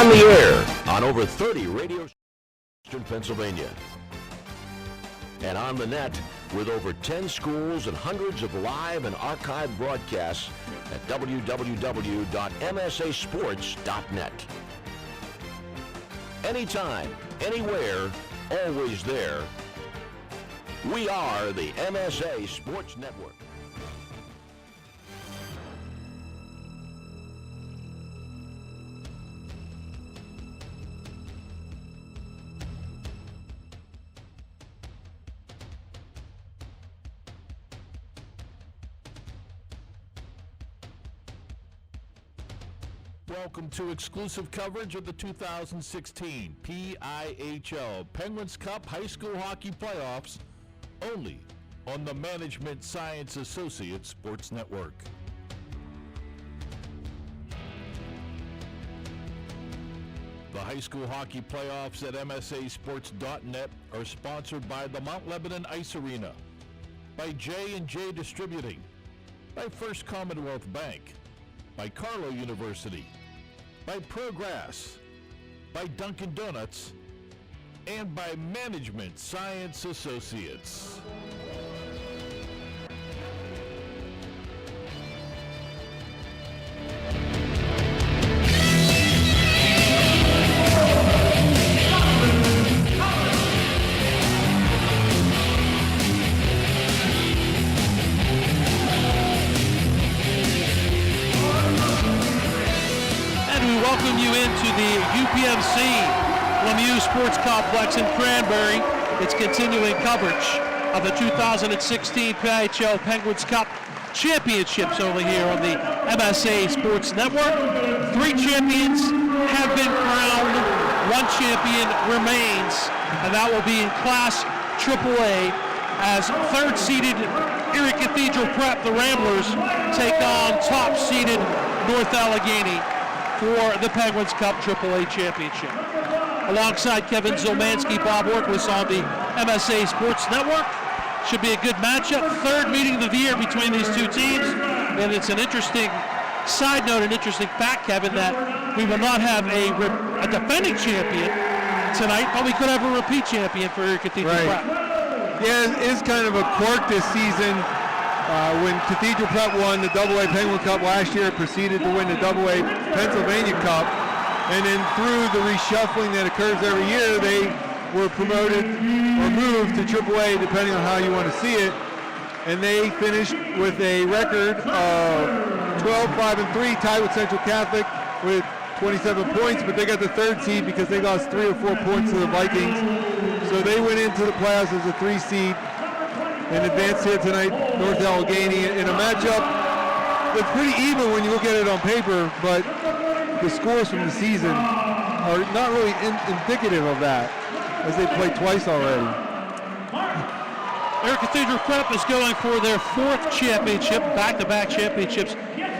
On the air on over 30 radio stations in Pennsylvania. And on the net with over 10 schools and hundreds of live and archived broadcasts at www.msasports.net. Anytime, anywhere, always there. We are the MSA Sports Network. Welcome to exclusive coverage of the 2016 PIHL Penguins Cup High School Hockey Playoffs, only on the Management Science Associates Sports Network. The high school hockey playoffs at MSAsports.net are sponsored by the Mount Lebanon Ice Arena, by J&J Distributing, by First Commonwealth Bank, by Carlow University, by Progress, by Dunkin' Donuts, and by Management Science Associates. Welcome you into the UPMC Lemieux Sports Complex in Cranberry. It's continuing coverage of the 2016 PIHL Penguins Cup Championships over here on the MSA Sports Network. 3 champions have been crowned, 1 champion remains, and that will be in Class AAA as 3rd-seeded Erie Cathedral Prep, the Ramblers, take on top-seeded North Allegheny for the Penguins Cup AAA Championship. Alongside Kevin Zielmanski, Bob Orkwis on the MSA Sports Network. Should be a good matchup. 3rd meeting of the year between these two teams. And it's an interesting side note, an interesting fact, Kevin, that we will not have a defending champion tonight, but we could have a repeat champion for Erie Cathedral Prep. Yeah, it's kind of a quirk this season. When Cathedral Prep won the AA Penguin Cup last year, proceeded to win the AA Pennsylvania Cup, and then through the reshuffling that occurs every year, they were promoted or moved to AAA, depending on how you want to see it, and they finished with a record of 12-5-3, tied with Central Catholic with 27 points, but they got the 3rd seed because they lost 3 or 4 points to the Vikings, so they went into the playoffs as a 3 seed. And advanced here tonight, North Allegheny, in a matchup that's pretty even when you look at it on paper, but the scores from the season are not really indicative of that, as they played twice already. Erie Cathedral Prep is going for their 4th championship, back-to-back championships.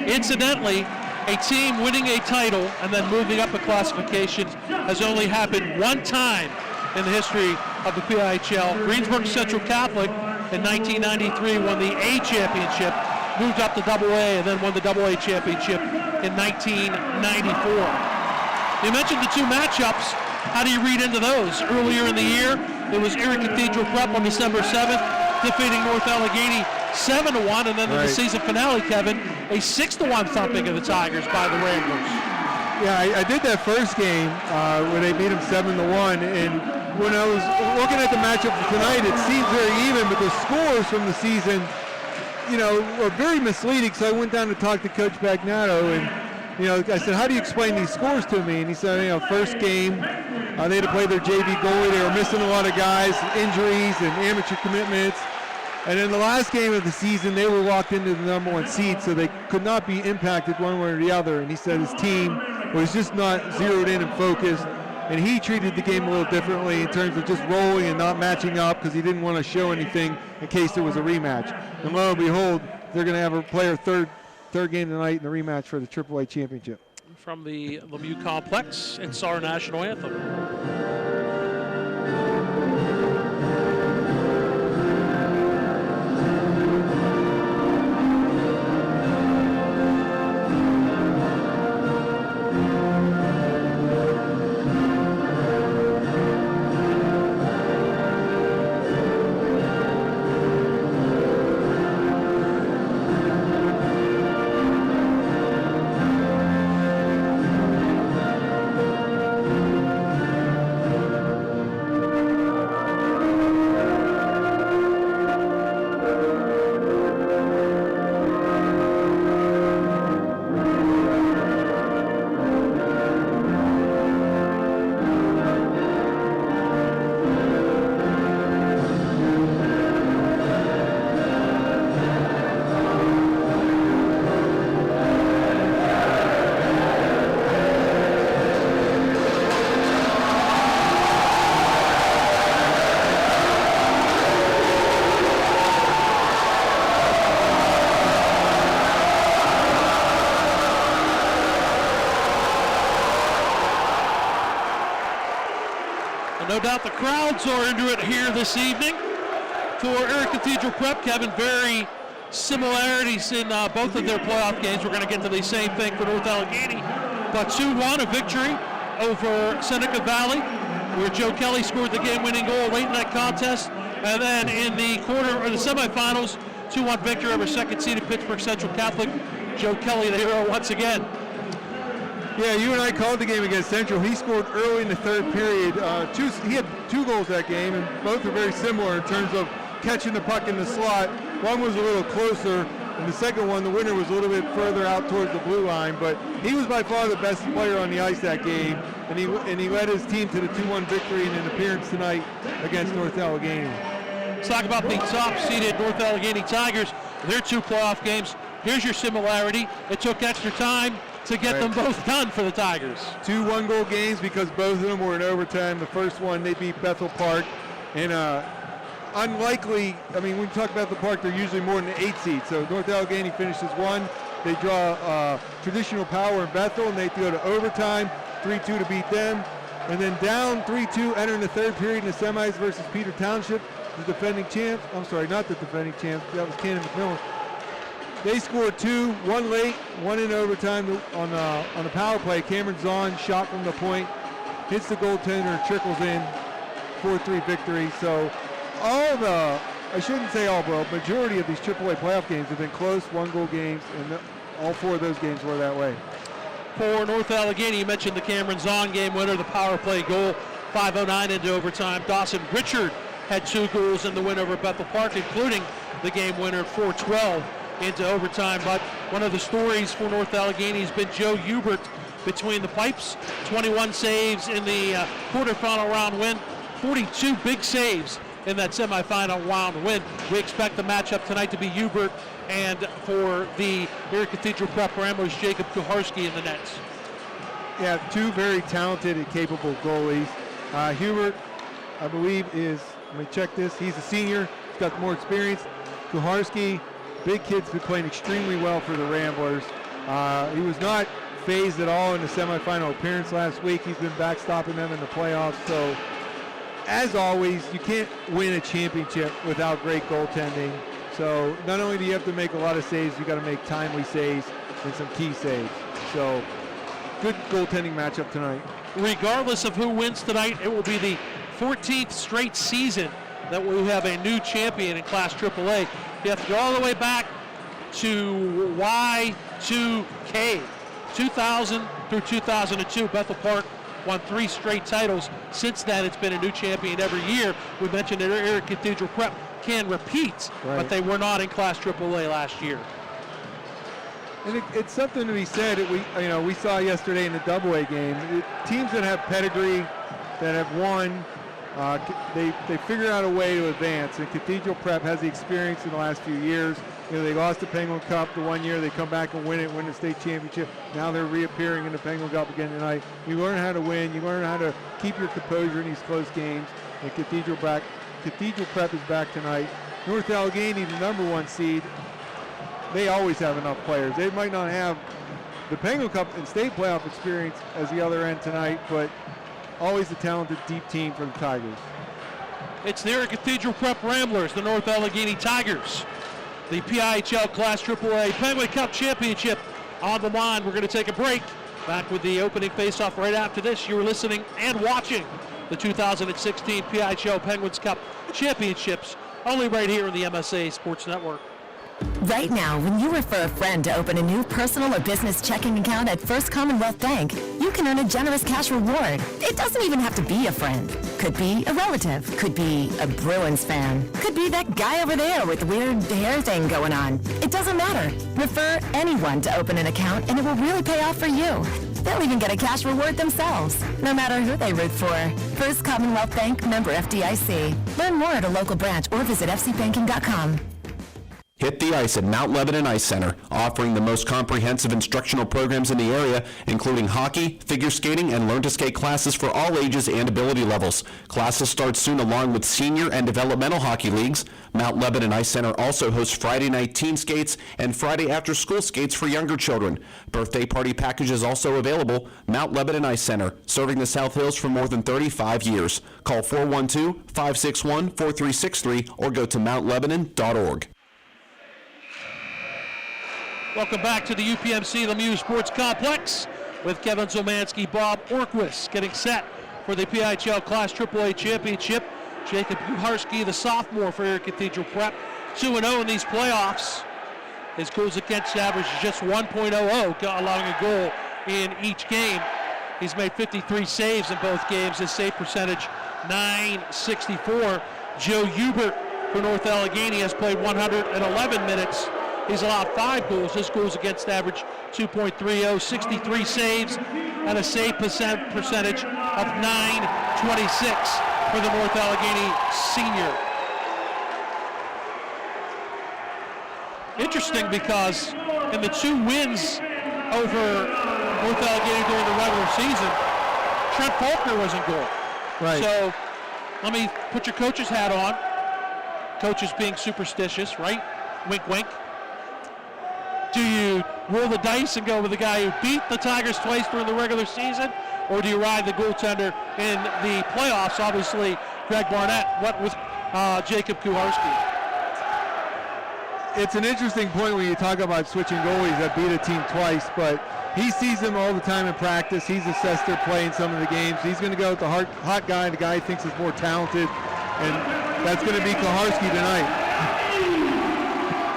Incidentally, a team winning a title and then moving up a classification has only happened 1 time in the history of the PIHL. Greensburg Central Catholic in 1993 won the A championship, moved up to AA, and then won the AA championship in 1994. You mentioned the 2 matchups. How do you read into those? Earlier in the year, it was Erie Cathedral Prep on December 7th, defeating North Allegheny 7-1, and then in the season finale, Kevin, a 6-1 thumping of the Tigers by the Ramblers. Yeah, I did that first game where they beat them 7-1, and when I was looking at the matchup for tonight, it seemed very even, but the scores from the season, you know, were very misleading. So I went down to talk to Coach Bagnato, and you know, I said, "How do you explain these scores to me?" And he said, "You know, first game, they had to play their JV goalie. They were missing a lot of guys, injuries and amateur commitments. And in the last game of the season, they were locked into the number 1 seed, so they could not be impacted one way or the other." And he said his team was just not zeroed in and focused. And he treated the game a little differently in terms of just rolling and not matching up because he didn't want to show anything in case there was a rematch. And lo and behold, they're going to have a player third game tonight in the rematch for the AAA championship. From the Lemieux complex, it's our national anthem. No doubt the crowds are into it here this evening. For Erie Cathedral Prep, Kevin, very similarities in both of their playoff games. We're going to get to the same thing for North Allegheny. But 2-1, a victory over Seneca Valley, where Joe Kelly scored the game-winning goal late in that contest. And then in the the semifinals, 2-1 victory over second-seeded Pittsburgh Central Catholic. Joe Kelly, the hero, once again. Yeah, you and I called the game against Central. He scored early in the third period. He had 2 goals that game, and both are very similar in terms of catching the puck in the slot. One was a little closer, and the second one, the winner, was a little bit further out towards the blue line. But he was by far the best player on the ice that game, and he led his team to the 2-1 victory in an appearance tonight against North Allegheny. Let's talk about the top-seeded North Allegheny Tigers. Their 2 playoff games. Here's your similarity. It took extra time to get them both done for the Tigers. 2 one-goal games because both of them were in overtime. The first one, they beat Bethel Park. And unlikely, when you talk about Bethel Park, they're usually more than the 8 seed. So North Allegheny finishes 1. They draw traditional power in Bethel, and they go to overtime, 3-2 to beat them. And then down 3-2, entering the third period in the semis versus Peter Township, the defending champs. I'm sorry, not the defending champs. That was Cannon McMillan. They scored 2, 1 late, 1 in overtime on the power play. Cameron Zahn shot from the point, hits the goaltender, trickles in, 4-3 victory. So I shouldn't say all, but majority of these AAA playoff games have been close, 1-goal games, and all 4 of those games were that way. For North Allegheny, you mentioned the Cameron Zahn game winner, the power play goal, 5:09 into overtime. Dawson Richard had 2 goals in the win over Bethel Park, including the game winner, 4:12 into overtime. But one of the stories for North Allegheny has been Joe Hubert between the pipes. 21 saves in the quarterfinal round win, 42 big saves in that semifinal round win. We expect the matchup tonight to be Hubert and for the Erie Cathedral Prep Ramblers, Jacob Kuharski in the nets. Yeah, 2 very talented and capable goalies. Hubert, I believe, let me check this, he's a senior, he's got more experience. Kuharski, big kid's been playing extremely well for the Ramblers. He was not phased at all in the semifinal appearance last week. He's been backstopping them in the playoffs. So, as always, you can't win a championship without great goaltending. So, not only do you have to make a lot of saves, you got to make timely saves and some key saves. So, good goaltending matchup tonight. Regardless of who wins tonight, it will be the 14th straight season that we have a new champion in Class AAA. You have to go all the way back to Y2K, 2000 through 2002. Bethel Park won 3 straight titles. Since then, it's been a new champion every year. We mentioned that Erie Cathedral Prep can repeat, but they were not in Class AAA last year. And it's something to be said that we saw yesterday in the AA game. Teams that have pedigree, that have won, they figure out a way to advance. And Cathedral Prep has the experience in the last few years. They lost the Penguin Cup the one year. They come back and win the state championship. Now they're reappearing in the Penguin Cup again tonight. You learn how to win. You learn how to keep your composure in these close games. And Cathedral Prep is back tonight. North Allegheny, the #1 seed, they always have enough players. They might not have the Penguin Cup and state playoff experience as the other end tonight, but always a talented, deep team for the Tigers. It's the Erie Cathedral Prep Ramblers, the North Allegheny Tigers. The PIHL Class AAA Penguin Cup Championship on the line. We're going to take a break. Back with the opening faceoff right after this. You were listening and watching the 2016 PIHL Penguins Cup Championships, only right here on the MSA Sports Network. Right now, when you refer a friend to open a new personal or business checking account at First Commonwealth Bank, you can earn a generous cash reward. It doesn't even have to be a friend. Could be a relative. Could be a Bruins fan. Could be that guy over there with the weird hair thing going on. It doesn't matter. Refer anyone to open an account and it will really pay off for you. They'll even get a cash reward themselves, no matter who they root for. First Commonwealth Bank, member FDIC. Learn more at a local branch or visit fcbanking.com. Hit the ice at Mount Lebanon Ice Center, offering the most comprehensive instructional programs in the area, including hockey, figure skating, and learn-to-skate classes for all ages and ability levels. Classes start soon along with senior and developmental hockey leagues. Mount Lebanon Ice Center also hosts Friday night team skates and Friday after-school skates for younger children. Birthday party packages also available. Mount Lebanon Ice Center, serving the South Hills for more than 35 years. Call 412-561-4363 or go to mountlebanon.org. Welcome back to the UPMC Lemieux Sports Complex with Kevin Zielmanski, Bob Orkwis getting set for the PIHL Class AAA Championship. Jacob Kuharski, the sophomore for Erie Cathedral Prep, 2-0 in these playoffs. His goals against average is just 1.00, allowing a goal in each game. He's made 53 saves in both games. His save percentage, .964. Joe Hubert for North Allegheny has played 111 minutes. He's allowed 5 goals. His goals against average 2.30, 63 saves, and a save percentage of .926 for the North Allegheny senior. Interesting because in the 2 wins over North Allegheny during the regular season, Trent Faulkner was in goal. Right. So let me put your coach's hat on. Coaches being superstitious, right? Wink, wink. Do you roll the dice and go with the guy who beat the Tigers twice during the regular season, or do you ride the goaltender in the playoffs? Obviously, Greg Barnett went with Jacob Kuharski. It's an interesting point when you talk about switching goalies that beat a team twice, but he sees them all the time in practice. He's assessed their play in some of the games. He's going to go with the hot guy, the guy he thinks is more talented, and that's going to be Kuharski tonight.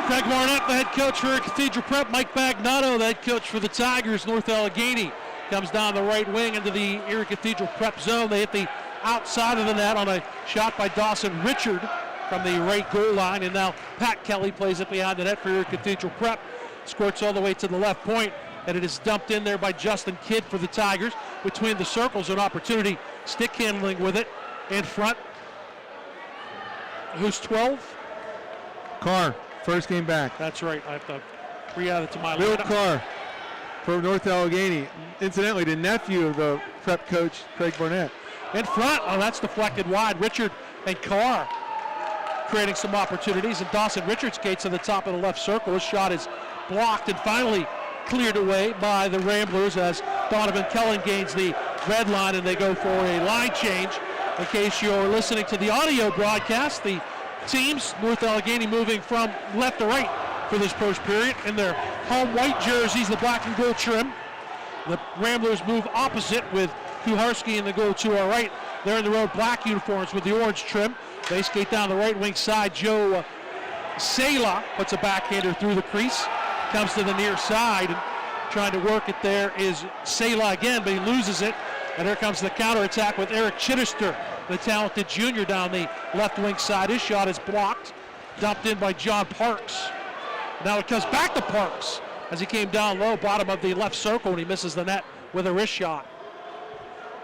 Craig Barnett, the head coach for Cathedral Prep. Mike Bagnato, the head coach for the Tigers. North Allegheny comes down the right wing into the Erie Cathedral Prep zone. They hit the outside of the net on a shot by Dawson Richard from the right goal line. And now Pat Kelly plays it behind the net for Erie Cathedral Prep. Squirts all the way to the left point, and it is dumped in there by Justin Kidd for the Tigers. Between the circles, an opportunity. Stick handling with it in front. Who's 12? Carr. First game back. That's right. I have to re-add it to my Bill lineup. Carr for North Allegheny. Incidentally, the nephew of the prep coach, Craig Barnett. In front. Oh, that's deflected wide. Richard and Carr creating some opportunities. And Dawson Richard skates to the top of the left circle. His shot is blocked and finally cleared away by the Ramblers as Donovan Kellen gains the red line and they go for a line change. In case you're listening to the audio broadcast, the teams, North Allegheny moving from left to right for this first period in their home white jerseys, the black and gold trim. The Ramblers move opposite with Kuharski in the goal to our right. They're in the road black uniforms with the orange trim. They skate down the right wing side. Joe Sala puts a backhander through the crease, comes to the near side, and trying to work it there is Sala again, but he loses it. And here comes the counterattack with Eric Chittister, the talented junior down the left wing side. His shot is blocked, dumped in by John Parks. Now it comes back to Parks as he came down low, bottom of the left circle, and he misses the net with a wrist shot.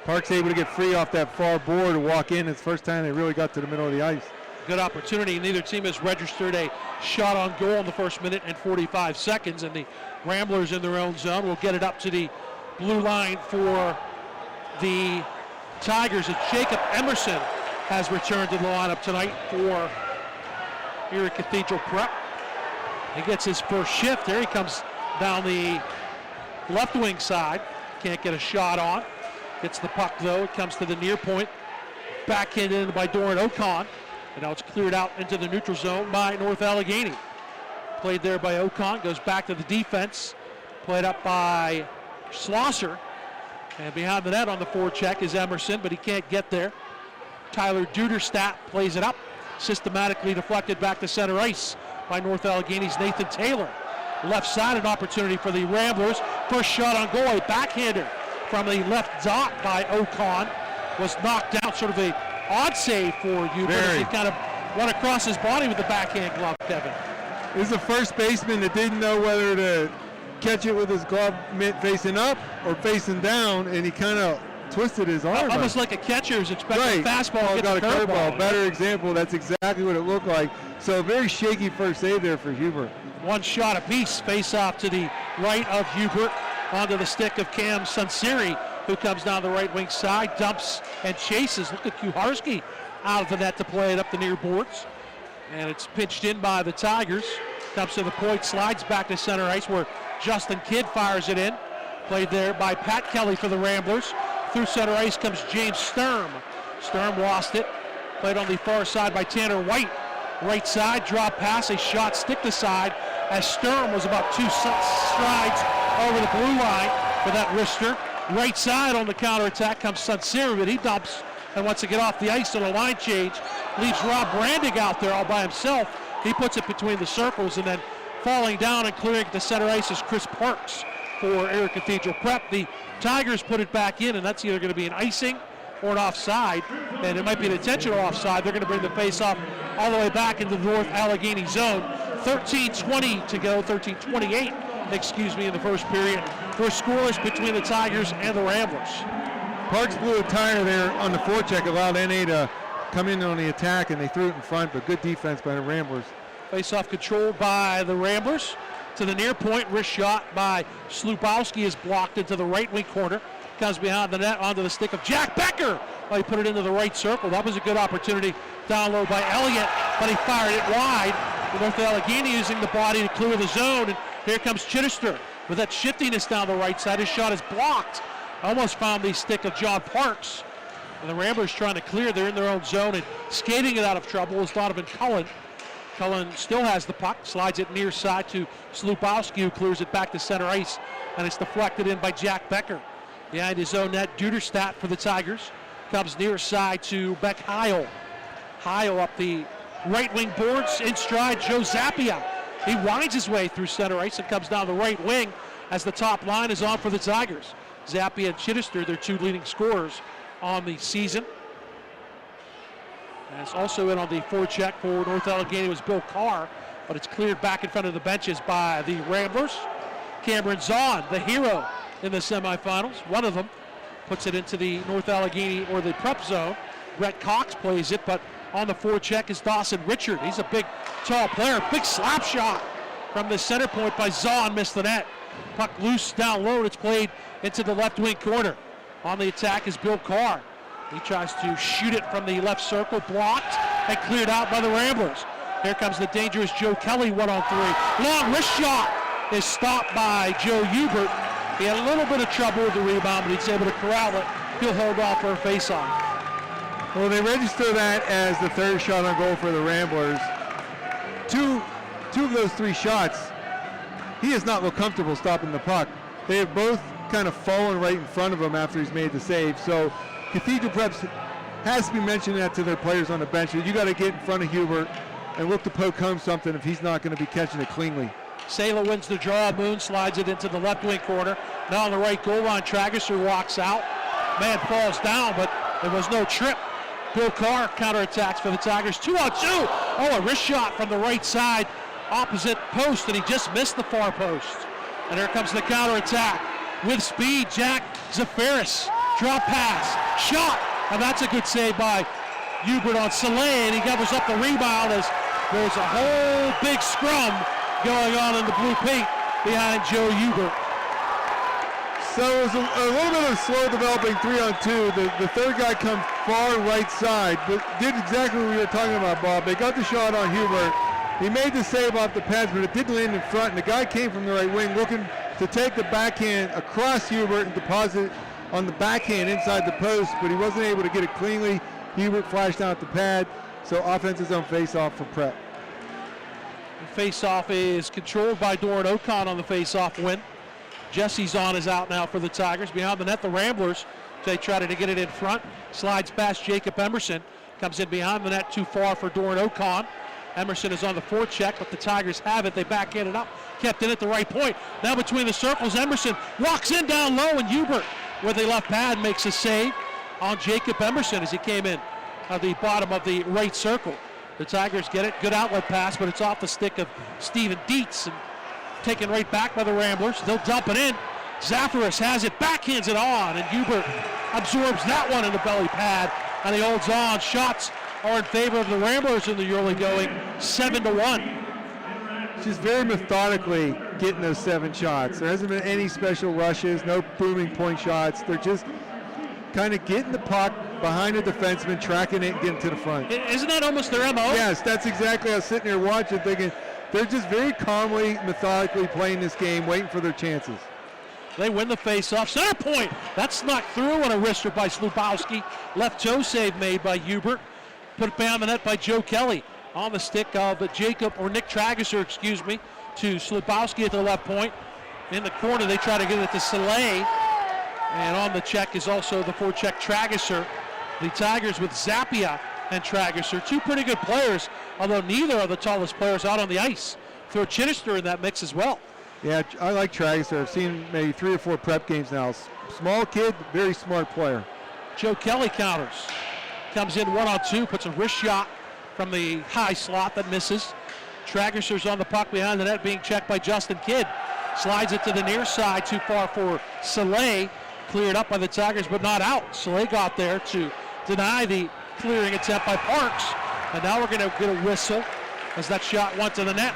Parks able to get free off that far board and walk in. It's the first time they really got to the middle of the ice. Good opportunity. Neither team has registered a shot on goal in the first minute and 45 seconds, and the Ramblers in their own zone will get it up to the blue line for the Tigers. And Jacob Emerson has returned to the lineup tonight for Erie Cathedral Prep. He gets his first shift. There he comes down the left wing side. Can't get a shot on. Gets the puck though. It comes to the near point. Backhanded in by Doran Ocon. And now it's cleared out into the neutral zone by North Allegheny. Played there by Ocon. Goes back to the defense. Played up by Schlosser. And behind the net on the forecheck is Emerson, but he can't get there. Tyler Duderstadt plays it up. Systematically deflected back to center ice by North Allegheny's Nathan Taylor. Left side, an opportunity for the Ramblers. First shot on goal, a backhander from the left dot by Ocon. Was knocked out, sort of a odd save for you. He kind of went across his body with the backhand glove, Kevin. This is the first baseman that didn't know whether to catch it with his glove mitt facing up or facing down, and he kind of twisted his arm. Almost like a catcher is expecting a fastball. Got a curveball. Better example. That's exactly what it looked like. So a very shaky first save there for Hubert. One shot apiece. Face off to the right of Hubert onto the stick of Cam Sunseri, who comes down the right wing side, dumps and chases. Look at Kuharski out of the net to play it up the near boards. And it's pitched in by the Tigers. Comes to the point, slides back to center ice where Justin Kidd fires it in. Played there by Pat Kelly for the Ramblers. Through center ice comes James Sturm. Sturm lost it. Played on the far side by Tanner White. Right side, drop pass, a shot stick to side as Sturm was about 2 strides over the blue line for that wrister. Right side on the counterattack comes Sunseri, but he dumps and wants to get off the ice on a line change. Leaves Rob Brandig out there all by himself. He puts it between the circles, and then falling down and clearing it to center ice is Chris Parks for Erie Cathedral Prep. The Tigers put it back in, and that's either going to be an icing or an offside, and it might be an intentional offside. They're going to bring the face-off all the way back into the North Allegheny zone. 13:20 to go, 13:28, in the first period. We're scoreless between the Tigers and the Ramblers. Parks blew a tire there on the forecheck, allowed NA to come in on the attack, and they threw it in front, but good defense by the Ramblers. Face-off controlled by the Ramblers. To the near point, wrist shot by Slupowski is blocked into the right wing corner. Comes behind the net onto the stick of Jack Becker. Well, he put it into the right circle. That was a good opportunity down low by Elliott, but he fired it wide. North Allegheny using the body to clear the zone, and here comes Chittister with that shiftiness down the right side. His shot is blocked. Almost found the stick of John Parks. And the Ramblers trying to clear. They're in their own zone, and skating it out of trouble is Donovan Cullen. Cullen still has the puck, slides it near side to Slupowski, who clears it back to center ice, and it's deflected in by Jack Becker. Behind his own net, Duderstadt for the Tigers. Comes near side to Beck Heil. Heil up the right wing boards, in stride Joe Zappia. He winds his way through center ice and comes down the right wing as the top line is on for the Tigers. Zappia and Chittister, their 2 leading scorers on the season. And it's also in on the forecheck for North Allegheny was Bill Carr, but it's cleared back in front of the benches by the Ramblers. Cameron Zahn, the hero in the semifinals. One of them puts it into the North Allegheny or the prep zone. Brett Cox plays it, but on the forecheck is Dawson Richard. He's a big, tall player. Big slap shot from the center point by Zahn, missed the net. Puck loose down low, and it's played into the left wing corner. On the attack is Bill Carr. He tries to shoot it from the left circle, blocked and cleared out by the Ramblers. Here comes the dangerous Joe Kelly, 1-on-3. Long wrist shot is stopped by Joe Hubert. He had a little bit of trouble with the rebound, but he's able to corral it. He'll hold off for a face-off. Well, they register that as the third shot on goal for the Ramblers. Two of those 3 shots, he has not looked comfortable stopping the puck. They have both kind of fallen right in front of him after he's made the save. So Cathedral Preps has to be mentioning that to their players on the bench. You got to get in front of Hubert and look to poke home something if he's not going to be catching it cleanly. Saylor wins the draw. Moon slides it into the left wing corner. Now on the right goal line, Trageser walks out. Man falls down, but there was no trip. Bill Carr counterattacks for the Tigers. 2-on-2. Oh, a wrist shot from the right side, opposite post, and he just missed the far post. And here comes the counterattack. With speed, Jack Zafaris. Drop pass, shot, and that's a good save by Hubert on Soleil, and he gathers up the rebound as there's a whole big scrum going on in the blue paint behind Joe Hubert. So it was a little bit of slow developing 3-on-2. The third guy comes far right side, but did exactly what we were talking about, Bob. They got the shot on Hubert. He made the save off the pads, but it did land in front, and the guy came from the right wing looking to take the backhand across Hubert and deposit on the backhand inside the post, but he wasn't able to get it cleanly. Hubert flashed out the pad, so offensive zone face-off for Prep. The face-off is controlled by Doran Ocon on the face-off win. Jesse Zahn is out now for the Tigers. Behind the net, the Ramblers, they try to get it in front. Slides past Jacob Emerson. Comes in behind the net, too far for Doran Ocon. Emerson is on the forecheck, but the Tigers have it. They backhand it up. Kept in at the right point. Now between the circles, Emerson walks in down low, and Hubert, with the left pad, makes a save on Jacob Emerson as he came in at the bottom of the right circle. The Tigers get it. Good outlet pass, but it's off the stick of Steven Dietz and taken right back by the Ramblers. They'll dump it in. Zafaris has it, backhands it on, and Hubert absorbs that one in the belly pad, and he holds on. Shots are in favor of the Ramblers in the early going, 7-1. She's very methodically getting those 7 shots. There hasn't been any special rushes, no booming point shots. They're just kind of getting the puck behind the defenseman, tracking it, and getting to the front. Isn't that almost their MO? Yes, that's exactly. I was sitting here watching, thinking they're just very calmly, methodically playing this game, waiting for their chances. They win the face-off. Center point. That snuck through on a wrister by Slubowski. Left toe save made by Hubert. Put behind the net by Joe Kelly. On the stick of Nick Trageser, to Slubowski at the left point. In the corner, they try to get it to Soleil. And on the check is also the forecheck Trageser. The Tigers with Zappia and Trageser, 2 pretty good players, although neither are the tallest players out on the ice. Throw Chittister in that mix as well. Yeah, I like Trageser. I've seen maybe 3 or 4 prep games now. Small kid, very smart player. Joe Kelly counters. Comes in 1-on-2, puts a wrist shot from the high slot that misses. Trageser's on the puck behind the net, being checked by Justin Kidd. Slides it to the near side, too far for Soleil. Cleared up by the Tigers, but not out. Soleil got there to deny the clearing attempt by Parks. And now we're going to get a whistle as that shot went to the net.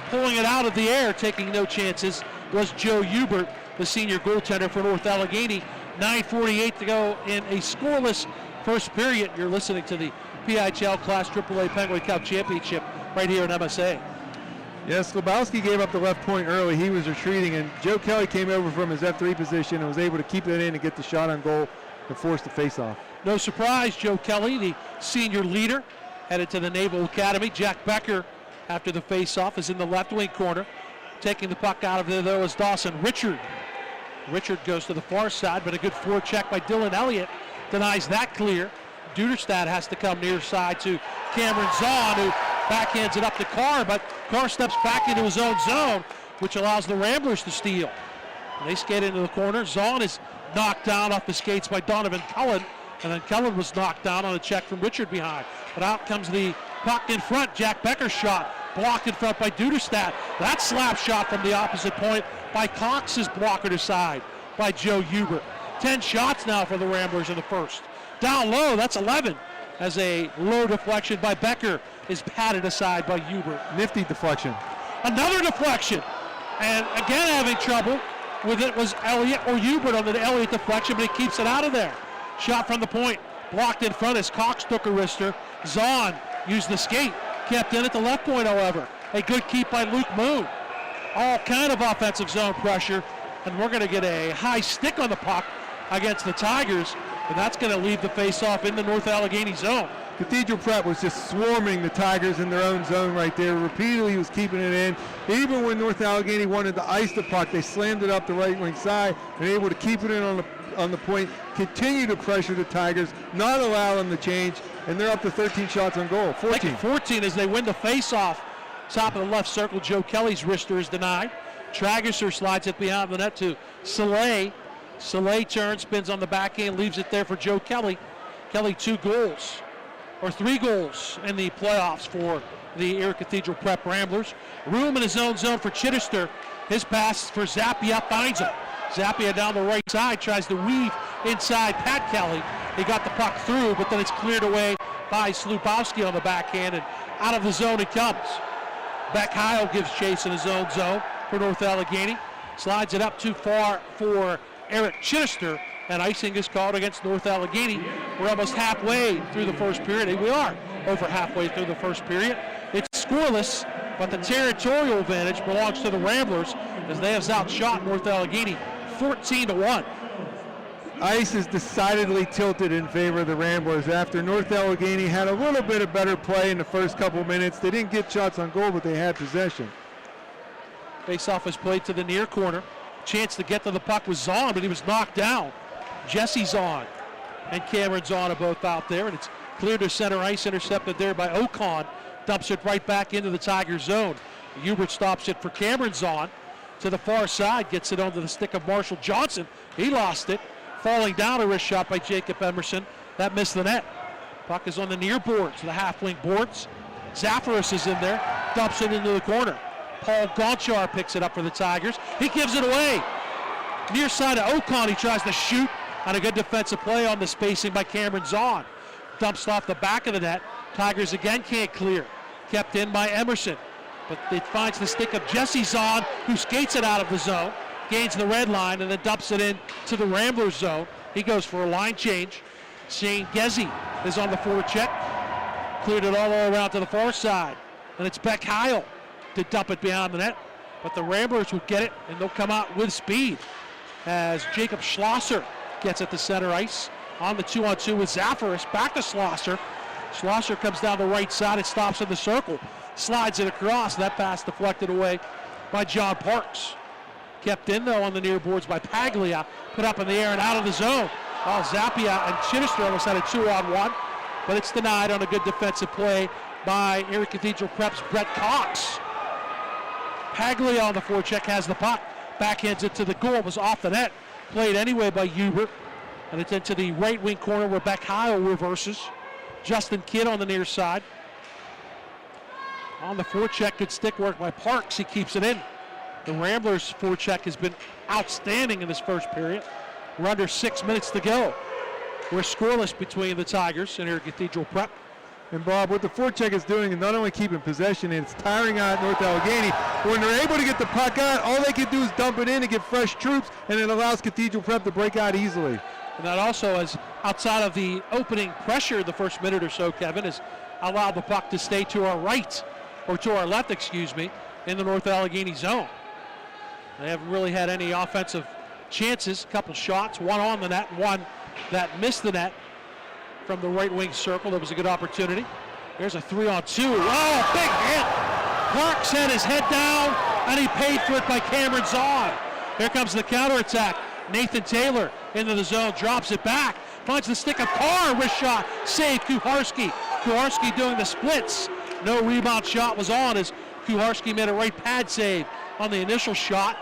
Pulling it out of the air, taking no chances, was Joe Hubert, the senior goaltender for North Allegheny. 9:48 to go in a scoreless first period. You're listening to the PIHL Class AAA Penguin Cup Championship right here in MSA. Yes, Slubowski gave up the left point early. He was retreating, and Joe Kelly came over from his F3 position and was able to keep it in and get the shot on goal and force the face-off. No surprise, Joe Kelly, the senior leader, headed to the Naval Academy. Jack Becker, after the face-off, is in the left wing corner. Taking the puck out of there, though, is Dawson Richard. Richard goes to the far side, but a good forecheck by Dylan Elliott denies that clear. Duderstadt has to come near side to Cameron Zahn, who backhands it up to Carr, but Carr steps back into his own zone, which allows the Ramblers to steal. And they skate into the corner. Zahn is knocked down off the skates by Donovan Cullen, and then Cullen was knocked down on a check from Richard behind. But out comes the puck in front. Jack Becker's shot blocked in front by Duderstadt. That slap shot from the opposite point by Cox is blocked aside by Joe Hubert. 10 shots now for the Ramblers in the first. Down low, that's 11, as a low deflection by Becker is patted aside by Hubert. Nifty deflection. Another deflection, and again having trouble with it was Elliott or Hubert on the Elliott deflection, but he keeps it out of there. Shot from the point, blocked in front as Cox took a wrister. Zahn used the skate, kept in at the left point, however. A good keep by Luke Moon. All kind of offensive zone pressure, and we're going to get a high stick on the puck against the Tigers, and that's going to leave the face-off in the North Allegheny zone. Cathedral Prep was just swarming the Tigers in their own zone right there. Repeatedly was keeping it in. Even when North Allegheny wanted to ice the puck, they slammed it up the right wing side and able to keep it in on the point, continue to pressure the Tigers, not allow them to change, and they're up to 13 shots on goal. 14. 14 as they win the face-off. Top of the left circle, Joe Kelly's wrister is denied. Trageser slides it behind the net to Soleil. Soleil turns, spins on the backhand, leaves it there for Joe Kelly. Kelly 3 goals in the playoffs for the Erie Cathedral Prep Ramblers. Room in his own zone for Chittister. His pass for Zappia finds him. Zappia down the right side tries to weave inside Pat Kelly. He got the puck through, but then it's cleared away by Slubowski on the backhand, and out of the zone it comes. Beck Heil gives chase in his own zone for North Allegheny. Slides it up too far for Eric Chittister, and icing is called against North Allegheny. We're almost halfway through the first period. We are over halfway through the first period. It's scoreless, but the territorial advantage belongs to the Ramblers as they have outshot North Allegheny 14-1. Ice is decidedly tilted in favor of the Ramblers after North Allegheny had a little bit of better play in the first couple minutes. They didn't get shots on goal, but they had possession. Face-off is played to the near corner. Chance to get to the puck was Zahn, but he was knocked down. Jesse Zahn and Cameron Zahn are both out there, and it's cleared to center ice, intercepted there by Ocon. Dumps it right back into the Tiger zone. Hubert stops it for Cameron Zahn. To the far side, gets it onto the stick of Marshall Johnson. He lost it. Falling down, a wrist shot by Jacob Emerson. That missed the net. Puck is on the near boards, the half-wing boards. Zafaris is in there, dumps it into the corner. Paul Gonchar picks it up for the Tigers. He gives it away. Near side of Ocon, he tries to shoot on a good defensive play on the spacing by Cameron Zahn. Dumps off the back of the net. Tigers again can't clear. Kept in by Emerson. But it finds the stick of Jesse Zahn, who skates it out of the zone, gains the red line, and then dumps it in to the Ramblers zone. He goes for a line change. Shane Gezzi is on the forecheck. Cleared it all the way around to the far side. And it's Beck Heil to dump it behind the net. But the Ramblers will get it, and they'll come out with speed as Jacob Schlosser gets at the center ice. On the 2-on-2 with Zafaris. Back to Schlosser. Schlosser comes down the right side and stops in the circle. Slides it across. That pass deflected away by John Parks. Kept in, though, on the near boards by Paglia. Put up in the air and out of the zone. Oh, Zappia and Chittister almost had a 2-on-1. But it's denied on a good defensive play by Erie Cathedral Prep's Brett Cox. Paglia on the forecheck has the puck. Backhands it to the goal. It was off the net. Played anyway by Hubert. And it's into the right wing corner where Beck Heil reverses. Justin Kidd on the near side. On the forecheck, good stick work by Parks. He keeps it in. The Ramblers' forecheck has been outstanding in this first period. We're under 6 minutes to go. We're scoreless between the Tigers and Erie Cathedral Prep. And Bob, what the forecheck is doing is not only keeping possession, it's tiring out North Allegheny. When they're able to get the puck out, all they can do is dump it in and get fresh troops, and it allows Cathedral Prep to break out easily. And that also, as outside of the opening pressure the first minute or so, Kevin, has allowed the puck to stay to our right, or to our left, excuse me, in the North Allegheny zone. They haven't really had any offensive chances. A couple shots, one on the net, one that missed the net from the right wing circle. That was a good opportunity. There's a 3-on-2. Oh, big hit. Parks had his head down, and he paid for it by Cameron Zahn. Here comes the counterattack. Nathan Taylor into the zone, drops it back, finds the stick of Carr, wrist shot, save Kuharski. Kuharski doing the splits. No rebound shot was on as Kuharski made a right pad save on the initial shot.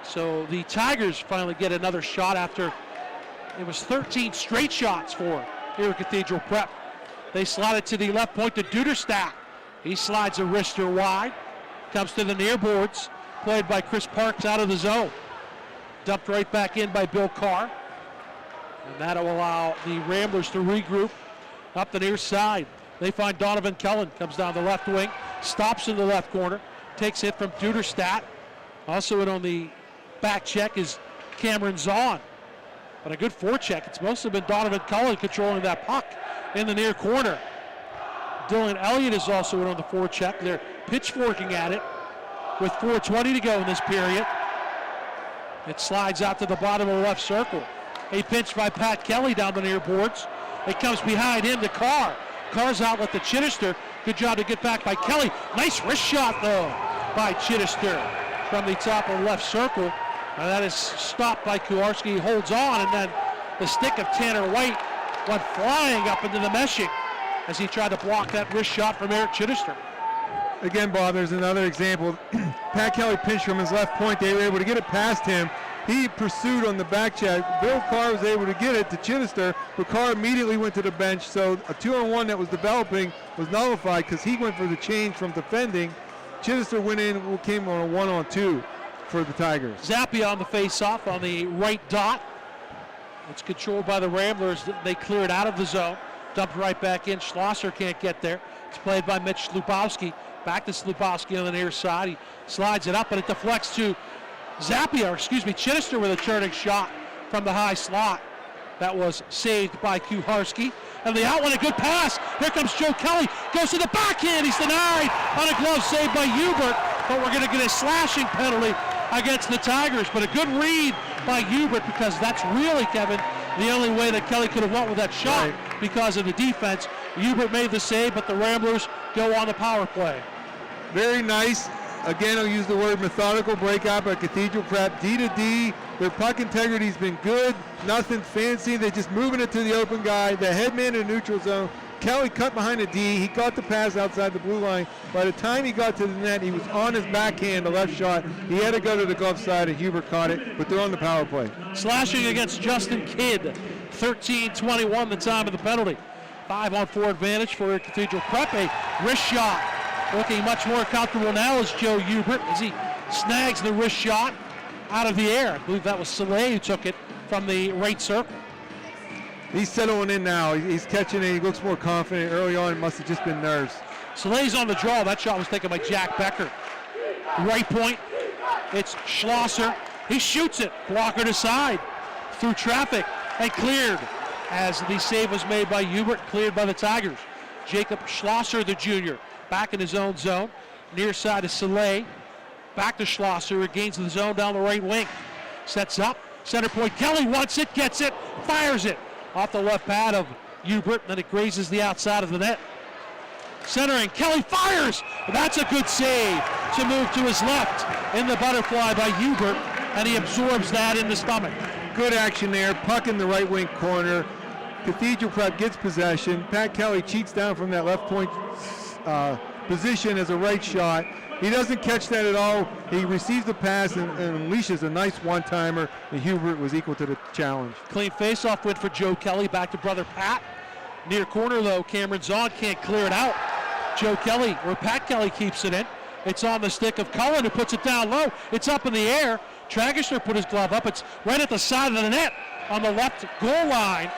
So the Tigers finally get another shot after it was 13 straight shots for Erie Cathedral Prep. They slide it to the left point to Duderstadt. He slides a wrister wide, comes to the near boards, played by Chris Parks out of the zone. Dumped right back in by Bill Carr. And that'll allow the Ramblers to regroup up the near side. They find Donovan Cullen, comes down the left wing, stops in the left corner, takes it from Duderstadt. Also in on the back check is Cameron Zahn. But a good forecheck. It's mostly been Donovan Cullen controlling that puck in the near corner. Dylan Elliott is also in on the forecheck. They're pitchforking at it with 4:20 to go in this period. It slides out to the bottom of the left circle. A pinch by Pat Kelly down the near boards. It comes behind him to Carr. Carr's outlet to Chittister. Good job to get back by Kelly. Nice wrist shot, though, by Chittister from the top of the left circle. And that is stopped by Kuharski. He holds on, and then the stick of Tanner White went flying up into the meshing as he tried to block that wrist shot from Eric Chittister. Again, Bob, there's another example. Pat Kelly pinched from his left point. They were able to get it past him. He pursued on the back check. Bill Carr was able to get it to Chittister, but Carr immediately went to the bench. So a 2-on-1 that was developing was nullified because he went for the change from defending. Chittister went in, came on a 1-on-2 for the Tigers. Zappia on the face-off on the right dot. It's controlled by the Ramblers. They clear it out of the zone. Dumped right back in. Schlosser can't get there. It's played by Mitch Slupowski. Back to Slupowski on the near side. He slides it up, and it deflects to Chittister with a turning shot from the high slot. That was saved by Kuharski. And the outlet, a good pass. Here comes Joe Kelly. Goes to the backhand. He's denied on a glove save by Hubert. But we're going to get a slashing penalty against the Tigers. But a good read by Hubert, because that's really, Kevin, the only way that Kelly could have won with that shot because of the defense. Hubert made the save, but the Ramblers go on the power play. Very nice. Again, I'll use the word methodical breakout by Cathedral Prep. D to D. Their puck integrity's been good. Nothing fancy. They're just moving it to the open guy. The headman in the neutral zone. Kelly cut behind the D. He got the pass outside the blue line. By the time he got to the net, he was on his backhand, the left shot. He had to go to the glove side, and Hubert caught it, but they're on the power play. Slashing against Justin Kidd. 13-21 the time of the penalty. 5-on-4 advantage for Cathedral Prep. A wrist shot. Looking much more comfortable now is Joe Hubert as he snags the wrist shot out of the air. I believe that was Soleil who took it from the right circle. He's settling in now. He's catching it. He looks more confident. Early on, it must have just been nerves. Soleil's on the draw. That shot was taken by Jack Becker. Right point. It's Schlosser. He shoots it. Blocker aside. Through traffic and cleared as the save was made by Hubert, cleared by the Tigers. Jacob Schlosser, the junior, back in his own zone. Near side is Soleil. Back to Schlosser. Regains the zone down the right wing. Sets up. Center point. Kelly wants it, gets it, fires it. Off the left pad of Hubert, then it grazes the outside of the net. Centering. Kelly fires. That's a good save to move to his left in the butterfly by Hubert, and he absorbs that in the stomach. Good action there. Puck in the right wing corner. Cathedral Prep gets possession. Pat Kelly cheats down from that left point position as a right shot. He doesn't catch that at all. He receives the pass and unleashes a nice one-timer, and Hubert was equal to the challenge. Clean face-off win for Joe Kelly. Back to brother Pat. Near corner, though, Cameron Zahn can't clear it out. Joe Kelly, or Pat Kelly, keeps it in. It's on the stick of Cullen, who puts it down low. It's up in the air. Tragister put his glove up. It's right at the side of the net on the left goal line.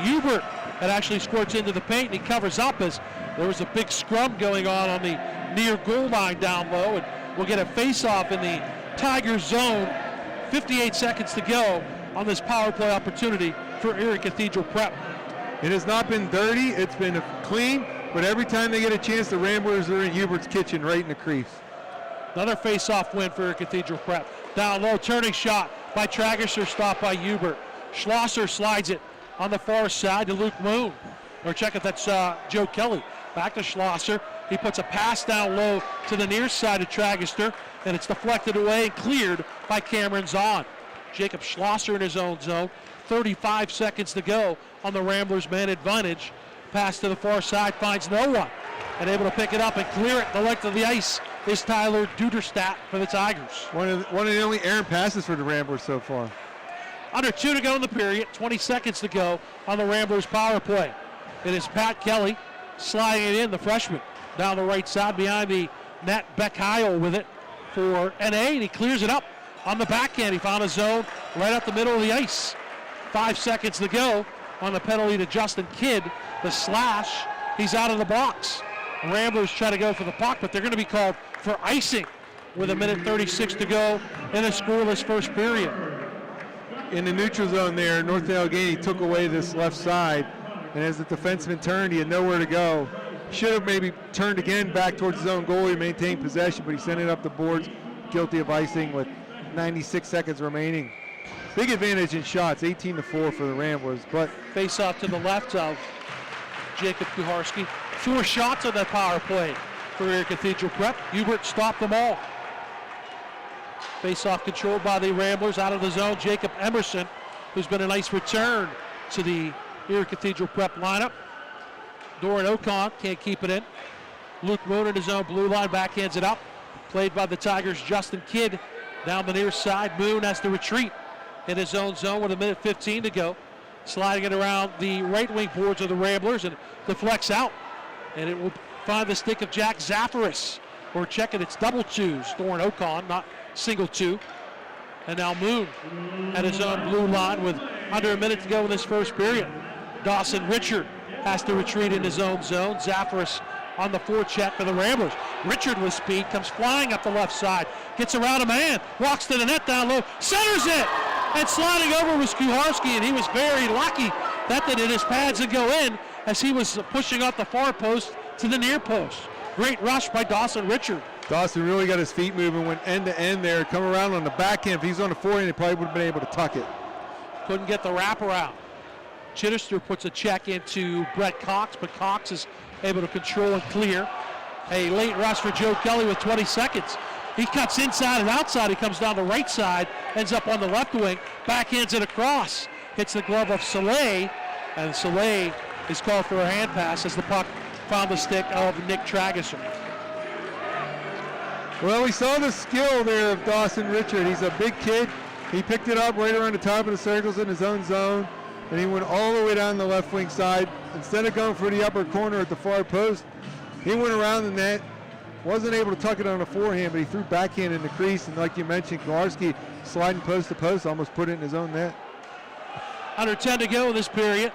Hubert had actually squirts into the paint, and he covers up as there was a big scrum going on the near goal line down low, and we'll get a face-off in the Tigers zone. 58 seconds to go on this power play opportunity for Erie Cathedral Prep. It has not been dirty. It's been clean, but every time they get a chance, the Ramblers are in Hubert's kitchen right in the crease. Another face-off win for Erie Cathedral Prep. Down low, turning shot by Tragister, stopped by Hubert. Schlosser slides it on the far side to Luke Moon. Or check it, that's Joe Kelly. Back to Schlosser. He puts a pass down low to the near side of Tragister, and it's deflected away and cleared by Cameron Zahn. Jacob Schlosser in his own zone. 35 seconds to go on the Ramblers' man advantage. Pass to the far side, finds no one. And able to pick it up and clear it the length of the ice is Tyler Duderstadt for the Tigers. One of the only errant passes for the Ramblers so far. Under 2 to go in the period, 20 seconds to go on the Ramblers power play. It is Pat Kelly sliding it in, the freshman, down the right side behind the net. PIHL with it for NA, and he clears it up on the backhand. He found a zone right up the middle of the ice. 5 seconds to go on the penalty to Justin Kidd. The slash, he's out of the box. The Ramblers try to go for the puck, but they're going to be called for icing with 1:36 to go in a scoreless first period. In the neutral zone there, North Allegheny took away this left side, and as the defenseman turned, he had nowhere to go. Should have maybe turned again back towards his own goalie and maintained possession, but he sent it up the boards, guilty of icing with 96 seconds remaining. Big advantage in shots, 18-4 for the Ramblers, but Face off to the left of Jacob Kuharski. 4 shots on that power play for Erie Cathedral Prep. Hubert stopped them all. Face off controlled by the Ramblers out of the zone. Jacob Emerson, who's been a nice return to the Erie Cathedral Prep lineup. Doran Ocon can't keep it in. Luke Moon in his own blue line, backhands it up. Played by the Tigers' Justin Kidd down the near side. Moon has to retreat in his own zone with 1:15 to go. Sliding it around the right wing boards of the Ramblers and deflects out. And it will find the stick of Jack Zafaris. Or check it, it's double twos. Doran Ocon, not single two. And now Moon at his own blue line with under a minute to go in this first period. Dawson Richard has to retreat in his own zone. Zafaris on the forecheck for the Ramblers. Richard with speed comes flying up the left side. Gets around a man, walks to the net down low, centers it! And sliding over was Kuharski, and he was very lucky that didn't hit his pads and go in as he was pushing off the far post to the near post. Great rush by Dawson Richard. Dawson really got his feet moving, went end to end there, come around on the backhand. If he's on the forehand, he probably would have been able to tuck it. Couldn't get the wraparound. Chittister puts a check into Brett Cox, but Cox is able to control and clear. A late rush for Joe Kelly with 20 seconds. He cuts inside and outside. He comes down the right side, ends up on the left wing, backhands it across. Hits the glove of Soleil, and Soleil is called for a hand pass as the puck found the stick of Nick Tragister. Well, we saw the skill there of Dawson Richard. He's a big kid. He picked it up right around the top of the circles in his own zone, and he went all the way down the left wing side. Instead of going for the upper corner at the far post, he went around the net. Wasn't able to tuck it on the forehand, but he threw backhand in the crease, and like you mentioned, Kowarski sliding post to post, almost put it in his own net. Under 10 to go in this period.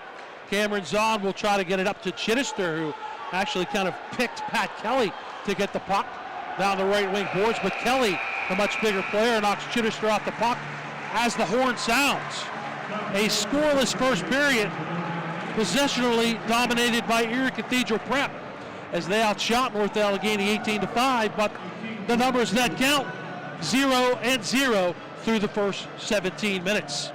Cameron Zahn will try to get it up to Chittister, who actually kind of picked Pat Kelly to get the puck down the right wing boards, but Kelly, the much bigger player, knocks Chittister off the puck as the horn sounds. A scoreless first period, possessionally dominated by Erie Cathedral Prep as they outshot North Allegheny 18-5, but the numbers that count, 0-0 through the first 17 minutes.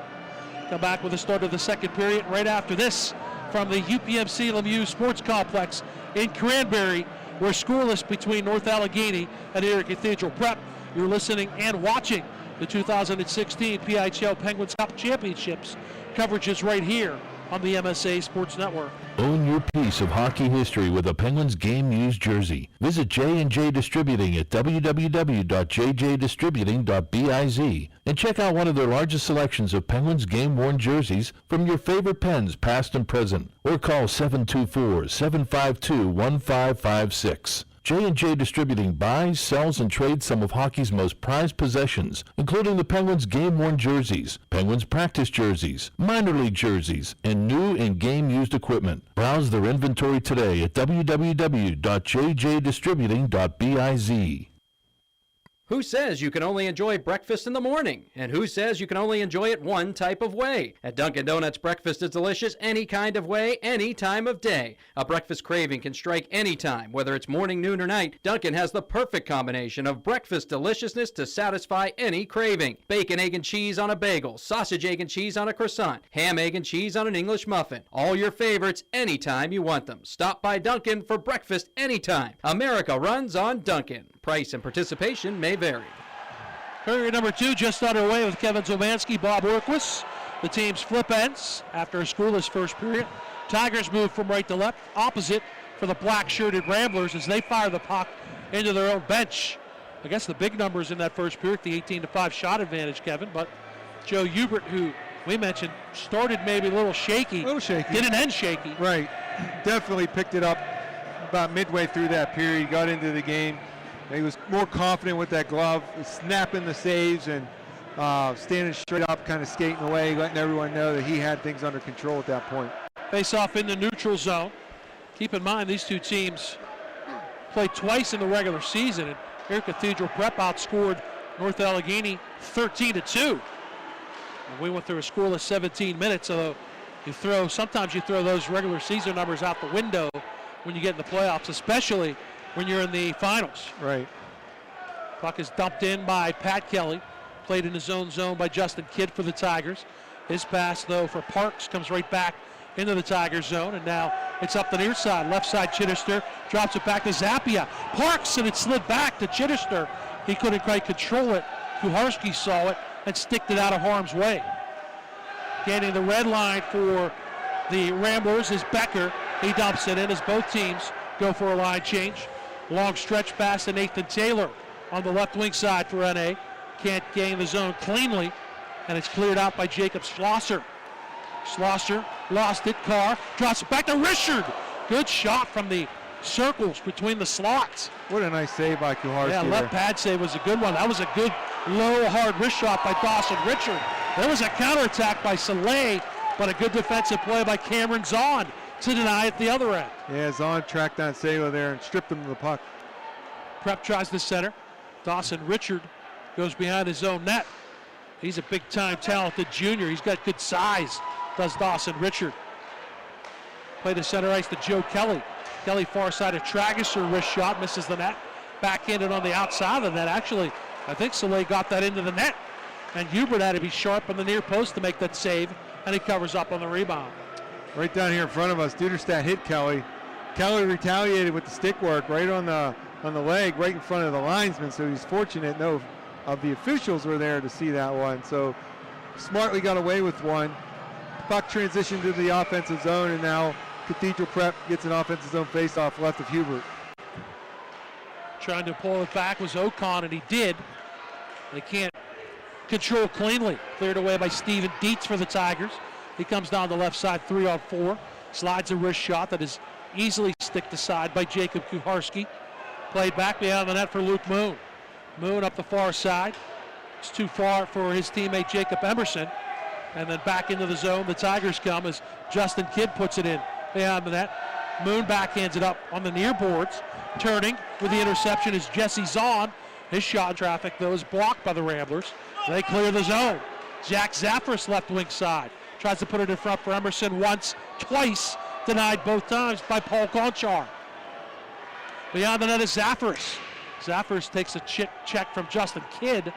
Come back with the start of the second period right after this from the UPMC Lemieux Sports Complex in Cranberry. We're scoreless between North Allegheny and Erie Cathedral Prep. You're listening and watching the 2016 PIHL Penguins Cup Championships. Coverage is right here on the MSA Sports Network. Own your piece of hockey history with a Penguins game used jersey. Visit J&J Distributing at www.jjdistributing.biz and check out one of their largest selections of Penguins game-worn jerseys from your favorite Pens past and present. Or call 724-752-1556. J&J Distributing buys, sells, and trades some of hockey's most prized possessions, including the Penguins game-worn jerseys, Penguins practice jerseys, minor league jerseys, and new and game-used equipment. Browse their inventory today at www.jjdistributing.biz. Who says you can only enjoy breakfast in the morning? And who says you can only enjoy it one type of way? At Dunkin' Donuts, breakfast is delicious any kind of way, any time of day. A breakfast craving can strike any time, whether it's morning, noon, or night. Dunkin' has the perfect combination of breakfast deliciousness to satisfy any craving. Bacon, egg, and cheese on a bagel, sausage, egg, and cheese on a croissant, ham, egg, and cheese on an English muffin. All your favorites anytime you want them. Stop by Dunkin' for breakfast anytime. America runs on Dunkin'. Price and participation may vary. Period number 2 just underway with Kevin Zielmanski, Bob Orkwis. The teams flip ends after a scoreless first period. Tigers move from right to left, opposite for the black-shirted Ramblers as they fire the puck into their own bench. I guess the big numbers in that first period, the 18-5 shot advantage, Kevin, but Joe Hubert, who we mentioned, started maybe a little shaky. Didn't end shaky. Right. Definitely picked it up about midway through that period, got into the game. He was more confident with that glove, snapping the saves and standing straight up, kind of skating away, letting everyone know that he had things under control at that point. Face off in the neutral zone. Keep in mind these two teams played twice in the regular season, and Erie Cathedral Prep outscored North Allegheny 13-2. And we went through a scoreless 17 minutes, although sometimes you throw those regular season numbers out the window when you get in the playoffs, especially when you're in the finals. Right. Puck is dumped in by Pat Kelly. Played in his own zone by Justin Kidd for the Tigers. His pass, though, for Parks comes right back into the Tigers zone, and now it's up the near side. Left side, Chittister drops it back to Zappia. Parks, and it slid back to Chittister. He couldn't quite control it. Kuharski saw it and sticked it out of harm's way. Gaining the red line for the Ramblers is Becker. He dumps it in as both teams go for a line change. Long stretch pass to Nathan Taylor on the left wing side for NA. Can't gain the zone cleanly, and it's cleared out by Jacob Schlosser. Schlosser lost it. Carr drops it back to Richard. Good shot from the circles between the slots. What a nice save by Kuharski. Yeah, left pad save was a good one. That was a good low, hard wrist shot by Dawson Richard. There was a counterattack by Soleil, but a good defensive play by Cameron Zahn to deny it the other end. Yeah, Zahn tracked down Saylor there and stripped him of the puck. Prep tries the center. Dawson Richard goes behind his own net. He's a big-time talented junior. He's got good size, does Dawson Richard. Play to center ice to Joe Kelly. Kelly far side of Tragisher, wrist shot, misses the net. Backhanded on the outside of the net. Actually, I think Soleil got that into the net. And Hubert had to be sharp on the near post to make that save, and he covers up on the rebound. Right down here in front of us, Duderstadt hit Kelly. Kelly retaliated with the stick work right on the leg, right in front of the linesman, so he's fortunate no of the officials were there to see that one. So smartly got away with one. Puck transitioned to the offensive zone, and now Cathedral Prep gets an offensive zone faceoff left of Hubert. Trying to pull it back was Ocon, and he did. They can't control cleanly. Cleared away by Steven Dietz for the Tigers. He comes down the left side, 3-on-4. Slides a wrist shot that is easily sticked aside by Jacob Kuharski. Played back behind the net for Luke Moon. Moon up the far side. It's too far for his teammate Jacob Emerson. And then back into the zone, the Tigers come as Justin Kidd puts it in behind the net. Moon backhands it up on the near boards. Turning with the interception is Jesse Zahn. His shot in traffic, though, is blocked by the Ramblers. They clear the zone. Jack Zaffris left wing side. Tries to put it in front for Emerson once, twice. Denied both times by Paul Gonchar. Beyond the net is Zaffris. Zaffris takes a check from Justin Kidd.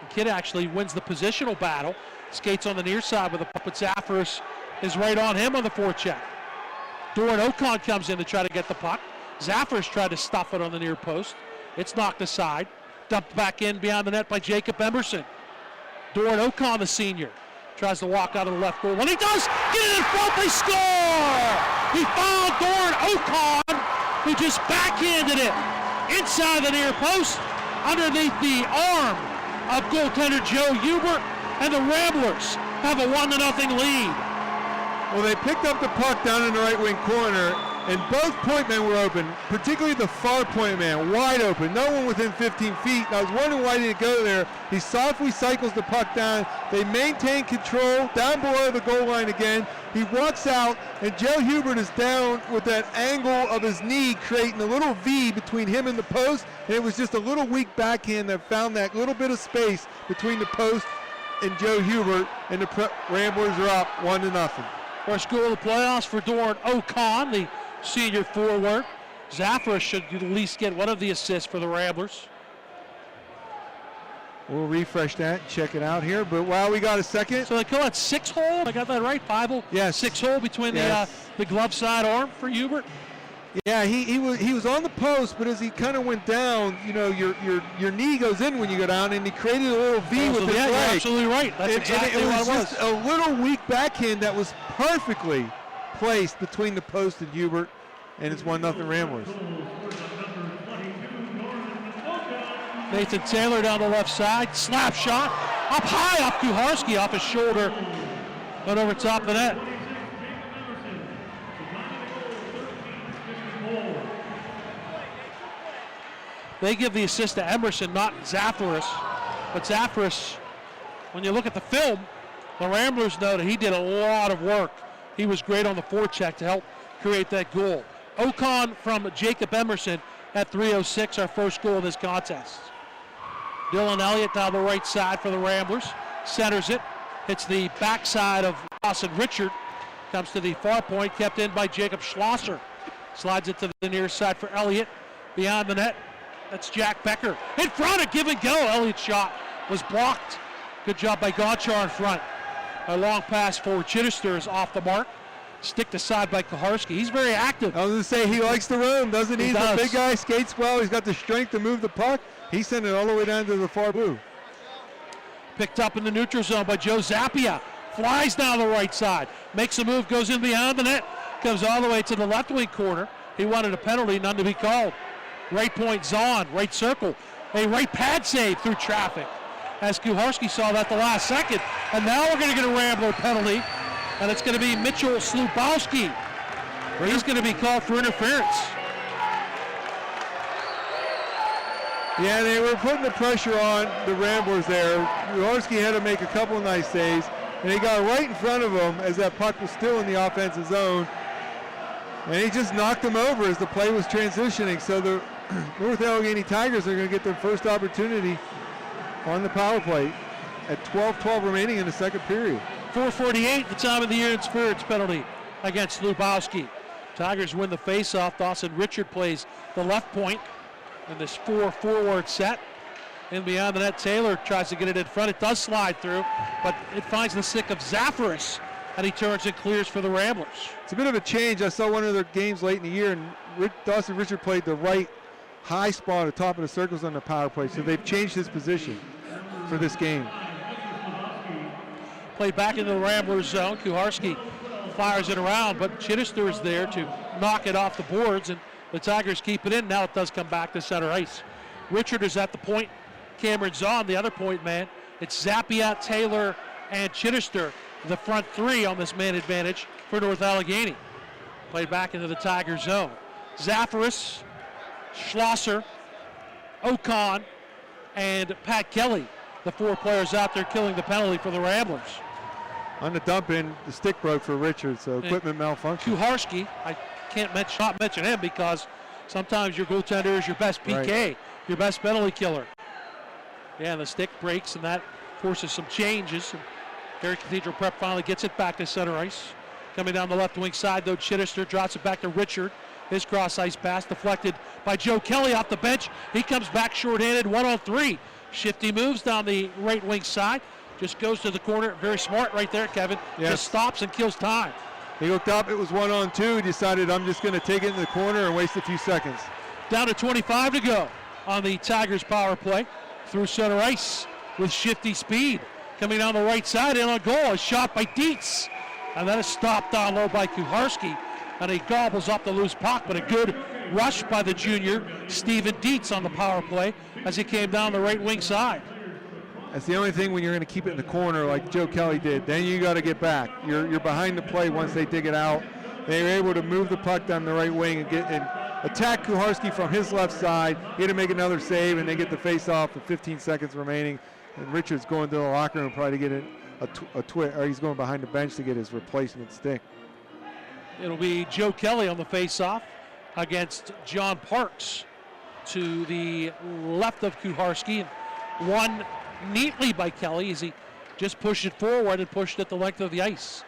And Kidd actually wins the positional battle. Skates on the near side with a puck, but Zaffris is right on him on the forecheck. Doran Ocon comes in to try to get the puck. Zaffris tried to stuff it on the near post. It's knocked aside. Dumped back in beyond the net by Jacob Emerson. Doran Ocon, the senior, tries to walk out of the left goal. When he does, get it in front, they score! He fouled Doran Ocon, who just backhanded it inside the near post, underneath the arm of goaltender Joe Hubert, and the Ramblers have a 1-0 lead. Well, they picked up the puck down in the right wing corner, and both point men were open, particularly the far point man, wide open, no one within 15 feet. And I was wondering why he didn't go there. He softly cycles the puck down. They maintain control down below the goal line again. He walks out, and Joe Hubert is down with that angle of his knee, creating a little V between him and the post, and it was just a little weak backhand that found that little bit of space between the post and Joe Hubert, and the Ramblers are up 1-0. First goal of the playoffs for Doran Ocon, the senior forward. Zaffra should at least get one of the assists for the Ramblers. We'll refresh that and check it out here. But while we got a second. So they call it 6-hole? I got that right? 5-hole? Yes. 6-hole between the glove side arm for Hubert? Yeah, he was on the post, but as he kind of went down, you know, your knee goes in when you go down, and he created a little V with his leg. You're absolutely right. That's exactly what it was. Just a little weak backhand that was perfectly placed between the post and Hubert, and it's 1-0 Ramblers. Nathan Taylor down the left side, slap shot, up high off Kuharski off his shoulder, but over top of the net. They give the assist to Emerson, not Zaffris. But Zaffris, when you look at the film, the Ramblers know that he did a lot of work. He was great on the forecheck to help create that goal. Ocon from Jacob Emerson at 3:06, our first goal of this contest. Dylan Elliott down the right side for the Ramblers. Centers it, hits the backside of Dawson Richard. Comes to the far point, kept in by Jacob Schlosser. Slides it to the near side for Elliott. Beyond the net, that's Jack Becker. In front of give and go. Elliott's shot was blocked. Good job by Gonchar in front. A long pass forward. Chittister is off the mark. Sticked aside by Kuharski. He's very active. I was going to say, he likes to run, doesn't he? He's does. a big guy, skates well. He's got the strength to move the puck. He sent it all the way down to the far blue. Picked up in the neutral zone by Joe Zappia. Flies down the right side. Makes a move, goes in behind the net. Comes all the way to the left wing corner. He wanted a penalty, none to be called. Right point, Zahn, right circle. A right pad save through traffic. As Kuharski saw that the last second. And now we're going to get a Rambler penalty. And it's going to be Mitchell Slupowski. He's going to be called for interference. Yeah, they were putting the pressure on the Ramblers there. Kuharski had to make a couple of nice saves. And he got right in front of him as that puck was still in the offensive zone. And he just knocked him over as the play was transitioning. So the North Allegheny Tigers are going to get their first opportunity on the power play at 12:12 remaining in the second period. 4:48, the time of the year in Spirits penalty against Lubowski. Tigers win the faceoff. Dawson Richard plays the left point in this 4-forward set. And beyond the net, Taylor tries to get it in front. It does slide through, but it finds the stick of Zaffris, and he turns and clears for the Ramblers. It's a bit of a change. I saw one of their games late in the year, and Dawson Richard played the right high spot at the top of the circles on the power play, so they've changed his position for this game. Played back into the Ramblers zone. Kuharski fires it around, but Chittister is there to knock it off the boards, and the Tigers keep it in. Now it does come back to center ice. Richard is at the point. Cameron Zahn, the other point man. It's Zappia, Taylor, and Chittister, the front three on this man advantage for North Allegheny. Played back into the Tiger zone. Zaffris, Schlosser, Ocon, and Pat Kelly, the four players out there killing the penalty for the Ramblers. On the dump in, the stick broke for Richards, so equipment malfunction. Kuharski, I can't not mention him because sometimes your goaltender is your best PK, your best penalty killer. Yeah, and the stick breaks, and that forces some changes. Erie Cathedral Prep finally gets it back to center ice. Coming down the left wing side, though, Chittister drops it back to Richard. His cross ice pass deflected by Joe Kelly off the bench. He comes back shorthanded, 1-on-3. Shifty moves down the right wing side. Just goes to the corner. Very smart right there, Kevin. Yes. Just stops and kills time. He looked up, it was 1-on-2. He decided, I'm just going to take it in the corner and waste a few seconds. Down to 25 to go on the Tigers power play. Through center ice with shifty speed. Coming down the right side, in on goal. A shot by Dietz. And that is stopped down low by Kuharski. And he gobbles up the loose puck, but a good rush by the junior, Steven Dietz, on the power play as he came down the right wing side. That's the only thing when you're going to keep it in the corner like Joe Kelly did. Then you got to get back. You're behind the play once they dig it out. They were able to move the puck down the right wing and attack Kuharski from his left side. He had to make another save, and they get the face-off with 15 seconds remaining. And Richards going to the locker room probably to get a twit, or he's going behind the bench to get his replacement stick. It'll be Joe Kelly on the face-off against John Parks to the left of Kuharski. One neatly by Kelly as he just pushed it forward and pushed it the length of the ice.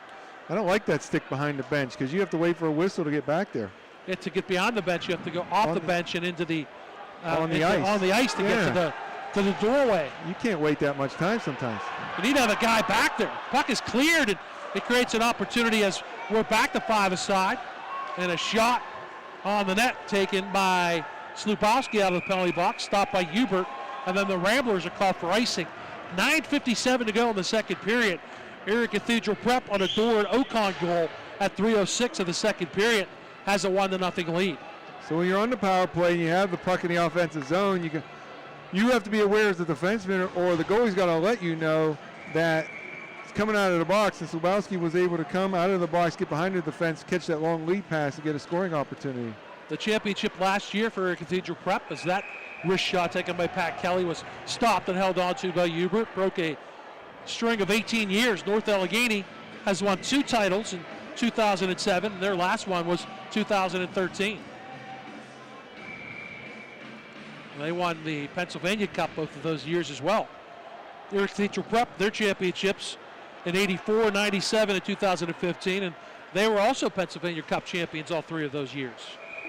I don't like that stick behind the bench because you have to wait for a whistle to get back there. Yeah, to get beyond the bench, you have to go off the bench and into the on the ice to get to the doorway. You can't wait that much time sometimes. You need to have a guy back there. Puck is cleared, and it creates an opportunity as we're back to 5-a-side. And a shot on the net taken by Slupowski out of the penalty box, stopped by Hubert, and then the Ramblers are called for icing. 9:57 to go in the second period. Erie Cathedral Prep on a Doran Ocon goal at 3:06 of the second period has a 1-0 lead. So when you're on the power play and you have the puck in the offensive zone, you have to be aware as the defenseman or the goalie's got to let you know that it's coming out of the box. And Slubowski was able to come out of the box, get behind the defense, catch that long lead pass and get a scoring opportunity. The championship last year for Erie Cathedral Prep as that wrist shot taken by Pat Kelly was stopped and held on to by Hubert. Broke a string of 18 years. North Allegheny has won 2 titles in 2007. And their last one was 2013. They won the Pennsylvania Cup both of those years as well. Erie Cathedral Prep, their championships in 84, 97, and 2015, and they were also Pennsylvania Cup champions all 3 of those years.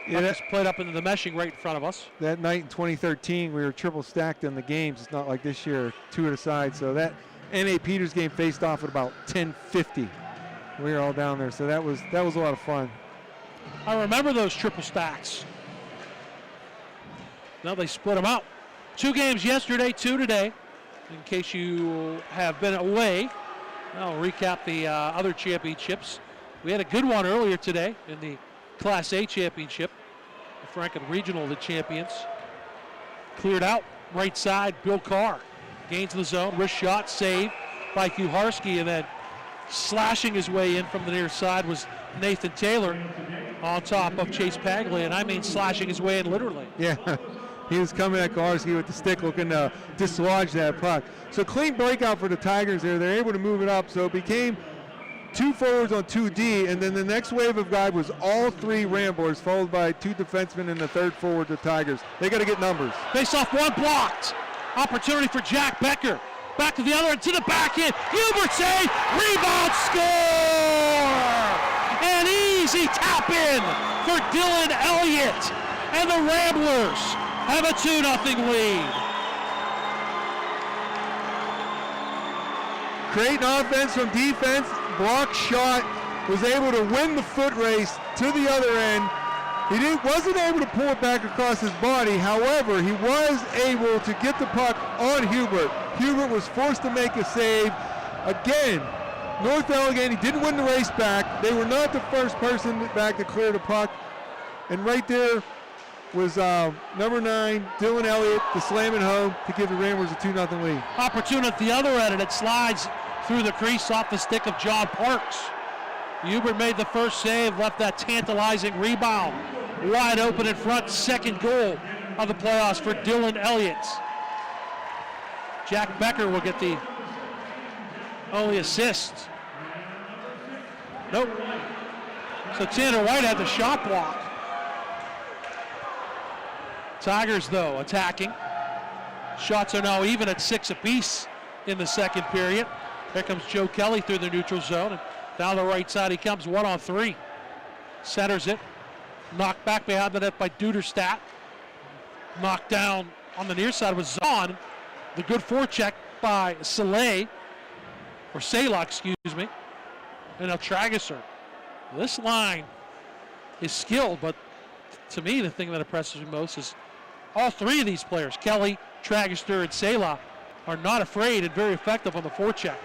Yeah, that's played up into the meshing right in front of us. That night in 2013, we were triple stacked in the games. It's not like this year, 2 at a side. So that N.A. Peters game faced off at about 10:50. We were all down there, so that was a lot of fun. I remember those triple stacks. Now they split them out. 2 games yesterday, 2 today. In case you have been away, I'll recap the other championships. We had a good one earlier today in the Class A championship. The Franklin Regional, the champions. Cleared out, right side, Bill Carr. Gains the zone, wrist shot, save by Kuharski, and then slashing his way in from the near side was Nathan Taylor on top of Chase Pagley, and I mean slashing his way in literally. Yeah, he was coming at Kuharski with the stick looking to dislodge that puck. So clean breakout for the Tigers there. They're able to move it up, so it became 2 forwards on 2D, and then the next wave of guy was all 3 Ramblers, followed by 2 defensemen and the 3rd forward, the Tigers. They got to get numbers. Face off one blocked. Opportunity for Jack Becker. Back to the other end, to the back end. Hubert save, rebound, score! An easy tap in for Dylan Elliott. And the Ramblers have a 2-0 lead. Creating offense from defense, block shot, was able to win the foot race to the other end. He wasn't able to pull it back across his body. However, he was able to get the puck on Hubert. Hubert was forced to make a save. Again, North Allegheny didn't win the race back. They were not the first person back to clear the puck. And right there was number 9, Dylan Elliott, to slam it home to give the Ramblers a 2-0 lead. Opportunity at the other end, and it slides through the crease off the stick of John Parks. Hubert made the first save, left that tantalizing rebound. Wide open in front, second goal of the playoffs for Dylan Elliott. Jack Becker will get the only assist Nope. So Tanner White had the shot block. Tigers, though, attacking. Shots are now even at 6 apiece in the second period. Here comes Joe Kelly through the neutral zone. And down the right side he comes, 1-on-3. Centers it. Knocked back behind the net by Duderstadt. Knocked down on the near side was Zahn. The good forecheck by Selah, excuse me. And now Trageser. This line is skilled, but to me the thing that impresses me most is all three of these players, Kelly, Trageser, and Selah, are not afraid and very effective on the forecheck.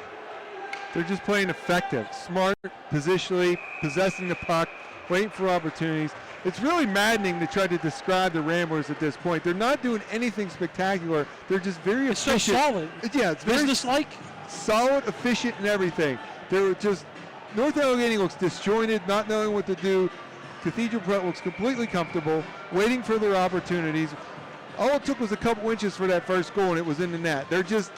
They're just playing effective, smart, positionally, possessing the puck, waiting for opportunities. It's really maddening to try to describe the Ramblers at this point. They're not doing anything spectacular. They're just very efficient. It's so solid. Yeah, it's very business-like. Solid, efficient, and everything. They're just, North Allegheny looks disjointed, not knowing what to do. Cathedral Prep looks completely comfortable, waiting for their opportunities. All it took was a couple inches for that first goal, and it was in the net. They're just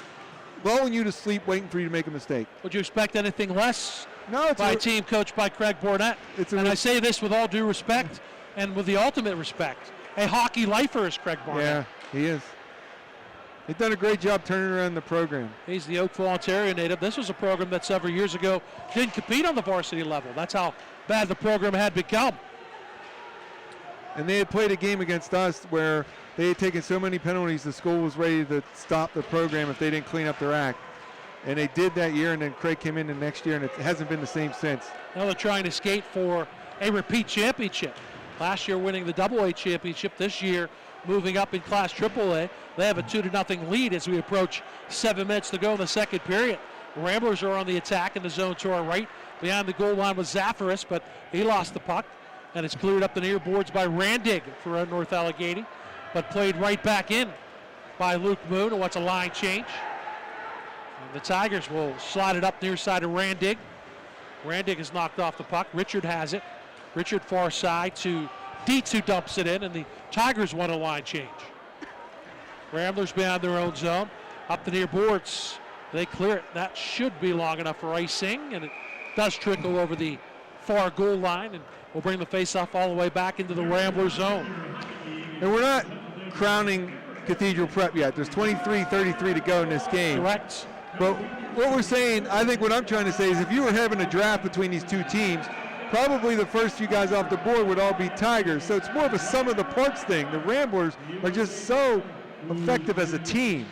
lulling you to sleep, waiting for you to make a mistake. Would you expect anything less No, by a team coached by Craig Bornett? And I say this with all due respect and with the ultimate respect. A hockey lifer is Craig Bornett. Yeah, he is. They've done a great job turning around the program. He's the Oakville, Ontario native. This was a program that several years ago didn't compete on the varsity level. That's how bad the program had become. And they had played a game against us where they had taken so many penalties the school was ready to stop the program if they didn't clean up their act. And they did that year, and then Craig came in the next year, and it hasn't been the same since. Now they're trying to skate for a repeat championship. Last year winning the AA championship, this year moving up in Class AAA. They have a 2-0 lead as we approach 7 minutes to go in the second period. Ramblers are on the attack in the zone to our right. Behind the goal line was Zafaris, but he lost the puck, and it's cleared up the near boards by Randig for North Allegheny, but played right back in by Luke Moon, who wants a line change. And the Tigers will slide it up near side of Randig. Randig has knocked off the puck. Richard has it. Richard far side to Dietz, who dumps it in, and the Tigers want a line change. Ramblers behind their own zone. Up the near boards. They clear it. That should be long enough for icing, and it does trickle over the far goal line, and will bring the faceoff all the way back into the Rambler zone. And we're not crowning Cathedral Prep yet. There's 23-33 to go in this game. Correct. But what we're saying, I think what I'm trying to say is if you were having a draft between these two teams, probably the first few guys off the board would all be Tigers. So it's more of a sum of the parts thing. The Ramblers are just so effective as a team.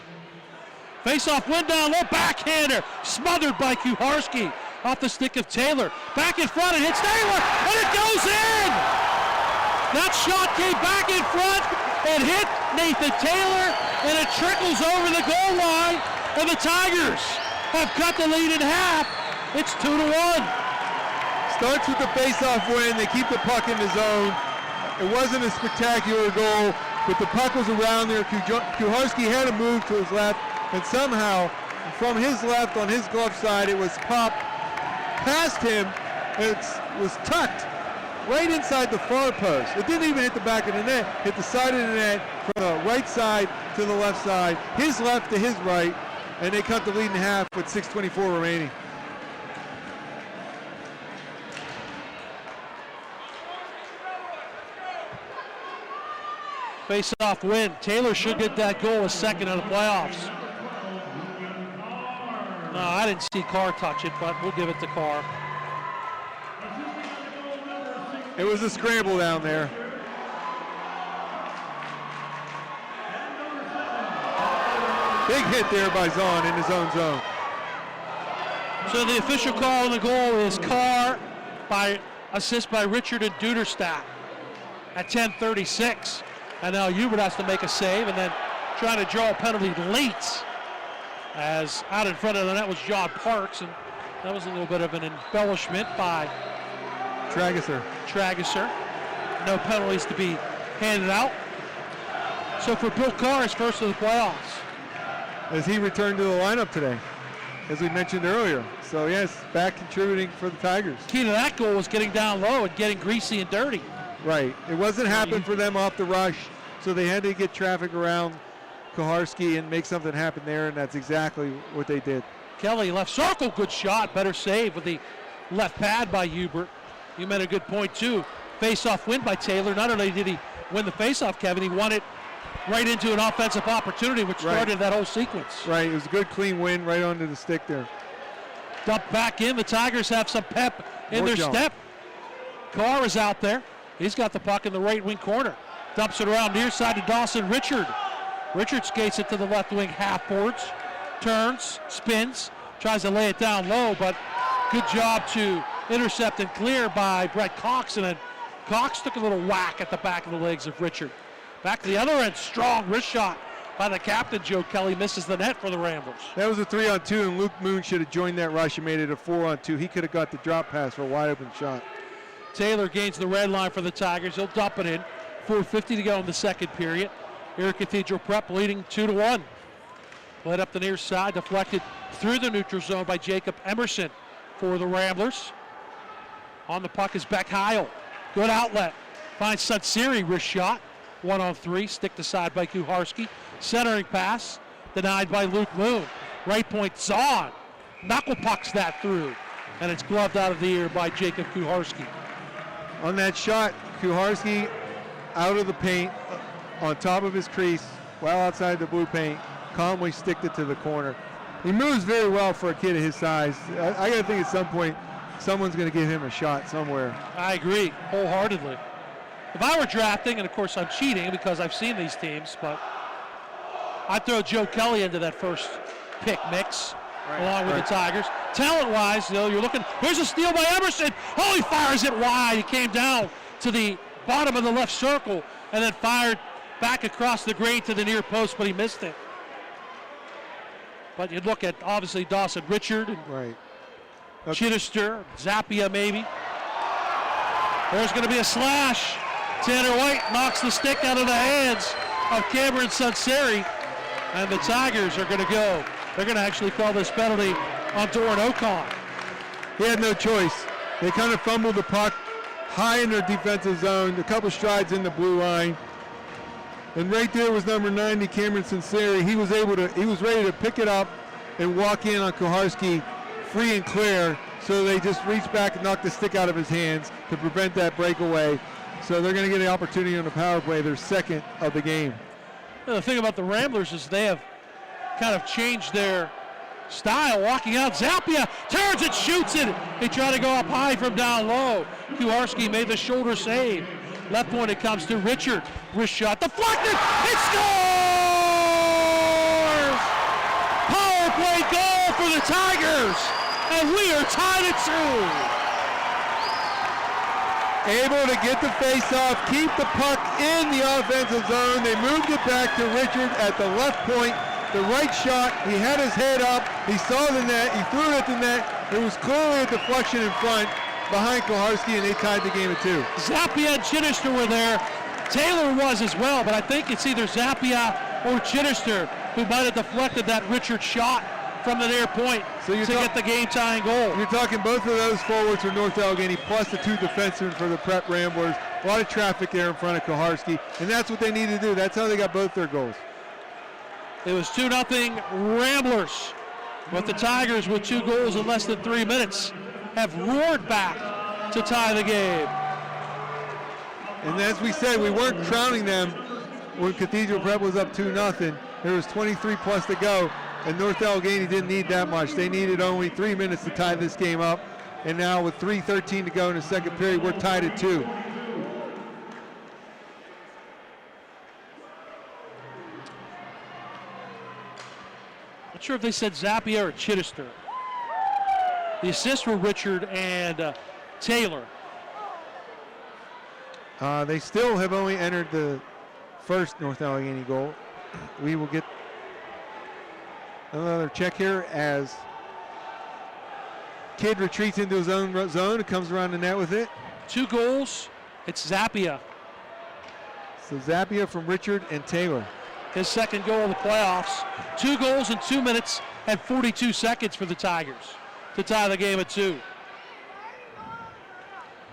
Face-off, win down low, backhander, smothered by Kuharski off the stick of Taylor. Back in front, it hits Taylor, and it goes in! That shot came back in front and hit Nathan Taylor, and it trickles over the goal line, and the Tigers have cut the lead in half. It's 2-1. Starts with the face-off win. They keep the puck in the zone. It wasn't a spectacular goal, but the puck was around there. Kuharski had to move to his left, and somehow from his left on his glove side, it was popped past him. It was tucked right inside the far post. It didn't even hit the back of the net. Hit the side of the net from the right side to the left side, his left to his right, and they cut the lead in half with 6:24 remaining. Face-off win. Taylor should get that goal, his second in the playoffs. No, I didn't see Carr touch it, but we'll give it to Carr. It was a scramble down there. Big hit there by Zahn in his own zone. So the official call on the goal is Carr by assist by Richard and Duderstadt at 10:36. And now Hubert has to make a save and then trying to draw a penalty late, as out in front of the net was John Parks, and that was a little bit of an embellishment by Trageser. No penalties to be handed out. So for Bill Carr, his first of the playoffs. As he returned to the lineup today, as we mentioned earlier. So yes, back contributing for the Tigers. Key to that goal was getting down low and getting greasy and dirty. Right. It wasn't happening for them off the rush, so they had to get traffic around Kuharski and make something happen there, and that's exactly what they did. Kelly left circle, good shot, better save with the left pad by Hubert. You made a good point, too. Face-off win by Taylor. Not only did he win the face-off, Kevin, he won it right into an offensive opportunity, which started that whole sequence. Right, it was a good, clean win right onto the stick there. Dump back in. The Tigers have some pep in their jump. step. Carr is out there. He's got the puck in the right wing corner. Dumps it around near side to Dawson Richard. Richard skates it to the left wing half boards. Turns, spins, tries to lay it down low, but good job to intercept and clear by Brett Cox, and then Cox took a little whack at the back of the legs of Richard. Back to the other end, strong wrist shot by the captain, Joe Kelly, misses the net for the Ramblers. That was a 3-on-2, and Luke Moon should have joined that rush and made it a 4-on-2. He could have got the drop pass for a wide open shot. Taylor gains the red line for the Tigers. He'll dump it in. 4:50 to go in the second period. Erie Cathedral Prep leading 2-1. Played up the near side, deflected through the neutral zone by Jacob Emerson for the Ramblers. On the puck is PIHL. Good outlet. Finds Sunseri, wrist shot. 1-on-3, stick to side by Kuharski. Centering pass, denied by Luke Moon. Right point, Zahn. Knuckle pucks that through, and it's gloved out of the air by Jacob Kuharski. On that shot, Kuharski out of the paint, on top of his crease, well outside the blue paint, calmly sticked it to the corner. He moves very well for a kid of his size. I got to think at some point someone's going to give him a shot somewhere. I agree wholeheartedly. If I were drafting, and of course I'm cheating because I've seen these teams, but I'd throw Joe Kelly into that first pick mix along with the Tigers. Talent-wise, though, you're looking, here's a steal by Emerson. Oh, he fires it wide. He came down to the bottom of the left circle and then fired back across the green to the near post, but he missed it. But you'd look at, obviously, Dawson Richard and Chittister, Zappia maybe. There's going to be a slash. Tanner White knocks the stick out of the hands of Cameron Sunseri, and the Tigers are going to go. They're going to actually call this penalty on Doran Ocon. He had no choice. They kind of fumbled the puck high in their defensive zone, a couple strides in the blue line. And right there was number 90, Cameron Sunseri. He was ready to pick it up and walk in on Kuharski free and clear. So they just reached back and knocked the stick out of his hands to prevent that breakaway. So they're going to get an opportunity on the power play, their second of the game. Well, the thing about the Ramblers is they have kind of changed their style. Walking out, Zappia turns and shoots it. They try to go up high from down low. Kuharski made the shoulder save. Left point, it comes to Richard. Wrist shot, deflected, it scores! Power play goal for the Tigers, and we are tied at 2. Able to get the face-off, keep the puck in the offensive zone. They moved it back to Richard at the left point. The right shot, he had his head up, he saw the net, he threw it at the net. There was clearly a deflection in front behind Kuharski, and they tied the game at 2. Zappia and Chittister were there. Taylor was as well, but I think it's either Zappia or Chittister who might have deflected that Richard shot from the near point to get the game-tying goal. You're talking both of those forwards for North Allegheny, plus the 2 defensemen for the Prep Ramblers. A lot of traffic there in front of Kuharski, and that's what they need to do. That's how they got both their goals. It was 2-0 Ramblers, but the Tigers, with 2 goals in less than 3 minutes, have roared back to tie the game. And as we said, we weren't crowning them when Cathedral Prep was up 2-0. There was 23 plus to go, and North Allegheny didn't need that much. They needed only 3 minutes to tie this game up, and now with 3:13 to go in the second period, we're tied at 2. Not sure if they said Zappia or Chittister. The assists were Richard and Taylor. They still have only entered the first North Allegheny goal. We will get another check here as Kidd retreats into his own zone and comes around the net with it. 2 goals. It's Zappia. So Zappia from Richard and Taylor. His second goal in the playoffs. 2 goals in 2 minutes and 42 seconds for the Tigers to tie the game at 2.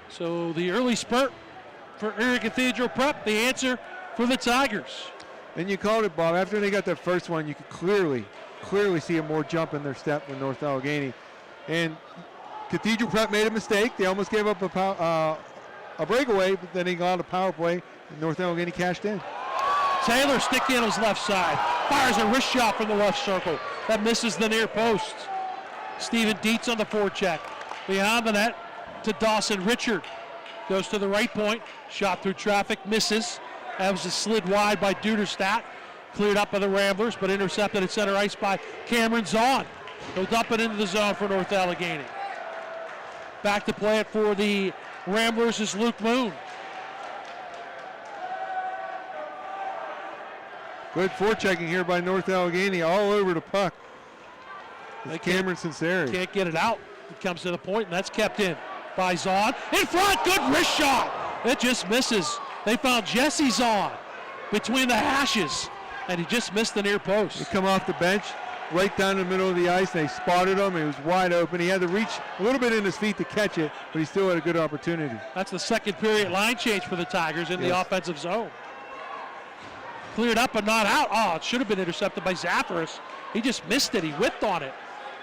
So the early spurt for Erie Cathedral Prep, the answer for the Tigers. And you called it, Bob. After they got that first one, you could clearly see a more jump in their step than North Allegheny. And Cathedral Prep made a mistake. They almost gave up a breakaway, but then he got a power play, and North Allegheny cashed in. Taylor stick handles left side. Fires a wrist shot from the left circle. That misses the near post. Steven Dietz on the forecheck. Behind the net to Dawson Richard. Goes to the right point. Shot through traffic. Misses. That was a slid wide by Duderstadt. Cleared up by the Ramblers, but intercepted at center ice by Cameron Zahn. He'll dump it into the zone for North Allegheny. Back to play it for the Ramblers is Luke Moon. Good forechecking here by North Allegheny, all over the puck. It's Cameron Sinceri. Can't get it out. It comes to the point, and that's kept in by Zahn. In front, good wrist shot. It just misses. They found Jesse Zahn between the hashes, and he just missed the near post. He come off the bench, right down the middle of the ice. They spotted him. He was wide open. He had to reach a little bit in his feet to catch it, but he still had a good opportunity. That's the second period line change for the Tigers in the offensive zone. Cleared up but not out. Oh, it should have been intercepted by Zafaris. He just missed it. He whipped on it.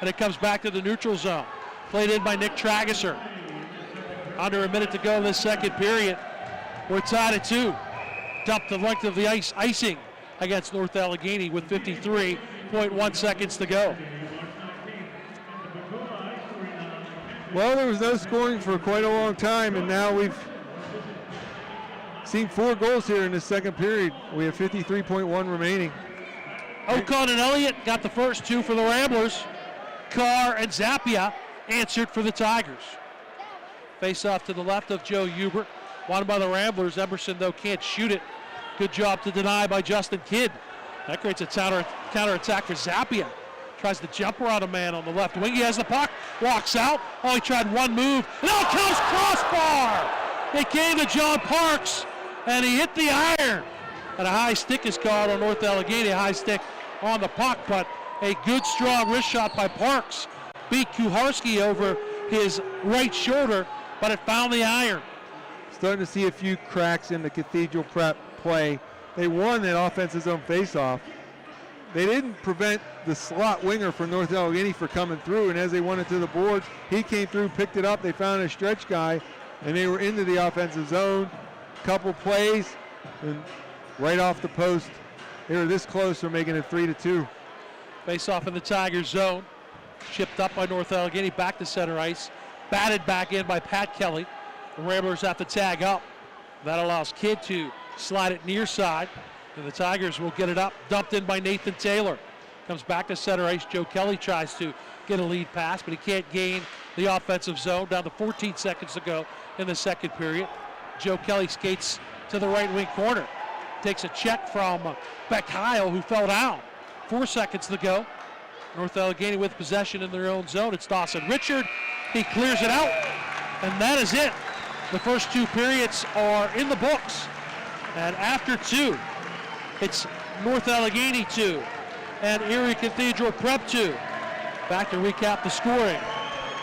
And it comes back to the neutral zone. Played in by Nick Trageser. Under a minute to go in this second period. We're tied at 2. Dumped the length of the ice, icing against North Allegheny with 53.1 seconds to go. Well, there was no scoring for quite a long time, and now we've seen 4 goals here in the second period. We have 53.1 remaining. Ocon and Elliott got the first 2 for the Ramblers. Carr and Zappia answered for the Tigers. Face off to the left of Joe Hubert. Wanted by the Ramblers. Emerson, though, can't shoot it. Good job to deny by Justin Kidd. That creates a counter-attack for Zappia. Tries to jump around a man on the left wing. He has the puck. Walks out. Only tried one move. And out comes crossbar. It came to John Parks, and he hit the iron. And a high stick is called on North Allegheny. A high stick on the puck, but a good, strong wrist shot by Parks. Beat Kuharski over his right shoulder, but it found the iron. Starting to see a few cracks in the Cathedral Prep play. They won that offensive zone faceoff. They didn't prevent the slot winger for North Allegheny from coming through, and as they went into the boards, he came through, picked it up. They found a stretch guy, and they were into the offensive zone. Couple plays, and right off the post, they were this close from making it 3-2. Face off in the Tigers zone. Chipped up by North Allegheny, back to center ice. Batted back in by Pat Kelly. The Ramblers have to tag up. That allows Kidd to slide it near side. And the Tigers will get it up. Dumped in by Nathan Taylor. Comes back to center ice. Joe Kelly tries to get a lead pass, but he can't gain the offensive zone. Down to 14 seconds to go in the second period. Joe Kelly skates to the right wing corner. Takes a check from Beck Heil, who fell down. 4 seconds to go. North Allegheny with possession in their own zone. It's Dawson Richard. He clears it out, and that is it. The first 2 periods are in the books. And after 2, it's North Allegheny 2 and Erie Cathedral Prep 2. Back to recap the scoring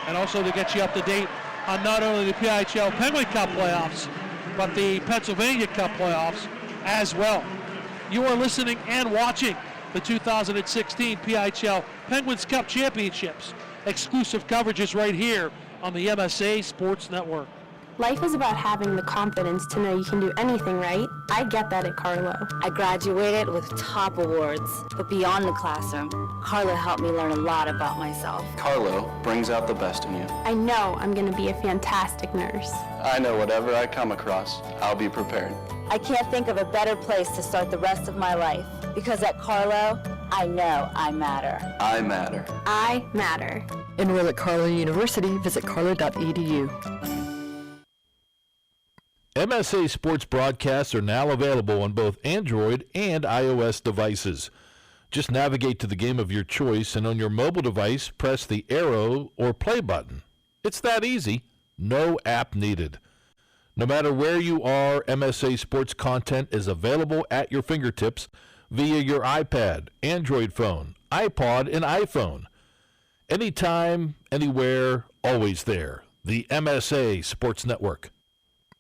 and also to get you up to date on not only the PIHL Penguin Cup playoffs, but the Pennsylvania Cup playoffs as well. You are listening and watching the 2016 PIHL Penguins Cup Championships. Exclusive coverage is right here on the MSA Sports Network. Life is about having the confidence to know you can do anything, right? I get that at Carlo. I graduated with top awards, but beyond the classroom, Carlo helped me learn a lot about myself. Carlo brings out the best in you. I know I'm going to be a fantastic nurse. I know whatever I come across, I'll be prepared. I can't think of a better place to start the rest of my life, because at Carlo, I know I matter. I matter. I matter. Enroll at Carlo University. Visit carlo.edu. MSA sports broadcasts are now available on both Android and iOS devices. Just navigate to the game of your choice, and on your mobile device, press the arrow or play button. It's that easy. No app needed. No matter where you are, MSA sports content is available at your fingertips via your iPad, Android phone, iPod, and iPhone. Anytime, anywhere, always there. The MSA Sports Network.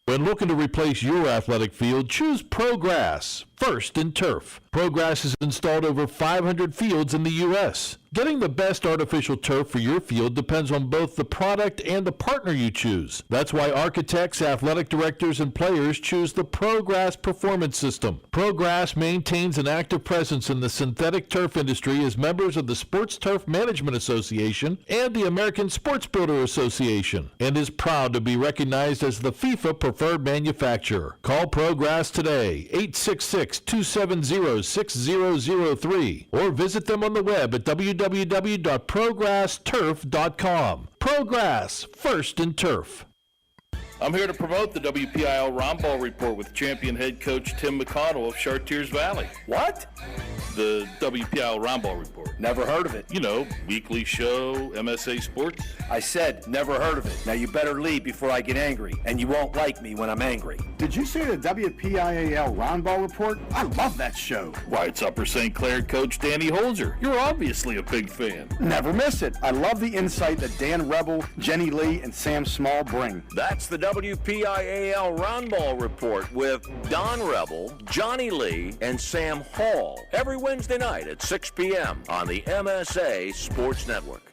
When looking to replace your athletic field, choose ProGrass. First in turf. ProGrass has installed over 500 fields in the U.S. Getting the best artificial turf for your field depends on both the product and the partner you choose. That's why architects, athletic directors, and players choose the ProGrass Performance System. ProGrass maintains an active presence in the synthetic turf industry as members of the Sports Turf Management Association and the American Sports Builder Association, and is proud to be recognized as the FIFA preferred manufacturer. Call ProGrass today, 866-270-6003, or visit them on the web at www.progressturf.com. ProGrass, first in turf. I'm here to promote the WPIL Roundball Report with champion head coach Tim McConnell of Chartiers Valley. What? The WPIL Roundball Report. Never heard of it. You know, weekly show, MSA Sports. I said never heard of it. Now you better leave before I get angry, and you won't like me when I'm angry. Did you see the WPIAL Roundball Report? I love that show. Why, it's Upper St. Clair coach Danny Holzer. You're obviously a big fan. Never miss it. I love the insight that Dan Rebel, Jenny Lee, and Sam Small bring. That's the WPIAL Roundball Report with Don Rebel, Johnny Lee, and Sam Hall. Every Wednesday night at 6 p.m. on the MSA Sports Network.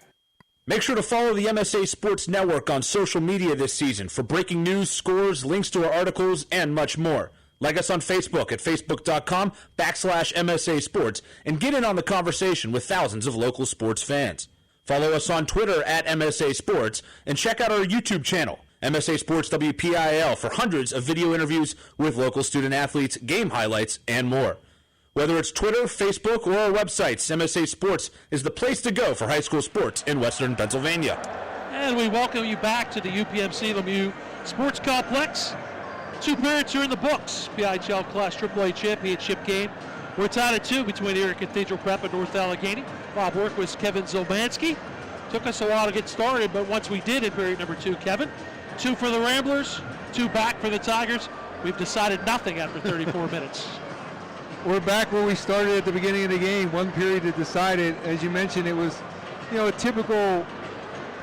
Make sure to follow the MSA Sports Network on social media this season for breaking news, scores, links to our articles, and much more. Like us on Facebook at facebook.com/MSA Sports and get in on the conversation with thousands of local sports fans. Follow us on Twitter at MSA Sports and check out our YouTube channel, MSA Sports WPIL, for hundreds of video interviews with local student athletes, game highlights, and more. Whether it's Twitter, Facebook, or our websites, MSA Sports is the place to go for high school sports in Western Pennsylvania. And we welcome you back to the UPMC Lemieux Sports Complex. 2 periods are in the books. PIHL Class AAA Championship game. We're tied at 2 between Erie Cathedral Prep and North Allegheny. Bob Orkwis, Kevin Zielmanski. Took us a while to get started, but once we did in period number 2, Kevin, 2 for the Ramblers, 2 back for the Tigers. We've decided nothing after 34 minutes. We're back where we started at the beginning of the game. 1 period to decide it. As you mentioned, it was, a typical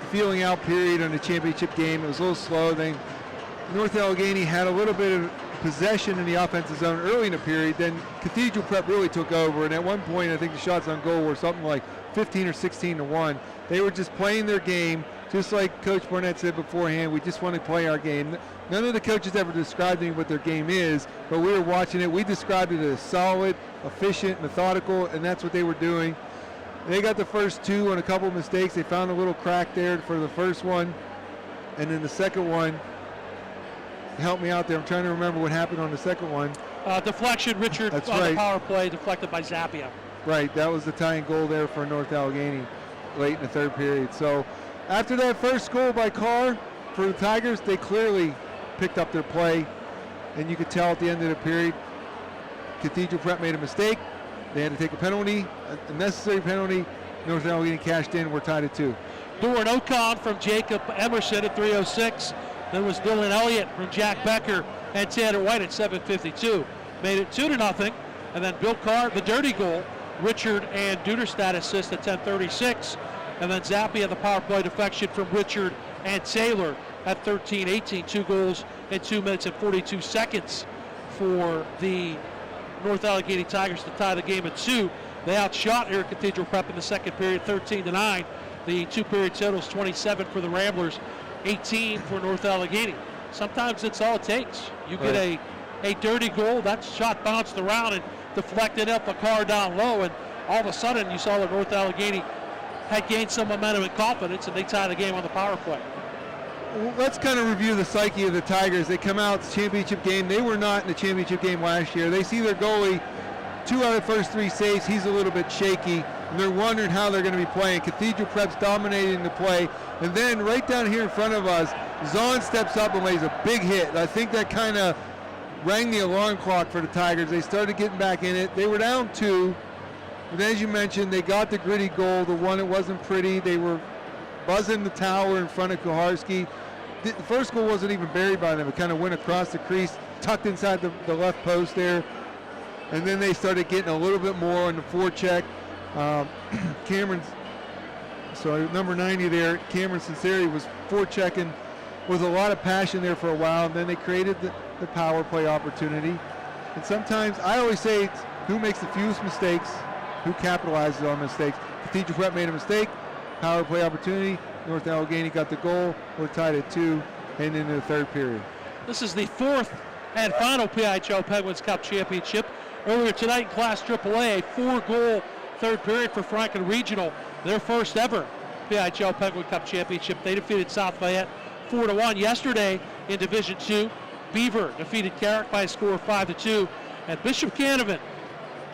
feeling out period on the championship game. It was a little slow. Then North Allegheny had a little bit of possession in the offensive zone early in the period. Then Cathedral Prep really took over. And at one point, I think the shots on goal were something like 15 or 16 to 1. They were just playing their game. Just like Coach Barnett said beforehand, we just want to play our game. None of the coaches ever described what their game is, but we were watching it. We described it as solid, efficient, methodical, and that's what they were doing. They got the first 2 on a couple of mistakes. They found a little crack there for the first one, and then the second one, help me out there. I'm trying to remember what happened on the second one. Deflection, Richard, that's on right. The power play, deflected by Zappia. Right, that was the tying goal there for North Allegheny late in the third period. So after that first goal by Carr for the Tigers, they clearly picked up their play, and you could tell at the end of the period, Cathedral Prep made a mistake. They had to take a penalty, a necessary penalty. North Allegheny cashed in. We're tied at 2. Doran Ocon from Jacob Emerson at 3:06. Then was Dylan Elliott from Jack Becker and Tanner White at 7:52. Made it 2-0. And then Bill Carr, the dirty goal. Richard and Duderstadt assist at 10:36. And then Zappia, the power play defection from Richard and Taylor at 13:18. 2 goals in 2 minutes and 42 seconds for the North Allegheny Tigers to tie the game at 2. They outshot Erie Cathedral Prep in the second period, 13-9. The 2-period totals 27 for the Ramblers, 18 for North Allegheny. Sometimes it's all it takes. You get a dirty goal, that shot bounced around and deflected up a car down low, and all of a sudden you saw that North Allegheny had gained some momentum and confidence, and they tied the game on the power play. Well, let's kind of review the psyche of the Tigers. They come out championship game. They were not in the championship game last year. They see their goalie, 2 out of the first 3 saves. He's a little bit shaky, and they're wondering how they're going to be playing. Cathedral Prep's dominating the play, and then right down here in front of us, Zahn steps up and lays a big hit. I think that kind of rang the alarm clock for the Tigers. They started getting back in it. They were down 2. And as you mentioned, they got the gritty goal, the one that wasn't pretty. They were buzzing the tower in front of Kuharski. The first goal wasn't even buried by them. It kind of went across the crease, tucked inside the left post there. And then they started getting a little bit more on the forecheck. Number 90 there, Cameron Sinceri was forechecking with a lot of passion there for a while. And then they created the power play opportunity. And sometimes, I always say it's who makes the fewest mistakes, who capitalizes on mistakes. Cathedral Prep made a mistake, power play opportunity. North Allegheny got the goal. We're tied at 2 heading into the third period. This is the fourth and final PIHL Penguins Cup championship. Earlier tonight in Class AAA, a 4-goal third period for Franklin Regional, their first ever PIHL Penguin Cup championship. They defeated South Fayette 4-1. Yesterday in Division II, Beaver defeated Carrick by a score of 5-2, and Bishop Canavan,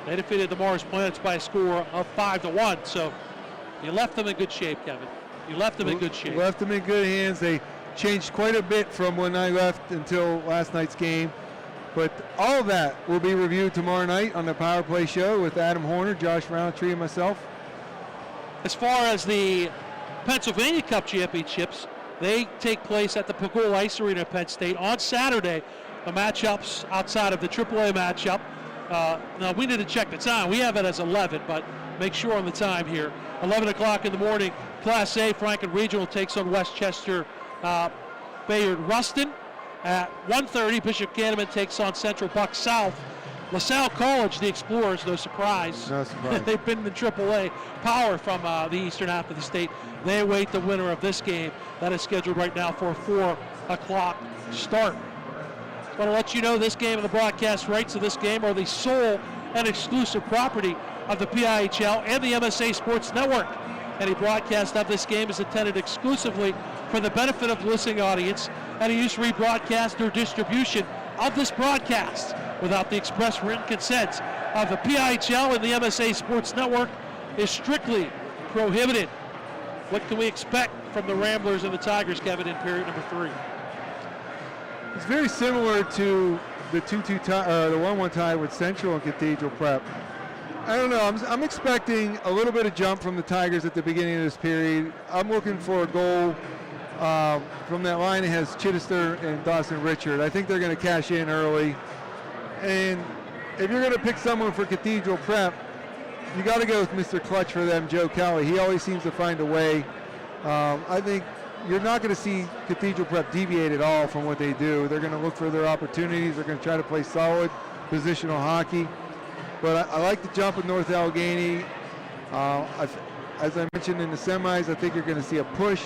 they defeated the Morris Planets by a score of 5-1. So you left them in good shape, Kevin. You left them in good shape. Left them in good hands. They changed quite a bit from when I left until last night's game. But all of that will be reviewed tomorrow night on the Power Play Show with Adam Horner, Josh Roundtree, and myself. As far as the Pennsylvania Cup championships, they take place at the Pagol Ice Arena at Penn State on Saturday. The matchups outside of the AAA matchup. Now, we need to check the time. We have it as 11, but make sure on the time here. 11 o'clock in the morning, Class A, Franklin Regional takes on Westchester Bayard Ruston. At 1:30, Bishop Canavan takes on Central Buck South. LaSalle College, the Explorers, no surprise. No surprise. They've been in the AAA power from the eastern half of the state. They await the winner of this game. That is scheduled right now for a 4 o'clock start. I want to let you know this game and the broadcast rights of this game are the sole and exclusive property of the PIHL and the MSA Sports Network. Any broadcast of this game is intended exclusively for the benefit of the listening audience. Any use, rebroadcast, or distribution of this broadcast without the express written consent of the PIHL and the MSA Sports Network is strictly prohibited. What can we expect from the Ramblers and the Tigers, Kevin, in period number 3? It's very similar to the 2-2 tie, or the 1-1 tie with Central and Cathedral Prep. I don't know. I'm expecting a little bit of jump from the Tigers at the beginning of this period. I'm looking for a goal from that line that has Chittister and Dawson Richard. I think they're going to cash in early. And if you're going to pick someone for Cathedral Prep, you got to go with Mr. Clutch for them, Joe Kelly. He always seems to find a way. I think you're not going to see Cathedral Prep deviate at all from what they do. They're going to look for their opportunities. They're going to try to play solid positional hockey. But I like the jump with North Allegheny. As I mentioned in the semis, I think you're going to see a push.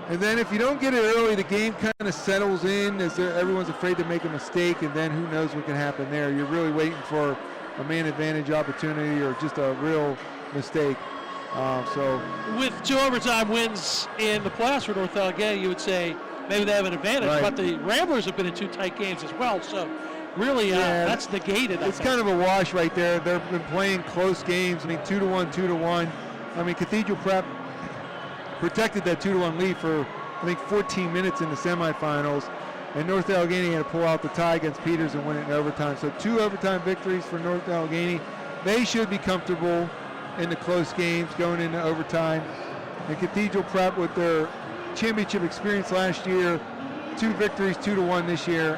And then if you don't get it early, the game kind of settles in as everyone's afraid to make a mistake, and then who knows what can happen there. You're really waiting for a man advantage opportunity or just a real mistake. So with 2 overtime wins in the playoffs for North Allegheny, you would say maybe they have an advantage, right. But the Ramblers have been in 2 tight games as well, so really that's negated. It's kind of a wash right there. They've been playing close games. I mean, 2-1, 2-1. I mean, Cathedral Prep protected that 2-1 lead for, I think, 14 minutes in the semifinals. And North Allegheny had to pull out the tie against Peters and win it in overtime. So 2 overtime victories for North Allegheny. They should be comfortable in the close games going into overtime. And Cathedral Prep, with their championship experience last year, 2 victories, 2-1 this year.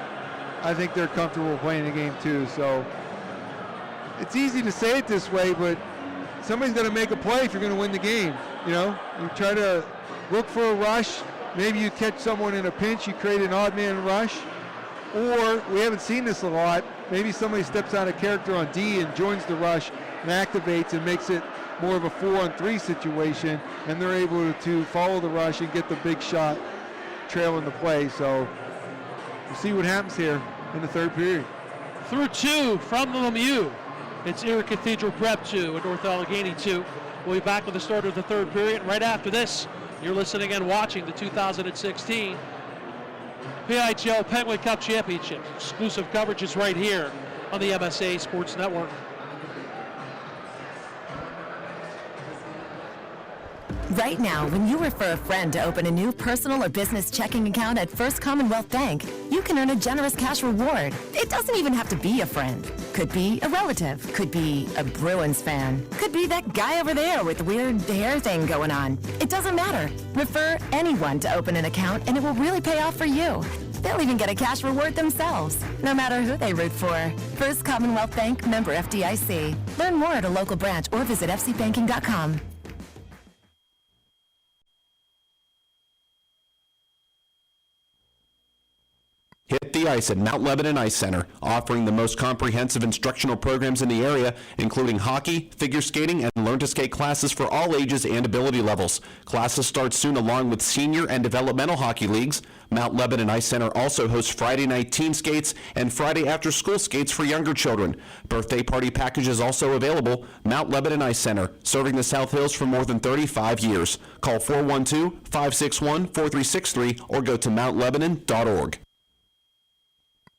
I think they're comfortable playing the game too. So it's easy to say it this way, but somebody's going to make a play if you're going to win the game. You know, you try to look for a rush. Maybe you catch someone in a pinch, you create an odd man rush. Or, we haven't seen this a lot, maybe somebody steps out of character on D and joins the rush and activates and makes it more of a 4-on-3 situation, and they're able to follow the rush and get the big shot trailing the play. So we'll see what happens here in the third period. Through 2 from the Lemieux. It's Erie Cathedral Prep 2 and North Allegheny 2. We'll be back with the start of the third period. Right after this, you're listening and watching the 2016 PIHL Penguin Cup Championship. Exclusive coverage is right here on the MSA Sports Network. Right now, when you refer a friend to open a new personal or business checking account at First Commonwealth Bank, you can earn a generous cash reward. It doesn't even have to be a friend. Could be a relative. Could be a Bruins fan. Could be that guy over there with the weird hair thing going on. It doesn't matter. Refer anyone to open an account and it will really pay off for you. They'll even get a cash reward themselves, no matter who they root for. First Commonwealth Bank, member FDIC. Learn more at a local branch or visit fcbanking.com. Hit the the ice at Mount Lebanon Ice Center, offering the most comprehensive instructional programs in the area, including hockey, figure skating, and learn-to-skate classes for all ages and ability levels. Classes start soon along with senior and developmental hockey leagues. Mount Lebanon Ice Center also hosts Friday night teen skates and Friday after-school skates for younger children. Birthday party packages also available. Mount Lebanon Ice Center, serving the South Hills for more than 35 years. Call 412-561-4363 or go to mountlebanon.org.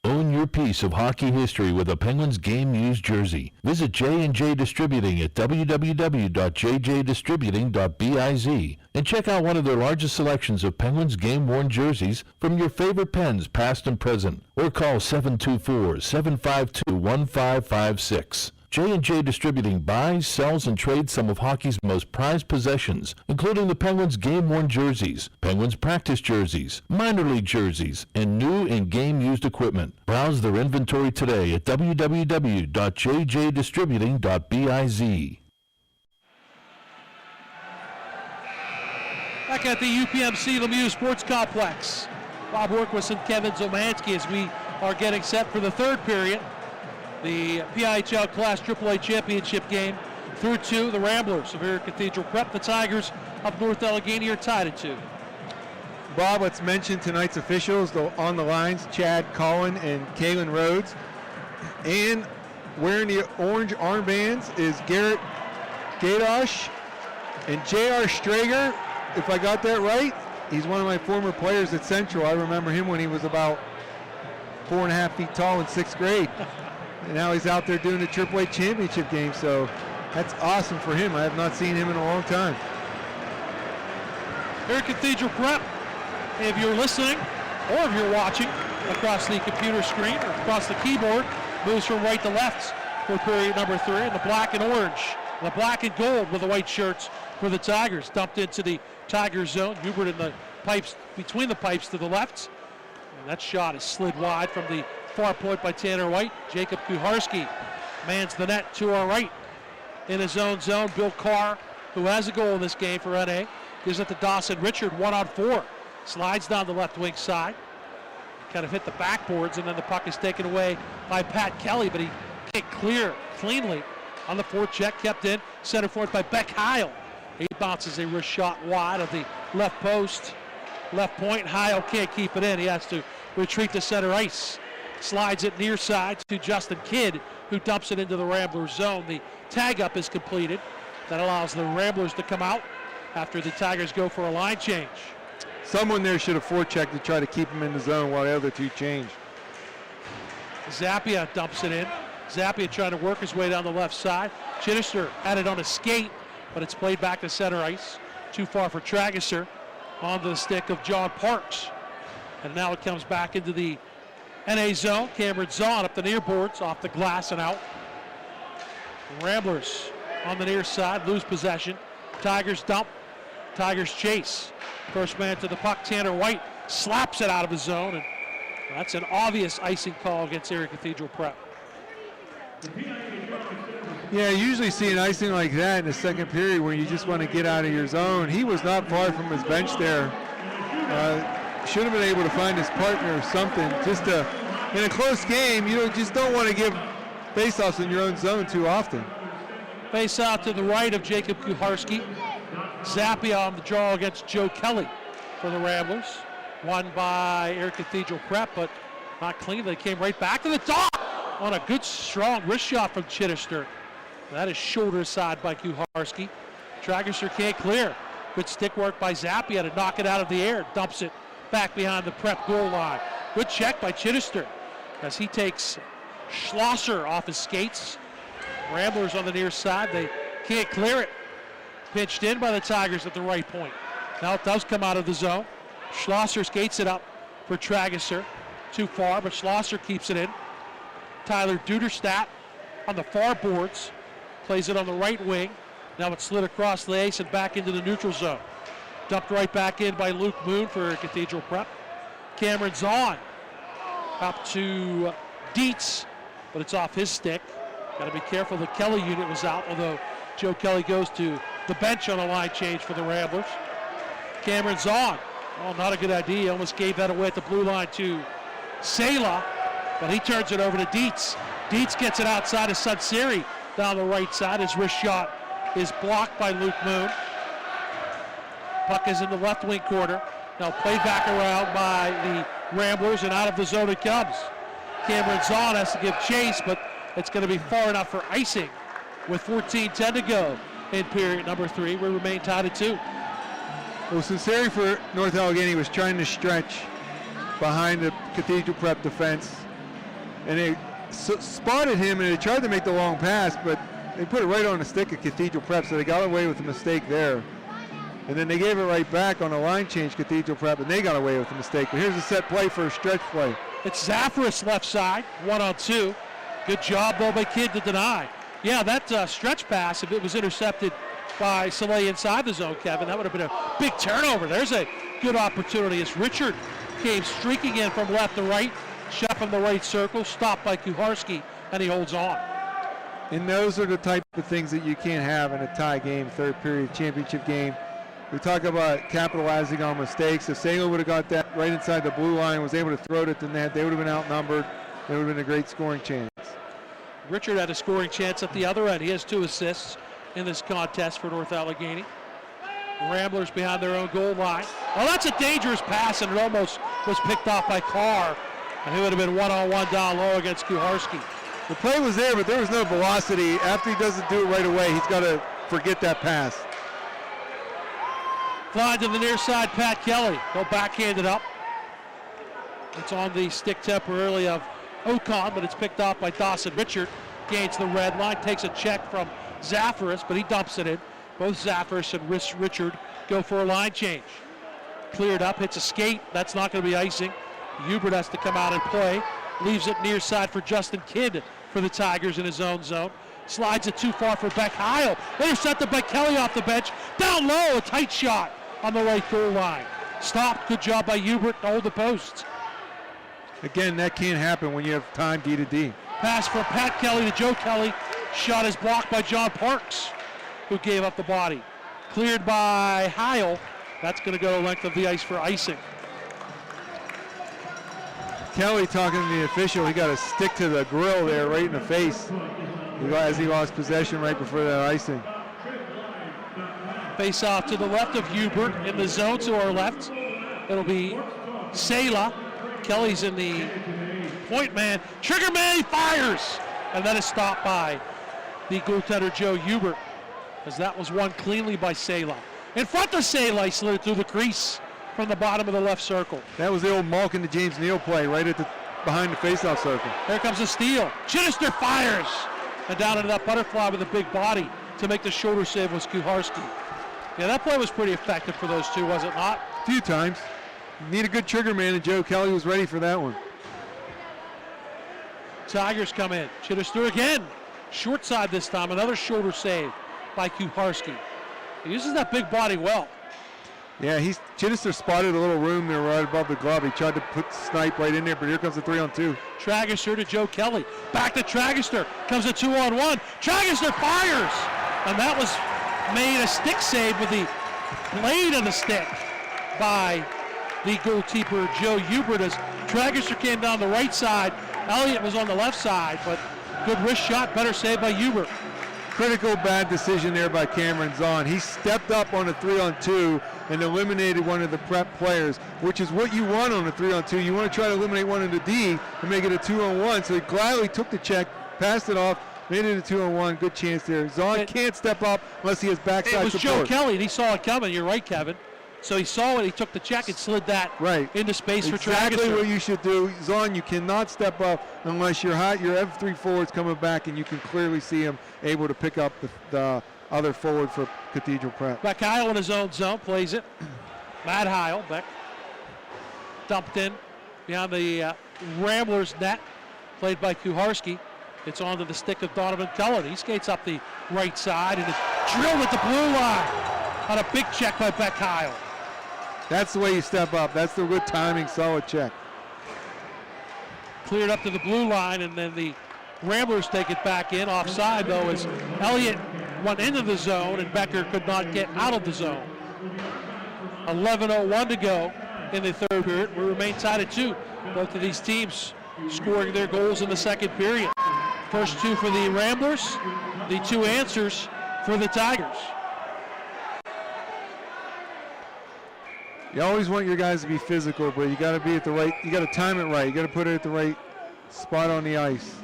Own your piece of hockey history with a Penguins game used jersey. Visit J&J Distributing at www.jjdistributing.biz and check out one of their largest selections of Penguins game-worn jerseys from your favorite Pens, past and present, or call 724-752-1556. J&J Distributing buys, sells, and trades some of hockey's most prized possessions, including the Penguins game-worn jerseys, Penguins practice jerseys, minor league jerseys, and new and game-used equipment. Browse their inventory today at www.jjdistributing.biz. Back at the UPMC Lemieux Sports Complex, Bob Orkwis and Kevin Zielmanski as we are getting set for the third period. The PIHL Class AAA Championship game through 2. The Ramblers of Erie Cathedral Prep. The Tigers of North Allegheny are tied at 2. Bob, let's mention tonight's officials on the lines, Chad Collin and Kalen Rhodes. And wearing the orange armbands is Garrett Gadosh and J.R. Strager. If I got that right, he's one of my former players at Central. I remember him when he was about 4.5 feet tall in 6th grade. And now he's out there doing the AAA championship game, so that's awesome for him. I have not seen him in a long time. Erie Cathedral Prep, if you're listening or if you're watching across the computer screen or across the keyboard, moves from right to left for period number 3. And the black and orange, the black and gold with the white shirts for the Tigers, dumped into the Tiger zone. Hubert in the pipes, between the pipes to the left. And that shot is slid wide from the far point by Tanner White. Jacob Kucharski mans the net to our right in his own zone. Bill Carr, who has a goal in this game for NA, gives it to Dawson Richard, 1-on-4. Slides down the left wing side. Kind of hit the backboards, and then the puck is taken away by Pat Kelly, but he can't clear cleanly on the forecheck. Kept in, center forward by Beck Heil. He bounces a wrist shot wide of the left post, left point. Heil can't keep it in. He has to retreat to center ice. Slides it near side to Justin Kidd, who dumps it into the Ramblers zone. The tag up is completed. That allows the Ramblers to come out after the Tigers go for a line change. Someone there should have forechecked to try to keep him in the zone while the other two change. Zappia dumps it in. Zappia trying to work his way down the left side. Chittister had it on a skate, but it's played back to center ice. Too far for Trageser on the stick of John Parks. And now it comes back into the NA zone. Cameron Zahn up the near boards, off the glass and out. Ramblers on the near side, lose possession. Tigers dump, Tigers chase. First man to the puck, Tanner White, slaps it out of his zone, and that's an obvious icing call against Erie Cathedral Prep. Yeah, you usually see an icing like that in the second period where you just want to get out of your zone. He was not far from his bench there. Should have been able to find his partner or something. Just in a close game, you just don't want to give faceoffs in your own zone too often. Face out to the right of Jacob Kucharski. Zappia on the draw against Joe Kelly for the Ramblers. Won by Erie Cathedral Prep, but not clean. They came right back to the top on a good, strong wrist shot from Chittister. That is shoulder side by Kucharski. Trageser can't clear. Good stick work by Zappia to knock it out of the air. Dumps it back behind the Prep goal line. Good check by Chittister as he takes Schlosser off his skates. Ramblers on the near side. They can't clear it. Pitched in by the Tigers at the right point. Now it does come out of the zone. Schlosser skates it up for Trageser. Too far, but Schlosser keeps it in. Tyler Duderstadt on the far boards. Plays it on the right wing. Now it's slid across the ice and back into the neutral zone. Dumped right back in by Luke Moon for Cathedral Prep. Cameron Zahn up to Dietz, but it's off his stick. Got to be careful. The Kelly unit was out, although Joe Kelly goes to the bench on a line change for the Ramblers. Cameron Zahn, oh, not a good idea. Almost gave that away at the blue line to Sela, but he turns it over to Dietz. Dietz gets it outside of Sunseri down the right side. His wrist shot is blocked by Luke Moon. Puck is in the left wing corner. Now played back around by the Ramblers, and out of the zone it comes. Cameron Zahn has to give chase, but it's going to be far enough for icing with 14:10 to go in period number 3. We remain tied at 2. Well, Sunseri for North Allegheny was trying to stretch behind the Cathedral Prep defense, and they spotted him and they tried to make the long pass, but they put it right on the stick of Cathedral Prep, so they got away with the mistake there. And then they gave it right back on a line change, Cathedral Prep, and they got away with the mistake. But here's a set play for a stretch play. It's Zafaris left side, 1-on-2. Good job, though, by Kidd to deny. Yeah, that stretch pass, if it was intercepted by Soleil inside the zone, Kevin, that would have been a big turnover. There's a good opportunity as Richard came streaking in from left to right, shot from the right circle, stopped by Kuharski, and he holds on. And those are the type of things that you can't have in a tie game, third period championship game. We talk about capitalizing on mistakes. If Sago would have got that right inside the blue line, was able to throw it at the net, they would have been outnumbered. It would have been a great scoring chance. Richard had a scoring chance at the other end. He has 2 assists in this contest for North Allegheny. Ramblers behind their own goal line. Oh, that's a dangerous pass, and it almost was picked off by Carr. And he would have been 1-on-1 down low against Kuharski. The play was there, but there was no velocity. After he doesn't do it right away, he's got to forget that pass. Fly to the near side, Pat Kelly. He'll backhand it up. It's on the stick temporarily of Ocon, but it's picked off by Dawson Richard. Gains the red line, takes a check from Zafaris, but he dumps it in. Both Zafaris and Richard go for a line change. Cleared up, hits a skate. That's not going to be icing. Hubert has to come out and play. Leaves it near side for Justin Kidd for the Tigers in his own zone. Slides it too far for Beck Heil. Intercepted by Kelly off the bench. Down low, a tight shot on the right goal line. Stopped, good job by Hubert to hold the posts. Again, that can't happen when you have time D to D. Pass from Pat Kelly to Joe Kelly. Shot is blocked by John Parks, who gave up the body. Cleared by Heil. That's going to go length of the ice for icing. Kelly talking to the official, he got a stick to the grill there right in the face as he lost possession right before that icing. Face off to the left of Hubert in the zone to our left. It'll be Sela. Kelly's in the point man. Trigger man, he fires! And that is stopped by the goaltender Joe Hubert, as that was won cleanly by Sela. In front of Sela, he slid through the crease from the bottom of the left circle. That was the old Malkin to James Neal play right at the behind the faceoff circle. Here comes a steal. Chittister fires! And down into that butterfly with a big body to make the shoulder save was Kuharski. Yeah, that play was pretty effective for those two, was it not? A few times. Need a good trigger man, and Joe Kelly was ready for that one. Tigers come in. Chittister again. Short side this time. Another shoulder save by Kuharski. He uses that big body well. Yeah, Chittister spotted a little room there right above the glove. He tried to put snipe right in there, but here comes the 3-on-2. Tragister to Joe Kelly. Back to Tragister. Comes a 2-on-1. Tragister fires! And that was made a stick save with the blade of the stick by the goalkeeper Joe Hubert as Tragister came down the right side. Elliott was on the left side, but good wrist shot, better save by Hubert. Critical bad decision there by Cameron Zahn. He stepped up on a 3-on-2 and eliminated one of the prep players, which is what you want on a 3-on-2. You want to try to eliminate one in the D and make it a 2-on-1. So he gladly took the check, passed it off, made it a 2-on-1. Good chance there. Zahn can't step up unless he has backside support. It was Joe Kelly, and he saw it coming. You're right, Kevin. So he saw it, he took the check and slid that into space for Tragister. Exactly what you should do. Zahn, you cannot step up unless your F3 forward's coming back and you can clearly see him able to pick up the other forward for Cathedral Prep. Beck Heil in his own zone, plays it. Matt Heil, Beck dumped in behind the Ramblers net, played by Kuharski. It's onto the stick of Donovan Cullen. He skates up the right side and is drilled at the blue line on a big check by Beck Heil. That's the way you step up. That's the good timing, solid check. Cleared up to the blue line, and then the Ramblers take it back in. Offside, though, as Elliott went into the zone, and Becker could not get out of the zone. 11:01 to go in the third period. We remain tied at 2. Both of these teams scoring their goals in the second period. First 2 for the Ramblers, the 2 answers for the Tigers. You always want your guys to be physical, but you got to be at the right, you got to time it right. You got to put it at the right spot on the ice.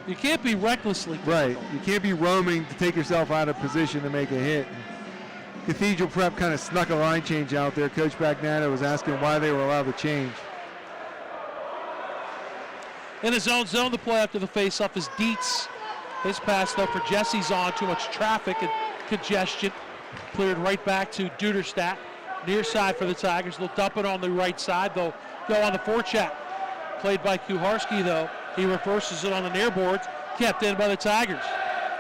You can't be recklessly right. You can't be roaming to take yourself out of position to make a hit. Cathedral Prep kind of snuck a line change out there. Coach Bagnata was asking why they were allowed to change. In his own zone, the play after the faceoff is Dietz. His pass, though, for Jesse's on. Too much traffic and congestion. Cleared right back to Duderstadt. Near side for the Tigers. They'll dump it on the right side. They'll go on the forecheck. Played by Kuharski, though. He reverses it on the near boards. Kept in by the Tigers.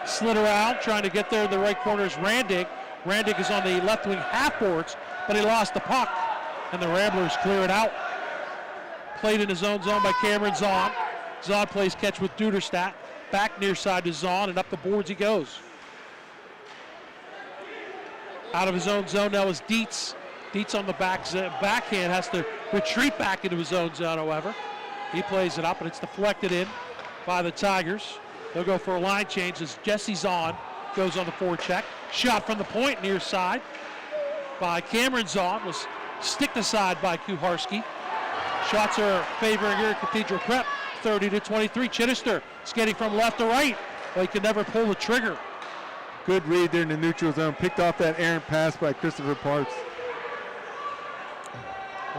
Slid around, trying to get there in the right corner is Randig. Randig is on the left wing half boards, but he lost the puck. And the Ramblers clear it out. Played in his own zone by Cameron Zahn. Zahn plays catch with Duderstadt. Back near side to Zahn, and up the boards he goes. Out of his own zone now is Dietz. Dietz on the backhand has to retreat back into his own zone, however. He plays it up, and it's deflected in by the Tigers. They'll go for a line change as Jesse Zahn goes on the forecheck. Shot from the point near side by Cameron Zahn was sticked aside by Kuharski. Shots are favoring Erie Cathedral Prep, 30-23. Chittister skating from left to right. Well, he can never pull the trigger. Good read there in the neutral zone. Picked off that errant pass by Christopher Parks.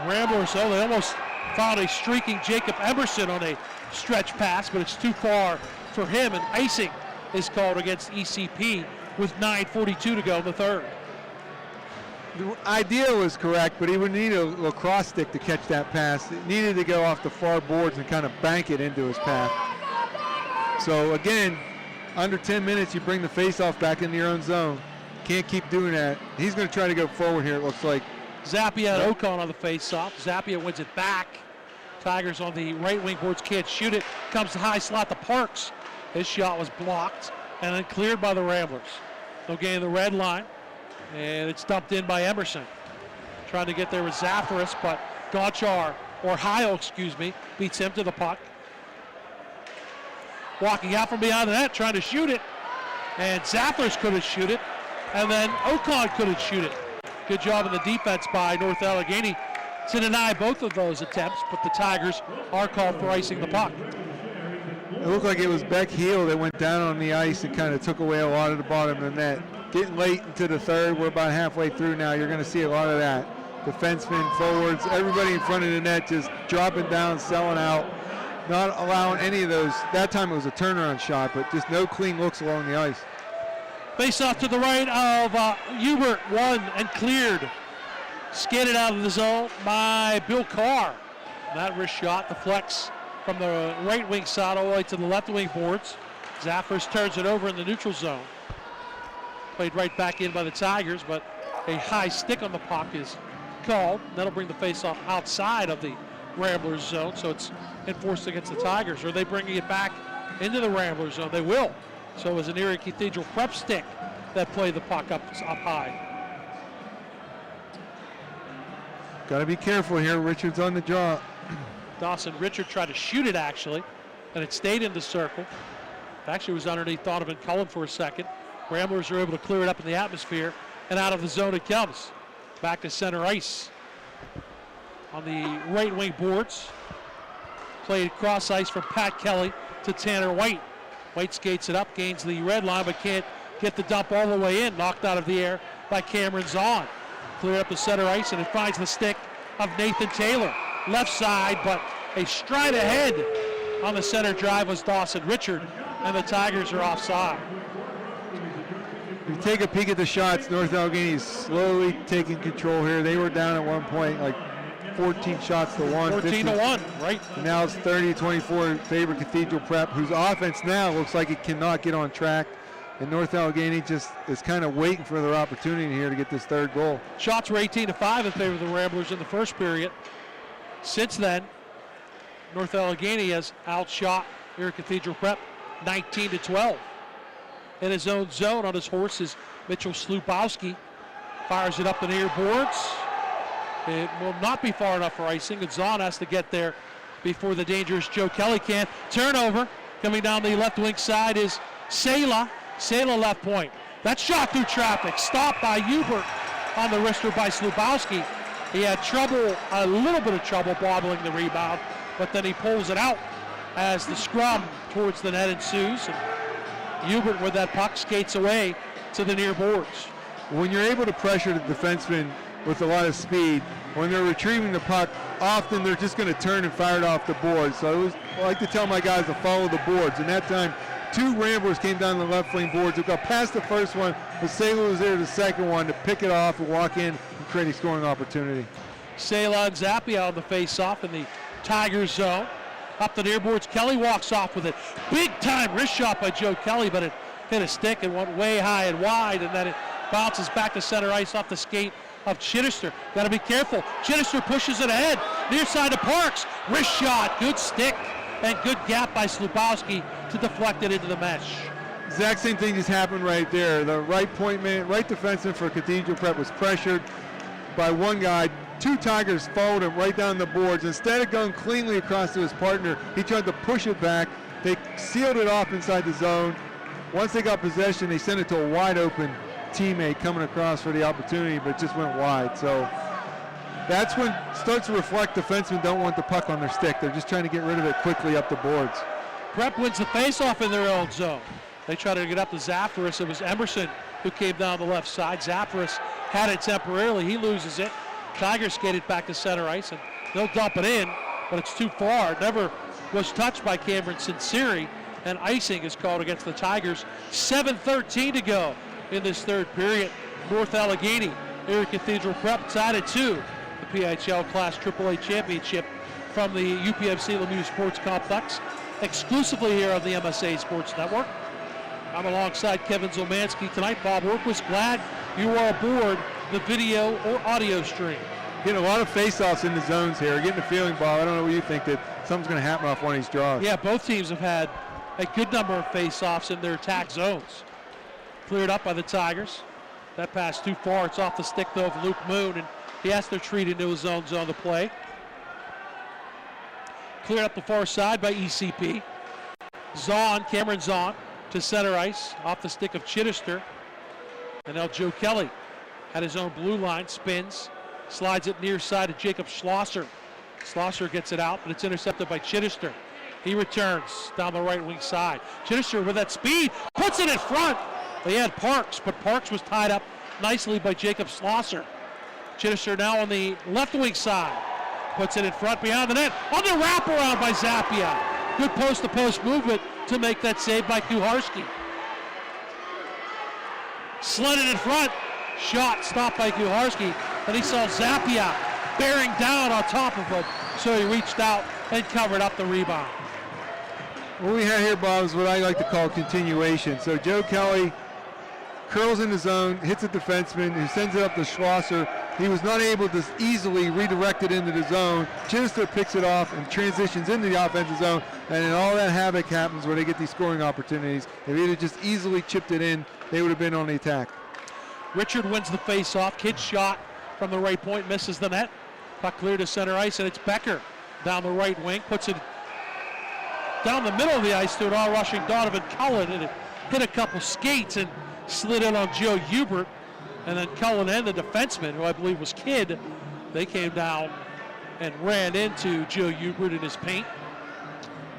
Ramblers, they almost found a streaking Jacob Emerson on a stretch pass, but it's too far for him, and icing is called against ECP with 9:42 to go in the third. The idea was correct, but he would need a lacrosse stick to catch that pass. It needed to go off the far boards and kind of bank it into his path. So again, under 10 minutes, you bring the faceoff back into your own zone. Can't keep doing that. He's going to try to go forward here, it looks like. Zappia and Ocon on the faceoff. Zappia wins it back. Tigers on the right wing boards can't shoot it. Comes to high slot to Parks. His shot was blocked and then cleared by the Ramblers. They'll gain the red line, and it's dumped in by Emerson. Trying to get there with Zafaris, but Gauchar, or Heil, beats him to the puck. Walking out from behind the net, trying to shoot it, and Zafaris couldn't shoot it, and then Ocon couldn't shoot it. Good job in the defense by North Allegheny to deny both of those attempts, but the Tigers are called for icing the puck. It looked like it was Beck Heel that went down on the ice and kind of took away a lot of the bottom of the net. Getting late into the third, we're about halfway through now. You're going to see a lot of that. Defensemen, forwards, everybody in front of the net just dropping down, selling out, not allowing any of those. That time it was a turnaround shot, but just no clean looks along the ice. Face off to the right of Hubert, won and cleared. Skated out of the zone by Bill Carr. That wrist shot deflects from the right wing side all the way to the left wing boards. Zaffers turns it over in the neutral zone. Played right back in by the Tigers, but a high stick on the puck is called. That'll bring the face-off outside of the Ramblers zone, so it's enforced against the Tigers. Are they bringing it back into the Ramblers zone? They will. So it was an Erie Cathedral Prep stick that played the puck up high. Got to be careful here. Richard's on the draw. Dawson Richard tried to shoot it, actually, and it stayed in the circle. Actually was underneath Donovan Cullen for a second. Ramblers are able to clear it up in the atmosphere, and out of the zone it comes. Back to center ice. On the right wing boards. Played cross ice from Pat Kelly to Tanner White. White skates it up, gains the red line, but can't get the dump all the way in. Knocked out of the air by Cameron Zahn. Cleared up the center ice, and it finds the stick of Nathan Taylor. Left side, but a stride ahead on the center drive was Dawson Richard, and the Tigers are offside. If you take a peek at the shots, North Allegheny is slowly taking control here. They were down at one point, like 14 shots to 1. 14 to 1, right. And now it's 30-24 in favor of Cathedral Prep, whose offense now looks like it cannot get on track. And North Allegheny just is kind of waiting for their opportunity here to get this third goal. Shots were 18-5 in favor of the Ramblers in the first period. Since then, North Allegheny has outshot Erie Cathedral Prep 19-12. In his own zone on his horse is Mitchell Slupowski. Fires it up the near boards. It will not be far enough for icing, and Zahn has to get there before the dangerous Joe Kelly can. Turnover. Coming down the left wing side is Sela. Sela left point. That shot through traffic. Stopped by Hubert on the wrister by Slubowski. He had trouble, a little bit of trouble bobbling the rebound, but then he pulls it out as the scrum towards the net ensues. And Hubert with that puck skates away to the near boards. When you're able to pressure the defenseman with a lot of speed, when they're retrieving the puck, often they're just going to turn and fire it off the boards. So I like to tell my guys to follow the boards. And that time, 2 Ramblers came down the left wing boards. It got past the first one, but Sela was there the second one to pick it off and walk in and create a scoring opportunity. Sela and Zappia on the face-off in the Tigers zone. Up the near boards, Kelly walks off with it. Big time wrist shot by Joe Kelly, but it hit a stick and went way high and wide, and then it bounces back to center ice off the skate of Chittister. Got to be careful. Chittister pushes it ahead. Near side to Parks. Wrist shot. Good stick and good gap by Slubowski to deflect it into the mesh. Exact same thing just happened right there. The right point man, right defenseman for Cathedral Prep was pressured by one guy. 2 Tigers followed him right down the boards. Instead of going cleanly across to his partner, he tried to push it back. They sealed it off inside the zone. Once they got possession, they sent it to a wide open teammate coming across for the opportunity, but it just went wide. So that's when it starts to reflect defensemen don't want the puck on their stick. They're just trying to get rid of it quickly up the boards. Prep wins the faceoff in their own zone. They try to get up to Zafaris. It was Emerson who came down the left side. Zafaris had it temporarily. He loses it. Tigers skated back to center ice, and they'll dump it in, but it's too far. It never was touched by Cameron Sinceri, and icing is called against the Tigers. 7:13 to go in this third period. North Allegheny, Erie Cathedral Prep tied at 2. The PIHL Class AAA Championship from the UPMC Lemieux Sports Complex, exclusively here on the MSA Sports Network. I'm alongside Kevin Zielmanski tonight. Bob Orkwis, glad you are aboard the video or audio stream. Getting a lot of face-offs in the zones here. Getting the feeling, Bob, I don't know what you think, that something's going to happen off one of these draws. Yeah, both teams have had a good number of face-offs in their attack zones. Cleared up by the Tigers. That pass too far. It's off the stick, though, of Luke Moon, and he has to retreat into his own zone to play. Cleared up the far side by ECP. Zahn, Cameron Zahn, to center ice, off the stick of Chittister. And now Joe Kelly at his own blue line, spins, slides it near side to Jacob Schlosser. Schlosser gets it out, but it's intercepted by Chittister. He returns down the right wing side. Chittister with that speed, puts it in front. They had Parks, but Parks was tied up nicely by Jacob Schlosser. Chittister now on the left wing side. Puts it in front behind the net. On the wraparound by Zappia. Good post-to-post movement to make that save by Kuharski. Slid it in front. Shot stopped by Kuharski. And he saw Zappia bearing down on top of him. So he reached out and covered up the rebound. What we have here, Bob, is what I like to call continuation. So Joe Kelly curls in the zone, hits a defenseman, who sends it up to Schlosser. He was not able to easily redirect it into the zone. Chittister picks it off and transitions into the offensive zone, and then all that havoc happens where they get these scoring opportunities. If he'd have just easily chipped it in, they would have been on the attack. Richard wins the face-off. Kid shot from the right point, misses the net. Puck clear to center ice, and it's Becker down the right wing. Puts it down the middle of the ice to an all-rushing Donovan Cullen, and it hit a couple skates and slid in on Joe Hubert. And then Cullen and the defenseman, who I believe was Kidd, they came down and ran into Joe Hubert in his paint.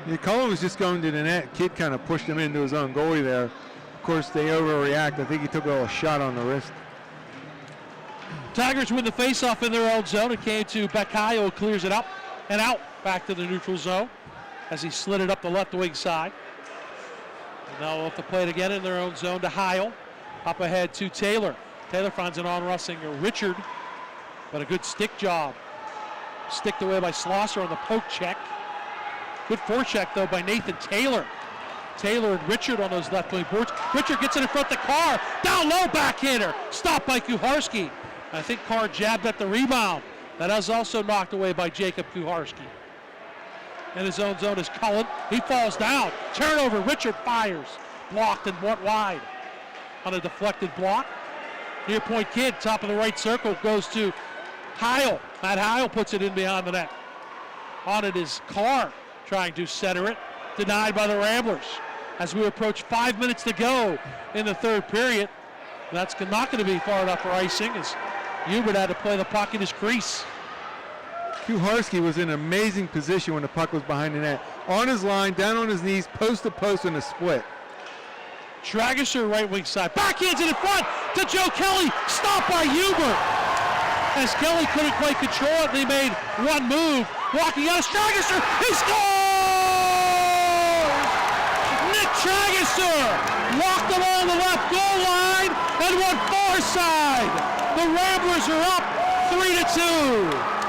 Yeah, Cullen was just going to the net. Kidd kind of pushed him into his own goalie there. Of course, they overreact. I think he took a little shot on the wrist. Tigers win the faceoff in their own zone. It came to Bakayo, clears it up and out back to the neutral zone as he slid it up the left wing side. And now they'll have to play it again in their own zone to Heil. Up ahead to Taylor. Taylor finds an on-rushing Richard, but a good stick job. Sticked away by Schlosser on the poke check. Good forecheck, though, by Nathan Taylor. Taylor and Richard on those left wing boards. Richard gets it in front of the Carr. Down low, backhander. Stopped by Kuharski. I think Carr jabbed at the rebound. That is also knocked away by Jacob Kuharski. In his own zone is Cullen. He falls down. Turnover. Richard fires. Blocked and went wide on a deflected block. Near point Kid, top of the right circle, goes to Heil. Matt Heil puts it in behind the net. On it is Carr trying to center it. Denied by the Ramblers. As we approach 5 minutes to go in the third period. That's not going to be far enough for icing as Hubert had to play the puck in his crease. Kuharski was in an amazing position when the puck was behind the net. On his line, down on his knees, post to post in a split. Tragisher right wing side. Backhands it in front to Joe Kelly. Stopped by Hubert. As Kelly couldn't quite control it, they made one move. Walking out, Tragisher. He scores! Nick Tragisher walked along the left goal line and went far side. The Ramblers are up 3-2.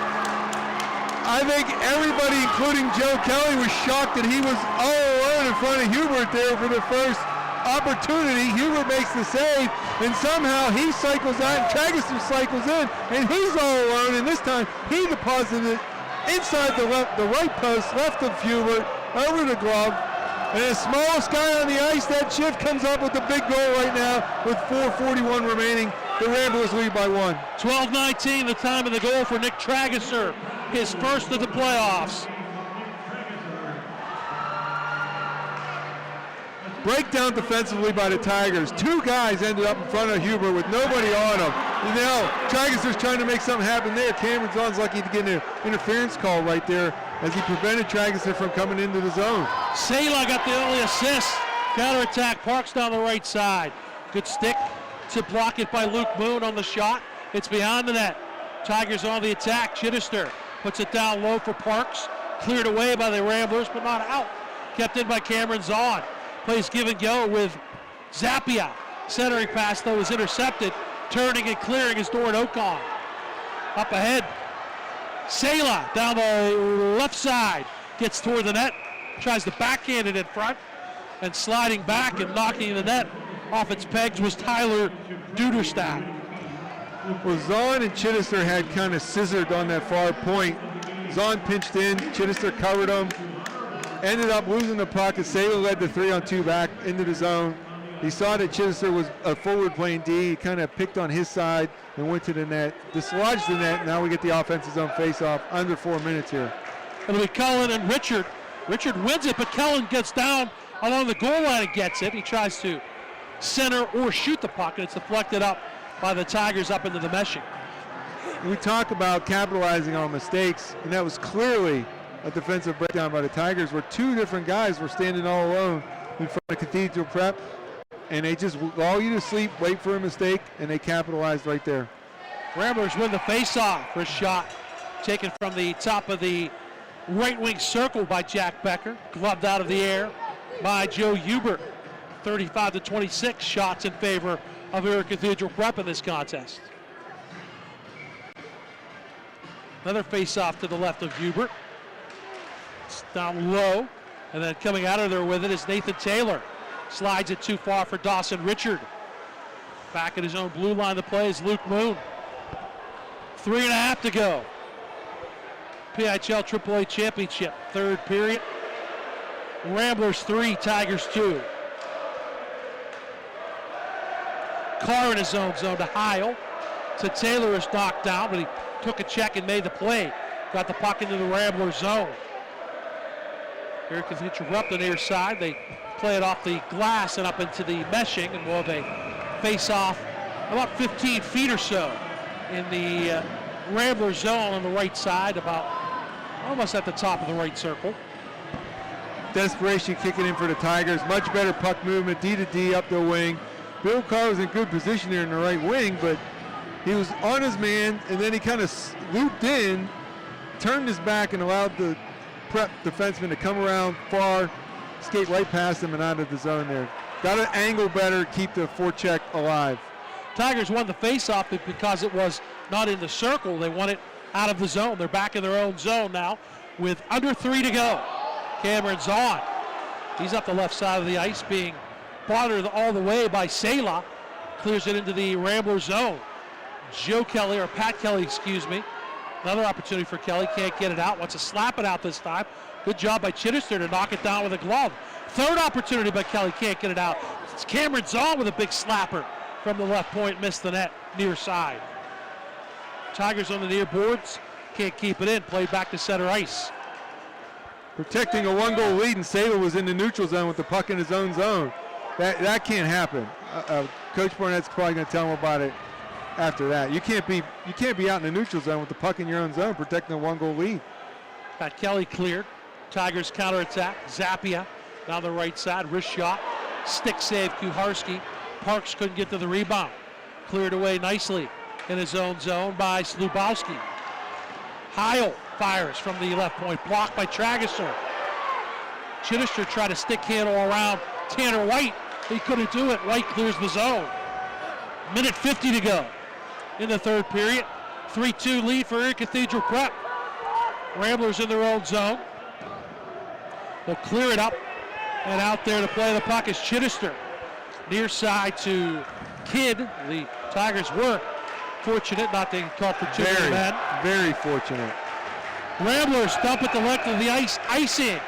I think everybody, including Joe Kelly, was shocked that he was all alone in front of Hubert there for the first opportunity. Hubert makes the save, and somehow he cycles out, and Tragisher cycles in, and he's all alone, and this time he deposited it inside the right post, left of Hubert, over the glove, and the smallest guy on the ice, that shift comes up with the big goal right now with 4:41 remaining. The Ramblers lead by 1. 12-19, the time of the goal for Nick Tragisher, his first of the playoffs. Breakdown defensively by the Tigers. Two guys ended up in front of Hubert with nobody on them. You know, Tragisher's trying to make something happen there. Cameron Zahn's lucky to get an interference call right there as he prevented Tragisher from coming into the zone. Sela got the only assist. Counterattack, Parks down the right side. Good stick to block it by Luke Moon on the shot. It's behind the net. Tigers on the attack. Chittister puts it down low for Parks. Cleared away by the Ramblers, but not out. Kept in by Cameron Zahn. Plays give and go with Zappia. Centering pass, though, is intercepted. Turning and clearing is Doran Okon. Up ahead. Sela down the left side. Gets toward the net. Tries to backhand it in front. And sliding back and knocking the net off its pegs was Tyler Duderstadt. Well, Zahn and Chittister had kind of scissored on that far point. Zahn pinched in. Chittister covered him. Ended up losing the puck as Sela led the 3-on-2 back into the zone. He saw that Chittister was a forward playing D. He kind of picked on his side and went to the net. Dislodged the net. Now we get the offensive zone face-off under 4 minutes here. It'll be Cullen and Richard. Richard wins it, but Cullen gets down along the goal line and gets it. He tries to center or shoot the puck, and it's deflected up by the Tigers up into the meshing. We talk about capitalizing on mistakes, and that was clearly a defensive breakdown by the Tigers where two different guys were standing all alone in front of Cathedral Prep, and they just lull you to sleep, wait for a mistake, and they capitalized right there. Ramblers win the face-off for a shot taken from the top of the right wing circle by Jack Becker, gloved out of the air by Joe Hubert. 35-26 shots in favor of Erie Cathedral Prep in this contest. Another face-off to the left of Hubert. It's down low, and then coming out of there with it is Nathan Taylor. Slides it too far for Dawson Richard. Back at his own blue line to play is Luke Moon. 3.5 to go. PIHL AAA Championship, third period. Ramblers 3, Tigers 2. Carr in his own zone to Heil. To Taylor is knocked down, but he took a check and made the play. Got the puck into the Ramblers zone. Here Cathedral up the near side. They play it off the glass and up into the meshing, and will they face off about 15 feet or so in the Ramblers zone on the right side, about almost at the top of the right circle. Desperation kicking in for the Tigers. Much better puck movement, D to D up the wing. Bill Carr was in good position here in the right wing, but he was on his man, and then he kind of looped in, turned his back, and allowed the Prep defenseman to come around far, skate right past him and out of the zone there. Got to angle better, keep the forecheck alive. Tigers won the faceoff because it was not in the circle. They won it out of the zone. They're back in their own zone now with under 3 to go. Cameron's on. He's up the left side of the ice, being bothered all the way by Sela. Clears it into the Rambler zone. Joe Kelly, or Pat Kelly, excuse me. Another opportunity for Kelly, can't get it out, wants to slap it out this time. Good job by Chittister to knock it down with a glove. Third opportunity by Kelly, can't get it out. It's Cameron Zahn with a big slapper from the left point, missed the net, near side. Tigers on the near boards, Can't keep it in. Played back to center ice. Protecting a one-goal lead, and Sable was in the neutral zone with the puck in his own zone. That can't happen. Coach Barnett's probably going to tell him about it after that. You can't be out in the neutral zone with the puck in your own zone protecting a one-goal lead. Got Kelly cleared. Tigers counterattack. Zappia down the right side. Wrist shot. Stick save Kuharski. Parks couldn't get to the rebound. Cleared away nicely in his own zone by Slubowski. Heil fires from the left point. Blocked by Trageser. Chittister tried to stick handle around Tanner White. He couldn't do it. White clears the zone. Minute 50 to go in the third period. 3-2 lead for Erie Cathedral Prep. Ramblers in their own zone. They'll clear it up, and out there to play the puck is Chittister. Near side to Kidd. The Tigers were fortunate not to get caught for two men. Very fortunate. Ramblers dump at the length of the ice, icing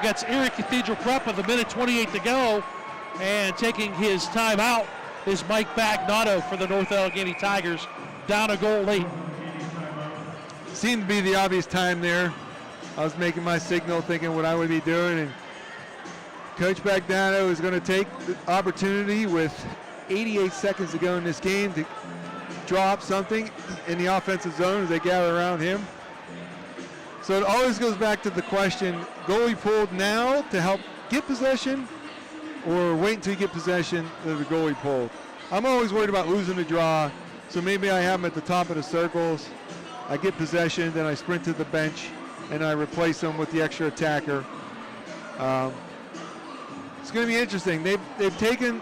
against Erie Cathedral Prep with a minute 28 to go, and taking his time out is Mike Bagnotto for the North Allegheny Tigers, down a goal late. Seemed to be the obvious time there. I was making my signal thinking what I would be doing, and Coach Bagnotto is going to take the opportunity with 88 seconds to go in this game to draw up something in the offensive zone as they gather around him. So it always goes back to the question, goalie pulled now to help get possession, or wait until you get possession of the goalie pulled. I'm always worried about losing the draw, so maybe I have him at the top of the circles. I get possession, then I sprint to the bench, and I replace him with the extra attacker. It's going to be interesting. They've taken,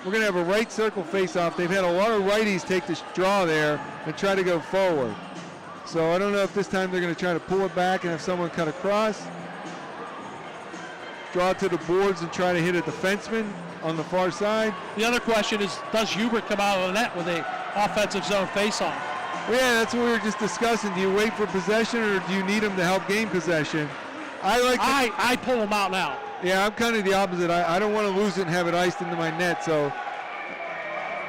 we're going to have a right circle face-off. They've had a lot of righties take this draw there and try to go forward. So I don't know if this time they're going to try to pull it back and have someone cut across. Draw it to the boards and try to hit a defenseman on the far side. The other question is, does Hubert come out of the net with a offensive zone face-off? Well, yeah, that's what we were just discussing. Do you wait for possession, or do you need him to help gain possession? I pull him out now. Yeah, I'm kind of the opposite. I don't want to lose it and have it iced into my net. So,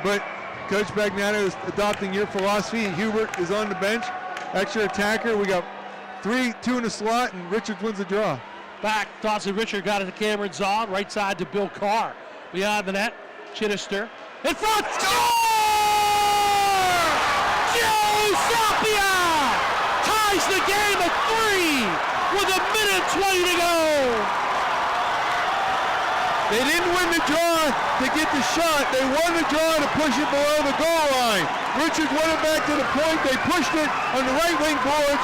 but Coach Bagnotto is adopting your philosophy, and Hubert is on the bench. Extra attacker. We got 3-2 in the slot, and Richards wins the draw. Back, Dawson Richard got it to Cameron Zahn, right side to Bill Carr. Beyond the net, Chittister. In front, score! Joe Zappia ties the game at 3 with a minute 20 to go. They didn't win the draw to get the shot. They won the draw to push it below the goal line. Richards won it back to the point. They pushed it on the right wing boards.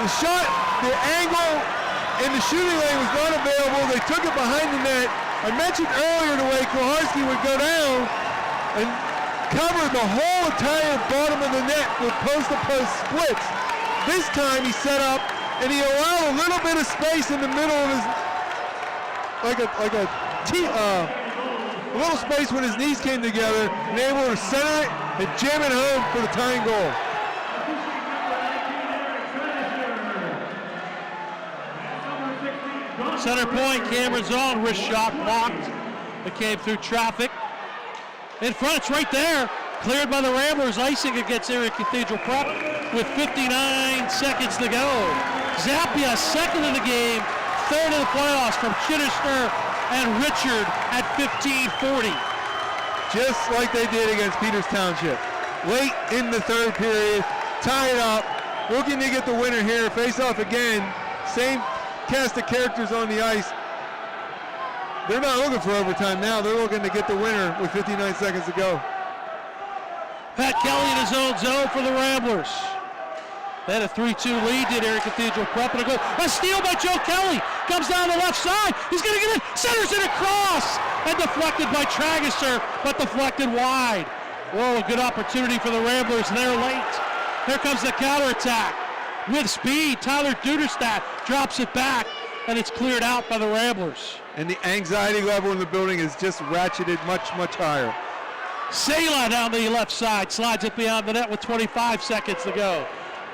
The shot, the angle, and the shooting lane was not available. They took it behind the net. I mentioned earlier the way Kuharski would go down and cover the whole entire bottom of the net with post-to-post splits. This time he set up and he allowed a little bit of space in the middle of his, a little space when his knees came together, and able to center it and jam it home for the tying goal. Center point, Cameron's own wrist shot blocked. It came through traffic. In front, it's right there. Cleared by the Ramblers, icing against Erie Cathedral Prep with 59 seconds to go. Zappia second in the game, third in the playoffs from Chittister and Richard at 15:40. Just like they did against Peters Township. Late in the third period, tie it up. Looking to get the winner here. Face off again. Same cast of characters on the ice. They're not looking for overtime now. They're looking to get the winner with 59 seconds to go. Pat Kelly in his own zone for the Ramblers. They had a 3-2 lead, did Erie Cathedral Prep, and a goal. A steal by Joe Kelly. Comes down the left side. He's going to get it. Centers it across. And deflected by Trageser, but deflected wide. Whoa, a good opportunity for the Ramblers. They're late. Here comes the counterattack. With speed, Tyler Duderstadt drops it back, and it's cleared out by the Ramblers. And the anxiety level in the building is just ratcheted much, much higher. Sela down the left side, slides it beyond the net with 25 seconds to go.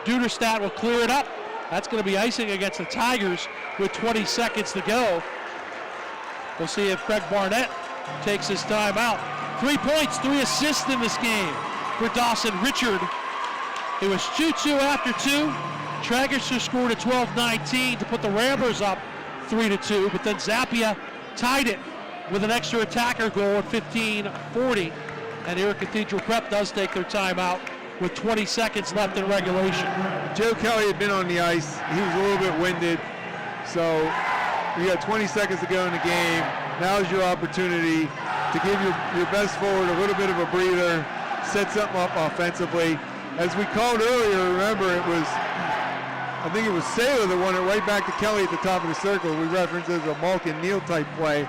Duderstadt will clear it up. That's going to be icing against the Tigers with 20 seconds to go. We'll see if Craig Barnett takes his time out. 3 points, 3 assists in this game for Dawson Richard. It was 2-2 after 2. Tragischer scored at 12-19 to put the Ramblers up 3-2, but then Zappia tied it with an extra attacker goal at 15:40, and Erie Cathedral Prep does take their timeout with 20 seconds left in regulation. Joe Kelly had been on the ice. He was a little bit winded, so you got 20 seconds to go in the game. Now's your opportunity to give your best forward a little bit of a breather, set something up offensively. As we called earlier, remember I think it was Saylor that won it right back to Kelly at the top of the circle. We referenced it as a Malkin Neal type play.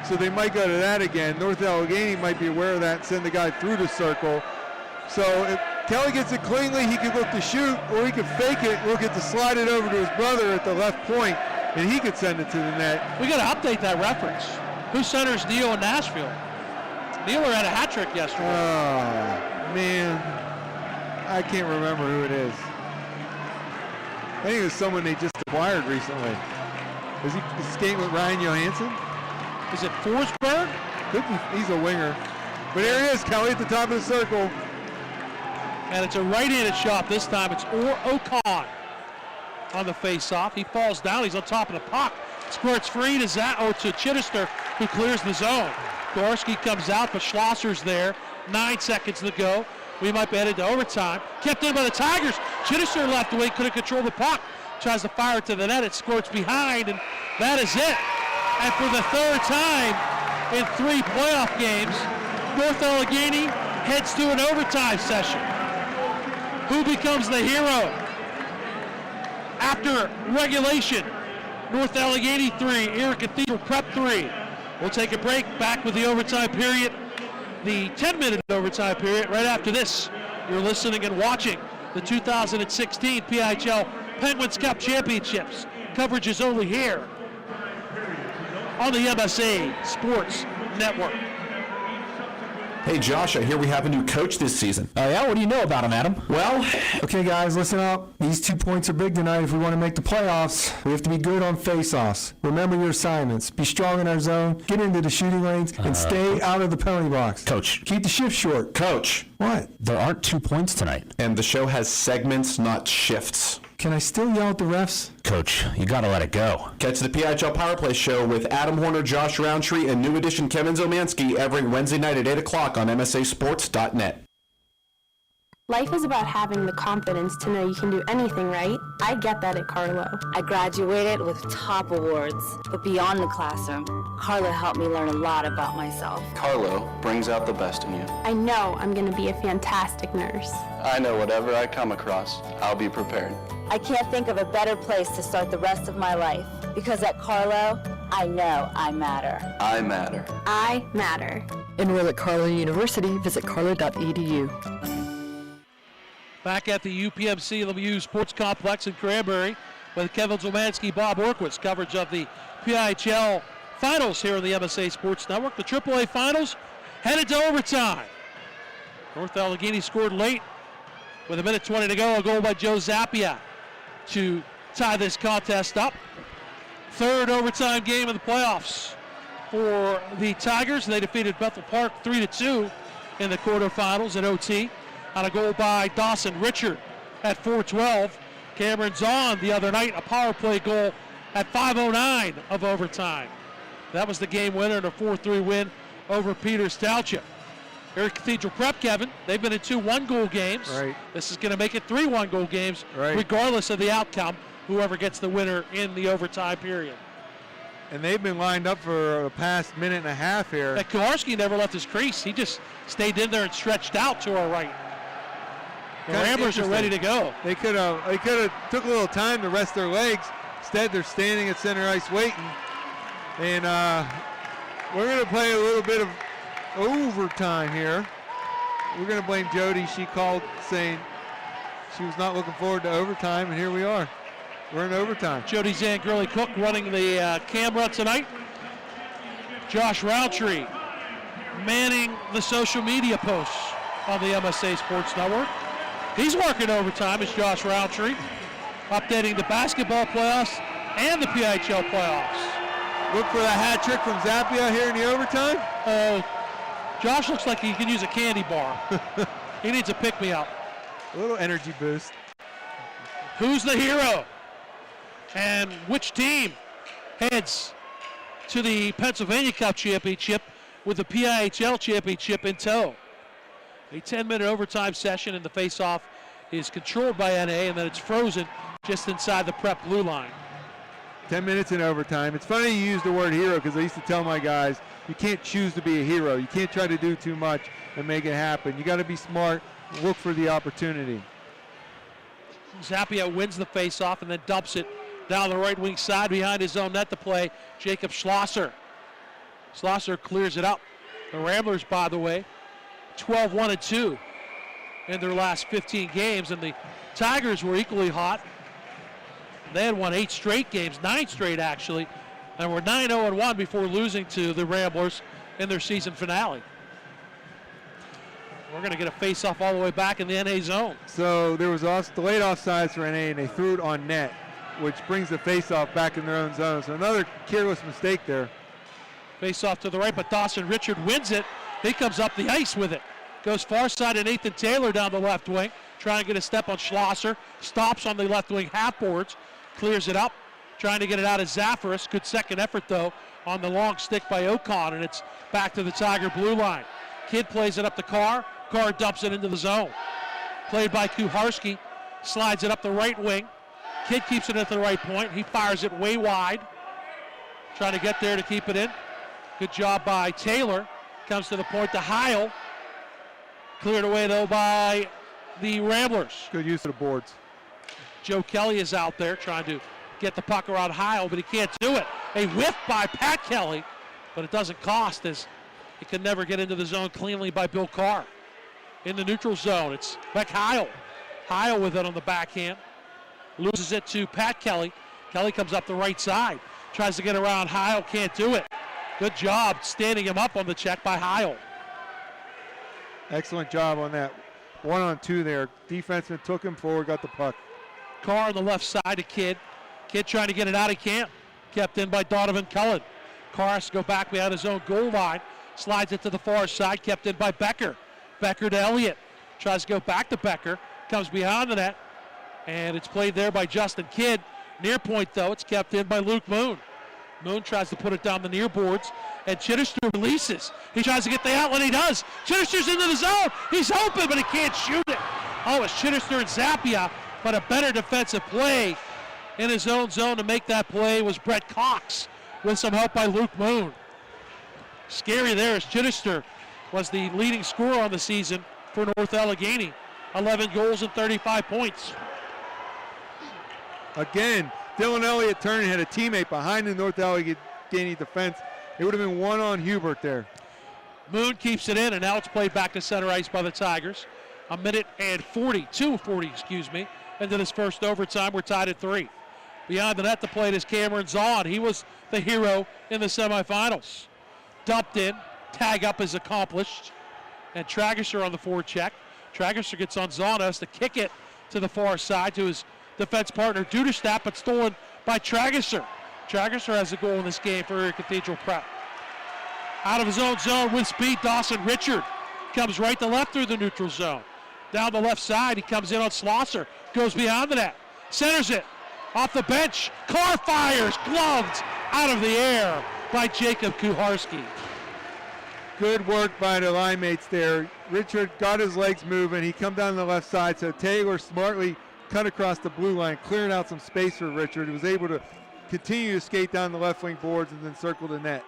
So they might go to that again. North Allegheny might be aware of that and send the guy through the circle. So if Kelly gets it cleanly, he could look to shoot, or he could fake it, look at to slide it over to his brother at the left point, and he could send it to the net. We got to update that reference. Who centers Neal in Nashville? Nealer had a hat trick yesterday. Oh, man. I can't remember who it is. I think it was someone they just acquired recently. Is he skating with Ryan Johansson? Is it Forsberg? He's a winger. But there he is, Kelly at the top of the circle. And it's a right-handed shot this time. It's O'Con on the face-off. He falls down. He's on top of the puck. Squirts free to Chittister, who clears the zone. Gorski comes out, but Schlosser's there. 9 seconds to go. We might be headed to overtime. Kept in by the Tigers. Chittister left away, couldn't control the puck. Tries to fire it to the net. It squirts behind, and that is it. And for the third time in 3 playoff games, North Allegheny heads to an overtime session. Who becomes the hero? After regulation, North Allegheny 3, Erie Cathedral Prep 3. We'll take a break, back with the overtime period, the 10-minute overtime period. Right after this, you're listening and watching the 2016 PIHL Penguins Cup Championships. Coverage is only here on the MSA Sports Network. Hey Josh, I hear we have a new coach this season. Oh yeah? What do you know about him, Adam? Well, okay guys, listen up. These 2 points are big tonight if we want to make the playoffs. We have to be good on face-offs. Remember your assignments. Be strong in our zone, get into the shooting lanes, and stay out of the penalty box. Coach. Keep the shift short. Coach. What? There aren't 2 points tonight. And the show has segments, not shifts. Can I still yell at the refs? Coach, you gotta let it go. Catch the PIHL Power Play Show with Adam Horner, Josh Roundtree, and new edition Kevin Zielmanski every Wednesday night at 8 o'clock on MSASports.net. Life is about having the confidence to know you can do anything, right? I get that at Carlo. I graduated with top awards, but beyond the classroom, Carlo helped me learn a lot about myself. Carlo brings out the best in you. I know I'm going to be a fantastic nurse. I know whatever I come across, I'll be prepared. I can't think of a better place to start the rest of my life, because at Carlo, I know I matter. I matter. I matter. Enroll at Carlo University. Visit carlo.edu. Back at the UPMC Lemieux Sports Complex in Cranberry with Kevin Zielmanski, Bob Orkwis. Coverage of the PIHL Finals here on the MSA Sports Network. The AAA Finals headed to overtime. North Allegheny scored late with 1:20 to go. A goal by Joe Zappia to tie this contest up. Third overtime game of the playoffs for the Tigers. They defeated Bethel Park 3-2 in the quarterfinals at OT. On a goal by Dawson Richard at 4:12. Cameron Zahn the other night, a power play goal at 5:09 of overtime. That was the game winner in a 4-3 win over Peters Township. Erie Cathedral Prep, Kevin, they've been in 2 one-goal games. Right. This is going to make it 3 one-goal games, right, regardless of the outcome, whoever gets the winner in the overtime period. And they've been lined up for the past minute and a half here. And Kowarski never left his crease. He just stayed in there and stretched out to our right. The Ramblers are ready to go. They could have took a little time to rest their legs. Instead, they're standing at center ice waiting. And we're going to play a little bit of overtime here. We're going to blame Jody. She called saying she was not looking forward to overtime, and here we are. We're in overtime. Jody Zangrilli-Cook running the camera tonight. Josh Roundtree manning the social media posts on the MSA Sports Network. He's working overtime as Josh Roundtree, updating the basketball playoffs and the PIHL playoffs. Look for the hat trick from Zappia here in the overtime. Josh looks like he can use a candy bar. He needs a pick-me-up. A little energy boost. Who's the hero? And which team heads to the Pennsylvania Cup Championship with the PIHL Championship in tow? A 10-minute overtime session, and the face-off is controlled by NA, and then it's frozen just inside the prep blue line. 10 minutes in overtime. It's funny you use the word hero because I used to tell my guys, you can't choose to be a hero. You can't try to do too much and make it happen. You got to be smart, look for the opportunity. Zappia wins the face-off and then dumps it down the right wing side behind his own net to play. Jacob Schlosser. Schlosser clears it up. The Ramblers, by the way, 12-1-2 in their last 15 games, and the Tigers were equally hot. They had won 8 straight games, 9 straight actually, and were 9-0-1 before losing to the Ramblers in their season finale. We're going to get a face-off all the way back in the NA zone. So there was delayed offsides for NA, and they threw it on net, which brings the face-off back in their own zone. So another careless mistake there. Face-off to the right, but Dawson Richard wins it. He comes up the ice with it. Goes far side to Nathan Taylor down the left wing. Trying to get a step on Schlosser. Stops on the left wing half boards. Clears it up. Trying to get it out of Zafaris. Good second effort, though, on the long stick by Ocon, and it's back to the Tiger blue line. Kidd plays it up to Carr. Carr dumps it into the zone. Played by Kuharski. Slides it up the right wing. Kidd keeps it at the right point. He fires it way wide. Trying to get there to keep it in. Good job by Taylor. Comes to the point to Heil. Cleared away, though, by the Ramblers. Good use of the boards. Joe Kelly is out there trying to get the puck around Heil, but he can't do it. A whiff by Pat Kelly, but it doesn't cost as it can never get into the zone cleanly by Bill Carr. In the neutral zone, it's back Heil. Heil with it on the backhand. Loses it to Pat Kelly. Kelly comes up the right side. Tries to get around Heil, can't do it. Good job standing him up on the check by Heil. Excellent job on that 1-on-2 there. Defenseman took him forward, got the puck. Carr on the left side to Kidd. Kidd trying to get it out of camp. Kept in by Donovan Cullen. Carr has to go back behind his own goal line. Slides it to the far side, kept in by Becker. Becker to Elliott. Tries to go back to Becker. Comes behind the net. And it's played there by Justin Kidd. Near point, though, it's kept in by Luke Moon. Moon tries to put it down the near boards, and Chittister releases. He tries to get the outlet, he does. Chittister's into the zone. He's open, but he can't shoot it. Oh, it's Chittister and Zappia, but a better defensive play in his own zone to make that play was Brett Cox with some help by Luke Moon. Scary there as Chittister was the leading scorer on the season for North Allegheny. 11 goals and 35 points. Again, Dylan Elliott turning, had a teammate behind the North Allegheny defense. It would have been one on Hubert there. Moon keeps it in, and now it's played back to center ice by the Tigers. A minute and 2:40, into this first overtime. We're tied at 3. Beyond the net to play is Cameron Zahn. He was the hero in the semifinals. Dumped in, tag up is accomplished, and Tragisher on the forward check. Tragisher gets on Zahn, has to kick it to the far side to his defense partner Duderstadt, but stolen by Tragisher. Tragisher has a goal in this game for Erie Cathedral Prep. Out of his own zone with speed, Dawson Richard comes right to left through the neutral zone. Down the left side, he comes in on Schlosser, goes beyond the net, centers it, off the bench, Carr fires, gloved out of the air by Jacob Kuharski. Good work by the line mates there. Richard got his legs moving. He come down the left side, so Taylor smartly cut across the blue line, clearing out some space for Richard. He was able to continue to skate down the left wing boards and then circle the net.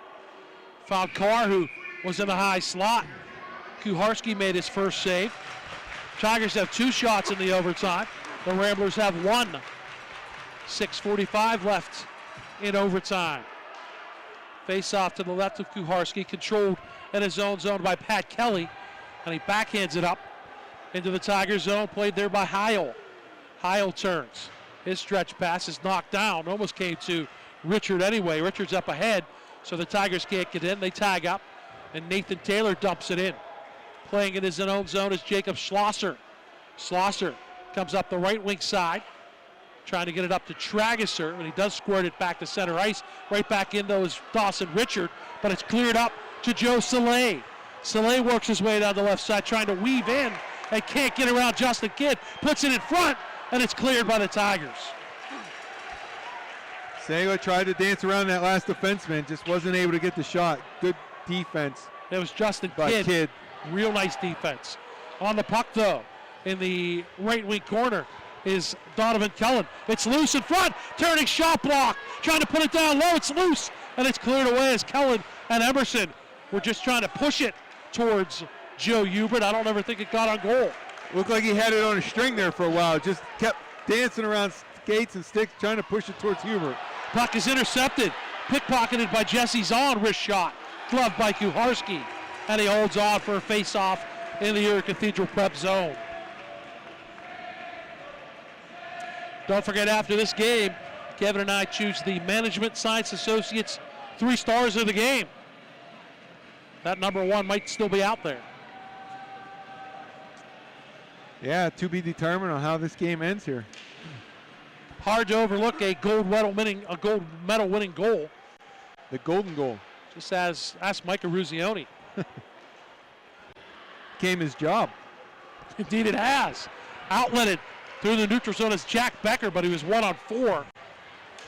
Found Carr, who was in the high slot. Kuharski made his first save. Tigers have 2 shots in the overtime. The Ramblers have 1. 6:45 left in overtime. Face off to the left of Kuharski, controlled in his own zone by Pat Kelly, and he backhands it up into the Tigers zone, played there by Heil. Heil turns. His stretch pass is knocked down, almost came to Richard anyway. Richard's up ahead, so the Tigers can't get in. They tag up, and Nathan Taylor dumps it in. Playing in his own zone is Jacob Schlosser. Schlosser comes up the right wing side, trying to get it up to Tragisser, and he does squirt it back to center ice. Right back in, though, is Dawson Richard, but it's cleared up to Joe Soleil. Soleil works his way down the left side, trying to weave in, and can't get around Justin Kidd. Puts it in front, and it's cleared by the Tigers. Sego tried to dance around that last defenseman, just wasn't able to get the shot. Good defense. It was Justin by Kidd. Real nice defense. On the puck, though, in the right wing corner is Donovan Cullen. It's loose in front, turning shot block, trying to put it down low. It's loose, and it's cleared away as Cullen and Emerson were just trying to push it towards Joe Hubert. I don't ever think it got on goal. Looked like he had it on a string there for a while. Just kept dancing around skates and sticks, trying to push it towards Hubert. Puck is intercepted, pickpocketed by Jesse Zahn, wrist shot, gloved by Kuharski, and he holds on for a face-off in the Erie Cathedral prep zone. Don't forget, after this game, Kevin and I choose the Management Science Associates 3 stars of the game. That number 1 might still be out there. Yeah, to be determined on how this game ends here. Hard to overlook a gold medal winning goal. The golden goal. Just ask Micah Ruzioni. Became his job. Indeed it has. Outletted through the neutral zone is Jack Becker, but he was 1-on-4.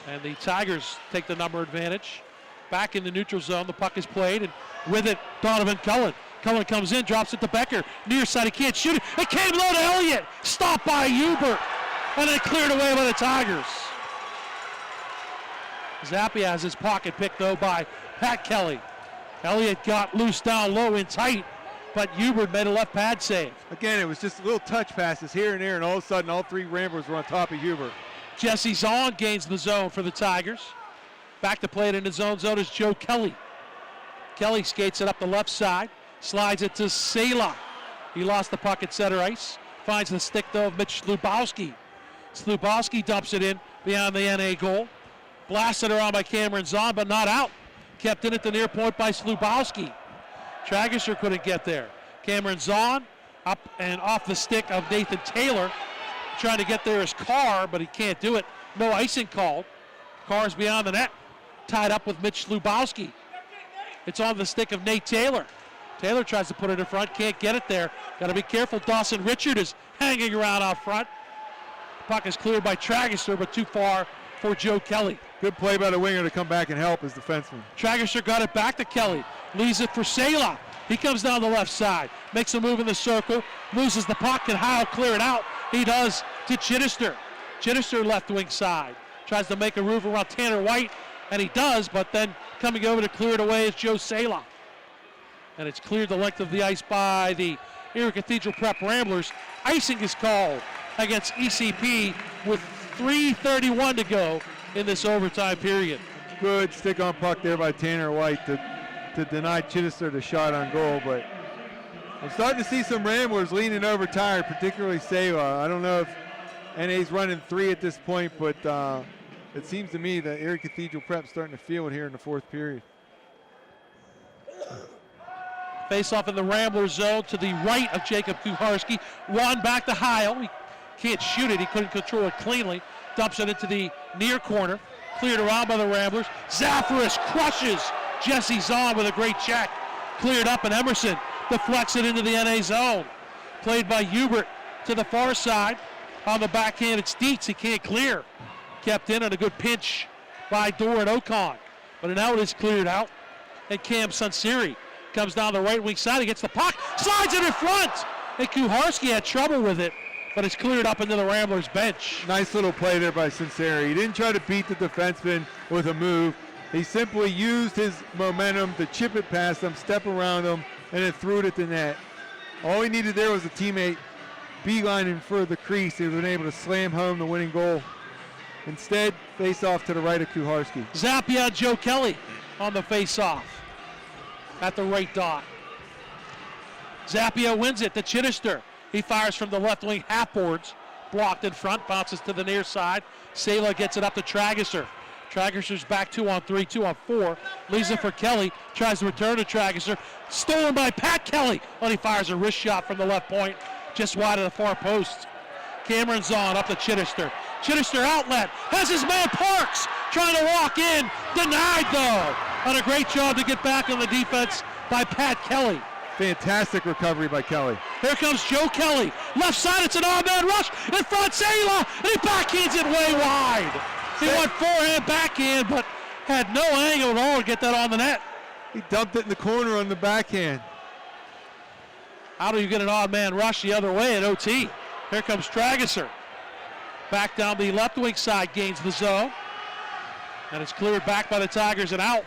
And the Tigers take the number advantage. Back in the neutral zone, the puck is played, and with it, Donovan Cullen. Cullen comes in, drops it to Becker. Near side, he can't shoot it. It came low to Elliott. Stopped by Hubert. And then cleared away by the Tigers. Zappia has his pocket picked, though, by Pat Kelly. Elliott got loose down low and tight, but Hubert made a left pad save. Again, it was just little touch passes here and there, and all of a sudden, all 3 Ramblers were on top of Hubert. Jesse Zahn gains the zone for the Tigers. Back to play it in the zone is Joe Kelly. Kelly skates it up the left side, slides it to Sela. He lost the puck at center ice. Finds the stick, though, of Mitch Slubowski. Slubowski dumps it in beyond the NA goal. Blasted around by Cameron Zahn, but not out. Kept in at the near point by Slubowski. Tragisher couldn't get there. Cameron Zahn up and off the stick of Nathan Taylor. Trying to get there is Carr, but he can't do it. No icing called. Carr's beyond the net. Tied up with Mitch Slubowski. It's on the stick of Nate Taylor. Taylor tries to put it in front, can't get it there. Got to be careful. Dawson Richard is hanging around out front. Puck is cleared by Tragisher, but too far for Joe Kelly. Good play by the winger to come back and help his defenseman. Tragisher got it back to Kelly. Leaves it for Sela. He comes down the left side. Makes a move in the circle. Loses the puck. Can Heil clear it out? He does to Chittister. Chittister left wing side. Tries to make a move around Tanner White, and he does, but then coming over to clear it away is Joe Sela. And it's cleared the length of the ice by the Erie Cathedral Prep Ramblers. Icing is called against ECP with 3:31 to go in this overtime period. Good stick on puck there by Tanner White to deny Chittister the shot on goal, but I'm starting to see some Ramblers leaning over tired, particularly Sela. I don't know if NA's running 3 at this point, but it seems to me that Erie Cathedral Prep's starting to feel it here in the 4th period. Face off in the Rambler zone to the right of Jacob Kuharski. One back to Heil. He can't shoot it. He couldn't control it cleanly. Dumps it into the near corner. Cleared around by the Ramblers. Zafaris crushes Jesse Zahn with a great check. Cleared up, and Emerson deflects it into the NA zone. Played by Hubert to the far side. On the backhand, it's Dietz. He can't clear. Kept in on a good pinch by Doran Ocon. But now it is cleared out. And Cam Sunseri comes down the right wing side. He gets the puck. Slides it in front. And Kuharski had trouble with it. But it's cleared up into the Ramblers bench. Nice little play there by Sunseri. He didn't try to beat the defenseman with a move. He simply used his momentum to chip it past him, step around him, and then threw it at the net. All he needed there was a teammate beelining for the crease. He was able to slam home the winning goal. Instead, face off to the right of Kuharski. Zappia, Joe Kelly on the face off at the right dot. Zappia wins it to Chittister. He fires from the left wing half boards. Blocked in front, bounces to the near side. Sela gets it up to Tragisher. Tragisher's back 2-on-3, 2-on-4. Leaves it for Kelly. Tries to return to Tragisher. Stolen by Pat Kelly. And he fires a wrist shot from the left point, just wide of the far post. Cameron Zahn up to Chittister. Chittister outlet. Has his man Parks trying to walk in. Denied though. And a great job to get back on the defense by Pat Kelly. Fantastic recovery by Kelly. Here comes Joe Kelly. Left side, it's an odd-man rush. In front, Zela, and he backhands it way wide. He went forehand, backhand, but had no angle at all to get that on the net. He dumped it in the corner on the backhand. How do you get an odd-man rush the other way at OT? Here comes Trageser. Back down the left wing side, gains the zone. And it's cleared back by the Tigers and out.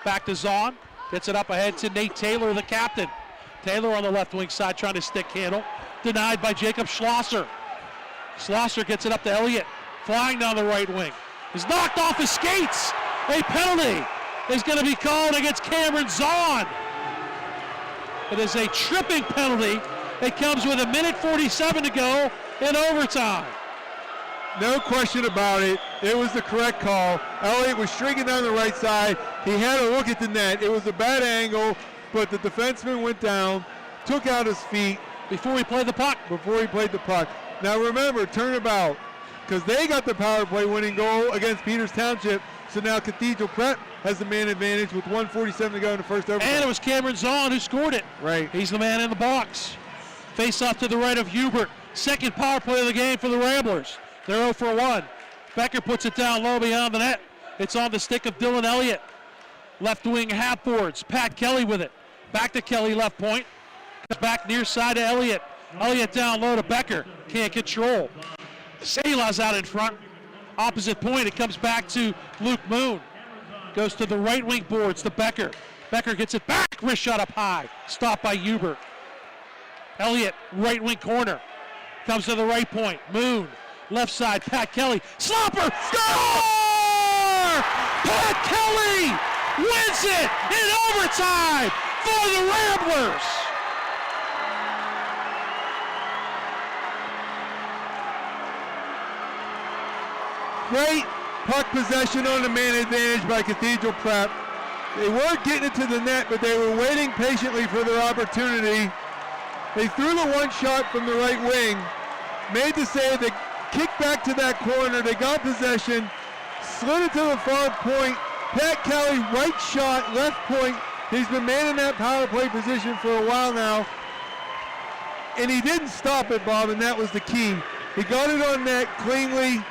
Back to Zahn. Gets it up ahead to Nate Taylor, the captain. Taylor on the left wing side trying to stick handle. Denied by Jacob Schlosser. Schlosser gets it up to Elliott. Flying down the right wing. He's knocked off his skates. A penalty is going to be called against Cameron Zahn. It is a tripping penalty. It comes with 1:47 to go in overtime. No question about it. It was the correct call. Elliott was shrinking down the right side. He had a look at the net. It was a bad angle, but the defenseman went down, took out his feet. Before he played the puck. Now remember, turnabout, because they got the power play winning goal against Peters Township. So now Cathedral Prep has the man advantage with 1:47 to go in the first overtime. And it was Cameron Zahn who scored it. Right. He's the man in the box. Face off to the right of Hubert. Second power play of the game for the Ramblers. They're 0 for 1. Becker puts it down low behind the net. It's on the stick of Dylan Elliott. Left wing half boards. Pat Kelly with it. Back to Kelly, left point. Back near side to Elliott. Elliott down low to Becker. Can't control. Zela's out in front. Opposite point, it comes back to Luke Moon. Goes to the right wing boards to Becker. Becker gets it back. Wrist shot up high. Stopped by Hubert. Elliott, right wing corner. Comes to the right point. Moon. Left side, Pat Kelly. Slopper! Score! Pat Kelly wins it in overtime for the Ramblers. Great puck possession on the man advantage by Cathedral Prep. They weren't getting it to the net, but they were waiting patiently for their opportunity. They threw the one shot from the right wing, made the save, they kicked back to that corner, they got possession, slid it to the far point. Pat Kelly, right shot, left point. He's been manning that power play position for a while now. And he didn't stop it, Bob, and that was the key. He got it on net cleanly.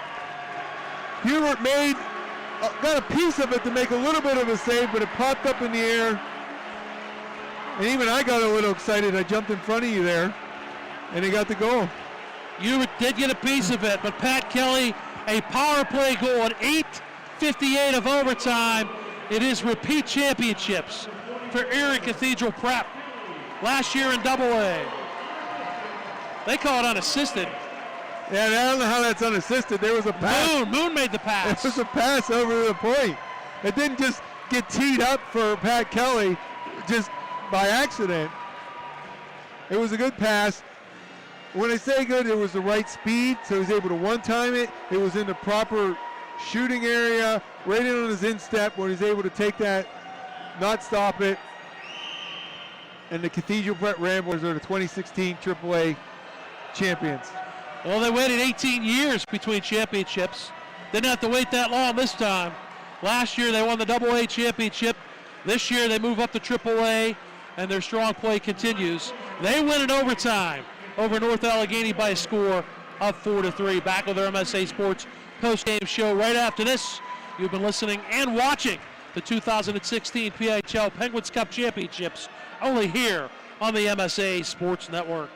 Hubert got a piece of it to make a little bit of a save, but it popped up in the air. And even I got a little excited. I jumped in front of you there, and he got the goal. You did get a piece of it, but Pat Kelly, a power play goal at 8:58 of overtime. It is repeat championships for Erie Cathedral Prep. Last year in AA. They call it unassisted. Yeah, I don't know how that's unassisted. There was a pass. Moon made the pass. It was a pass over the point. It didn't just get teed up for Pat Kelly just by accident. It was a good pass. When I say good, it was the right speed, so he was able to one-time it. It was in the proper shooting area, right in on his instep, where he's able to take that, not stop it. And the Cathedral Prep Ramblers are the 2016 AAA champions. Well, they waited 18 years between championships. Didn't have to wait that long this time. Last year they won the AA championship. This year they move up to AAA, and their strong play continues. They win in overtime over North Allegheny by a score of 4-3. Back with our MSA Sports post-game show right after this. You've been listening and watching the 2016 PIHL Penguins Cup Championships only here on the MSA Sports Network.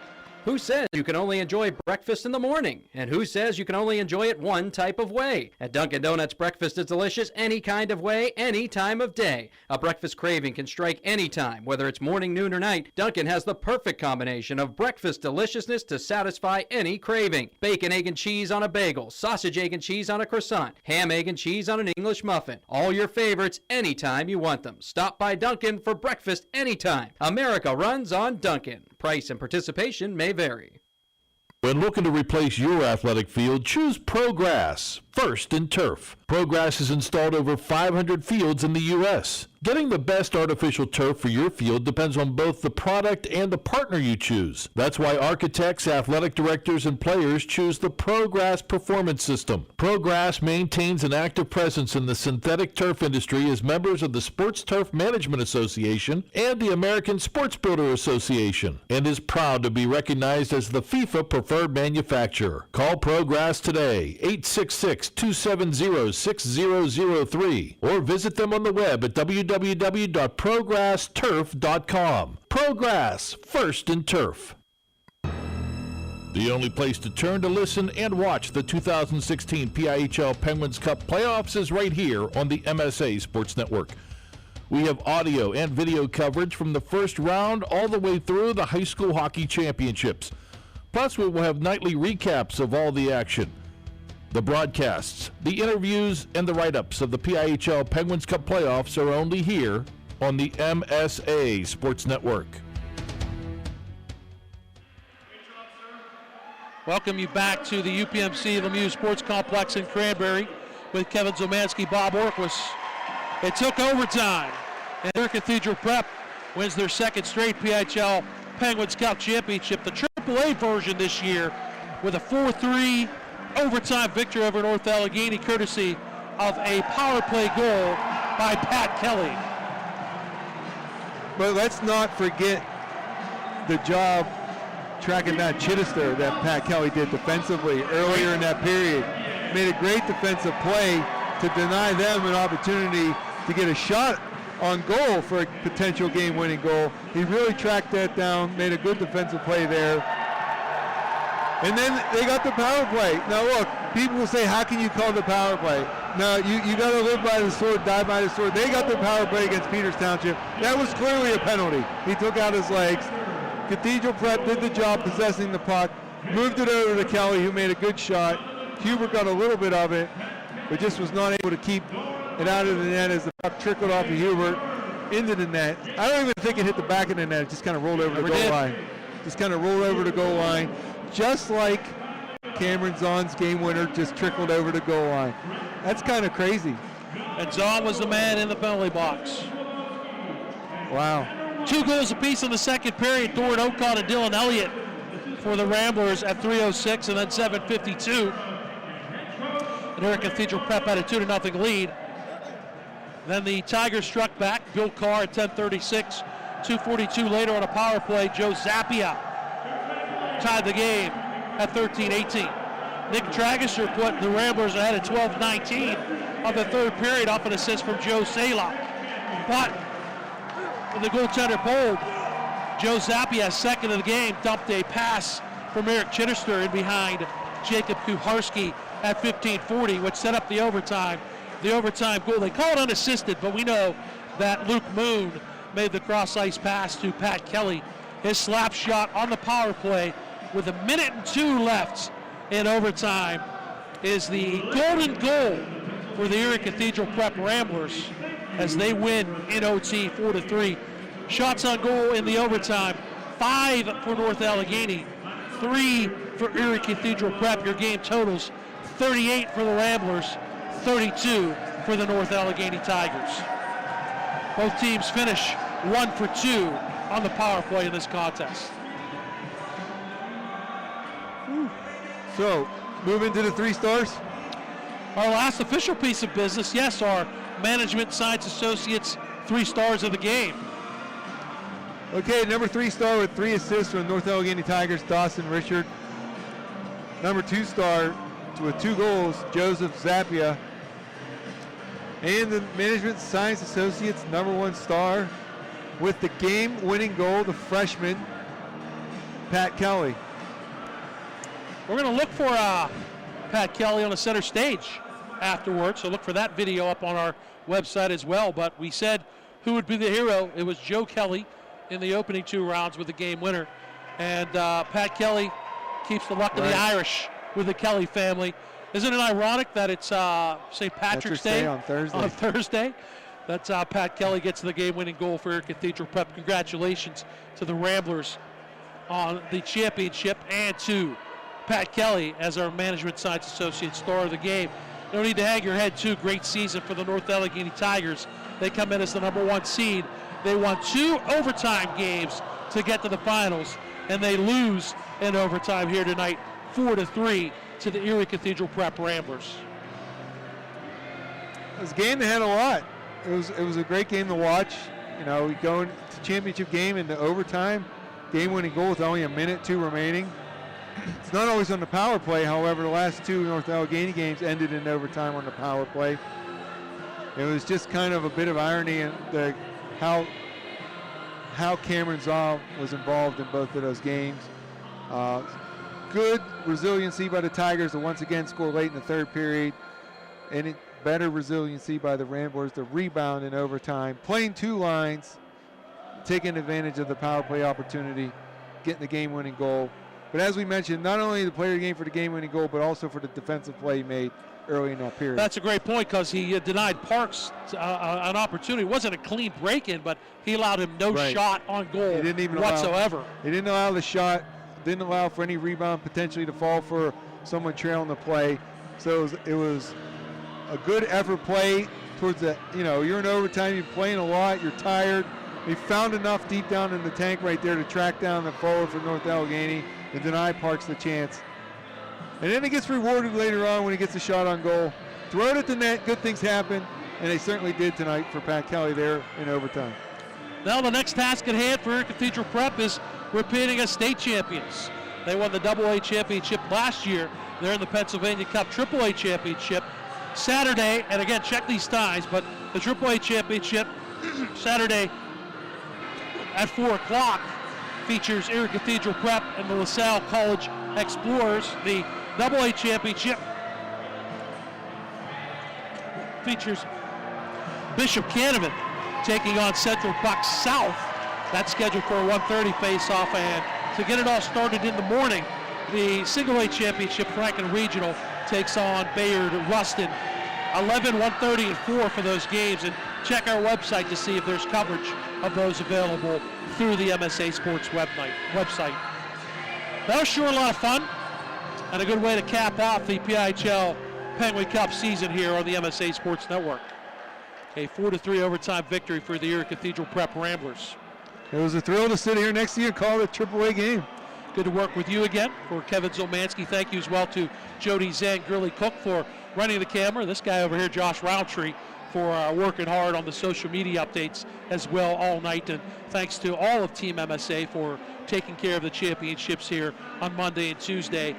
Who says you can only enjoy breakfast in the morning? And who says you can only enjoy it one type of way? At Dunkin' Donuts, breakfast is delicious any kind of way, any time of day. A breakfast craving can strike any time, whether it's morning, noon, or night. Dunkin' has the perfect combination of breakfast deliciousness to satisfy any craving. Bacon, egg, and cheese on a bagel, sausage, egg, and cheese on a croissant, ham, egg, and cheese on an English muffin. All your favorites anytime you want them. Stop by Dunkin' for breakfast anytime. America runs on Dunkin'. Price and participation may vary. When looking to replace your athletic field, choose ProGrass. First in turf. ProGrass has installed over 500 fields in the U.S. Getting the best artificial turf for your field depends on both the product and the partner you choose. That's why architects, athletic directors, and players choose the ProGrass Performance System. ProGrass maintains an active presence in the synthetic turf industry as members of the Sports Turf Management Association and the American Sports Builder Association, and is proud to be recognized as the FIFA preferred manufacturer. Call ProGrass today, 866-270-6003, or visit them on the web at www.progressturf.com. ProGrass, first in turf. The only place to turn to listen and watch the 2016 PIHL Penguins Cup playoffs is right here on the MSA Sports Network. We have audio and video coverage from the first round all the way through the high school hockey championships. Plus, we will have nightly recaps of all the action. The broadcasts, the interviews, and the write-ups of the PIHL Penguins Cup playoffs are only here on the MSA Sports Network. Welcome you back to the UPMC Lemieux Sports Complex in Cranberry with Kevin Zielmanski, Bob Orkwis. It took overtime, and Erie Cathedral Prep wins their second straight PIHL Penguins Cup championship, the AAA version this year, with a 4-3 overtime victory over North Allegheny, courtesy of a power play goal by Pat Kelly. But let's not forget the job tracking down Chittister that Pat Kelly did defensively earlier in that period. Made a great defensive play to deny them an opportunity to get a shot on goal for a potential game-winning goal. He really tracked that down, made a good defensive play there. And then they got the power play. Now look, people will say, how can you call the power play? No, you got to live by the sword, die by the sword. They got the power play against Peters Township. That was clearly a penalty. He took out his legs. Cathedral Prep did the job possessing the puck, moved it over to Kelly, who made a good shot. Hubert got a little bit of it, but just was not able to keep it out of the net as the puck trickled off of Hubert into the net. I don't even think it hit the back of the net. It just kind of rolled over the goal line. Just kind of rolled over the goal line. Just like Cameron Zahn's game winner just trickled over the goal line. That's kind of crazy. And Zahn was the man in the penalty box. Wow. 2 goals apiece in the second period. Doran Ocon and Dylan Elliott for the Ramblers at 3:06 and then 7:52. And Erie Cathedral Prep had a 2-0 lead. Then the Tigers struck back. Bill Carr at 10:36. 2:42 later on a power play. Joe Zappia tied the game at 13-18. Nick Tragisher put the Ramblers ahead at 12-19 of the third period off an assist from Joe Sala. But when the goaltender pulled, Joe Zappia, second of the game, dumped a pass from Eric Chittister in behind Jacob Kuharski at 15:40, which set up the overtime. The overtime goal, they call it unassisted, but we know that Luke Moon made the cross-ice pass to Pat Kelly. His slap shot on the power play with 1:02 left in overtime is the golden goal for the Erie Cathedral Prep Ramblers as they win in OT 4-3. Shots on goal in the overtime, 5 for North Allegheny, 3 for Erie Cathedral Prep. Your game totals 38 for the Ramblers, 32 for the North Allegheny Tigers. Both teams finish 1 for 2 on the power play in this contest. So, moving to the 3 stars. Our last official piece of business, yes, our Management Science Associates 3 stars of the game. Okay, number 3 star with 3 assists from North Allegheny Tigers, Dawson Richard. Number 2 star with 2 goals, Joseph Zappia. And the Management Science Associates number 1 star with the game-winning goal, the freshman, Pat Kelly. We're going to look for Pat Kelly on the center stage afterwards, so look for that video up on our website as well. But we said who would be the hero. It was Joe Kelly in the opening 2 rounds with the game winner. And Pat Kelly keeps the luck of the Irish with the Kelly family. Isn't it ironic that it's St. Patrick's Day on Thursday? That's Pat Kelly gets the game-winning goal for Erie Cathedral Prep. Congratulations to the Ramblers on the championship and to Pat Kelly as our Management Science Associate star of the game. No need to hang your head, too. Great season for the North Allegheny Tigers. They come in as the number 1 seed. They won 2 overtime games to get to the finals, and they lose in overtime here tonight, 4-3 to the Erie Cathedral Prep Ramblers. It was a game that had a lot. It was a great game to watch. You know, we go into championship game into overtime, game-winning goal with only a minute 2 remaining. It's not always on the power play. However, the last 2 North Allegheny games ended in overtime on the power play. It was just kind of a bit of irony in how Cameron Zaw was involved in both of those games. Good resiliency by the Tigers to once again score late in the 3rd period, and better resiliency by the Ramblers to rebound in overtime, playing 2 lines, taking advantage of the power play opportunity, getting the game-winning goal. But as we mentioned, not only the player game for the game-winning goal, but also for the defensive play made early in that period. That's a great point, because he denied Parks an opportunity. It wasn't a clean break-in, but he allowed him no shot on goal whatsoever. He didn't allow the shot, didn't allow for any rebound potentially to fall for someone trailing the play. So it was a good effort play towards the, you're in overtime, you're playing a lot, you're tired. He found enough deep down in the tank right there to track down the forward for North Allegheny and deny Parks the chance. And then he gets rewarded later on when he gets a shot on goal. Throw it at the net, good things happen, and they certainly did tonight for Pat Kelly there in overtime. Now the next task at hand for Erie Cathedral Prep is repeating as state champions. They won the AA championship last year. They're in the Pennsylvania Cup AAA championship Saturday, and again, check these times, but the AAA championship Saturday at 4 o'clock features Erie Cathedral Prep and the LaSalle College Explorers. The AA championship features Bishop Canevin taking on Central Bucks South. That's scheduled for a 1:30 face-off, and to get it all started in the morning, the Single A championship, Franklin Regional, takes on Bayard Ruston. 11, 1:30, and 4 for those games, and check our website to see if there's coverage of those available through the MSA Sports website. That was sure a lot of fun, and a good way to cap off the PIHL Penguin Cup season here on the MSA Sports Network. A 4-3 overtime victory for the Erie Cathedral Prep Ramblers. It was a thrill to sit here next to you and call it a AAA game. Good to work with you again. For Kevin Zielmanski, thank you as well to Jody Zang, Gurley Cook for running the camera. This guy over here, Josh Roundtree, for working hard on the social media updates as well all night. And thanks to all of Team MSA for taking care of the championships here on Monday and Tuesday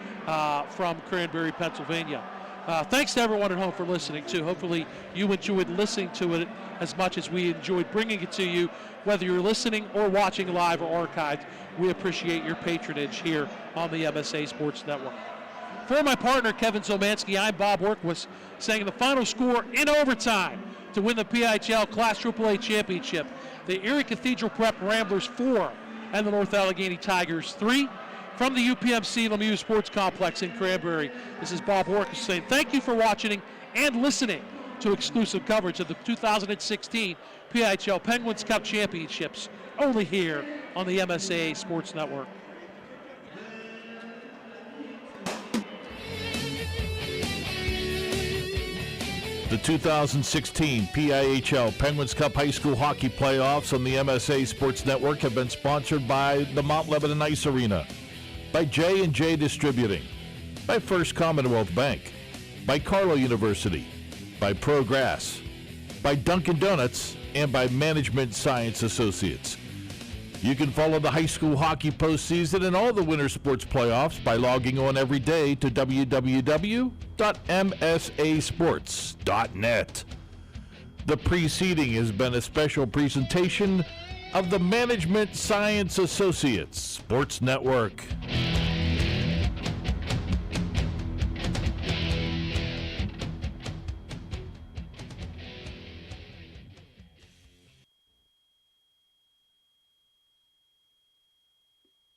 from Cranberry, Pennsylvania. Thanks to everyone at home for listening, too. Hopefully you enjoyed listening to it as much as we enjoyed bringing it to you, whether you're listening or watching live or archived. We appreciate your patronage here on the MSA Sports Network. For my partner, Kevin Zielmanski, I'm Bob Orkwis, saying the final score in overtime to win the PIHL Class AAA Championship. The Erie Cathedral Prep Ramblers 4 and the North Allegheny Tigers 3. From the UPMC Lemieux Sports Complex in Cranberry, this is Bob Orkwis saying thank you for watching and listening to exclusive coverage of the 2016 PIHL Penguins Cup Championships, only here on the MSA Sports Network. The 2016 PIHL Penguins Cup High School Hockey Playoffs on the MSA Sports Network have been sponsored by the Mount Lebanon Ice Arena, by J&J Distributing, by First Commonwealth Bank, by Carlow University, by Progress, by Dunkin' Donuts, and by Management Science Associates. You can follow the high school hockey postseason and all the winter sports playoffs by logging on every day to www.msasports.net. The preceding has been a special presentation of the Management Science Associates Sports Network.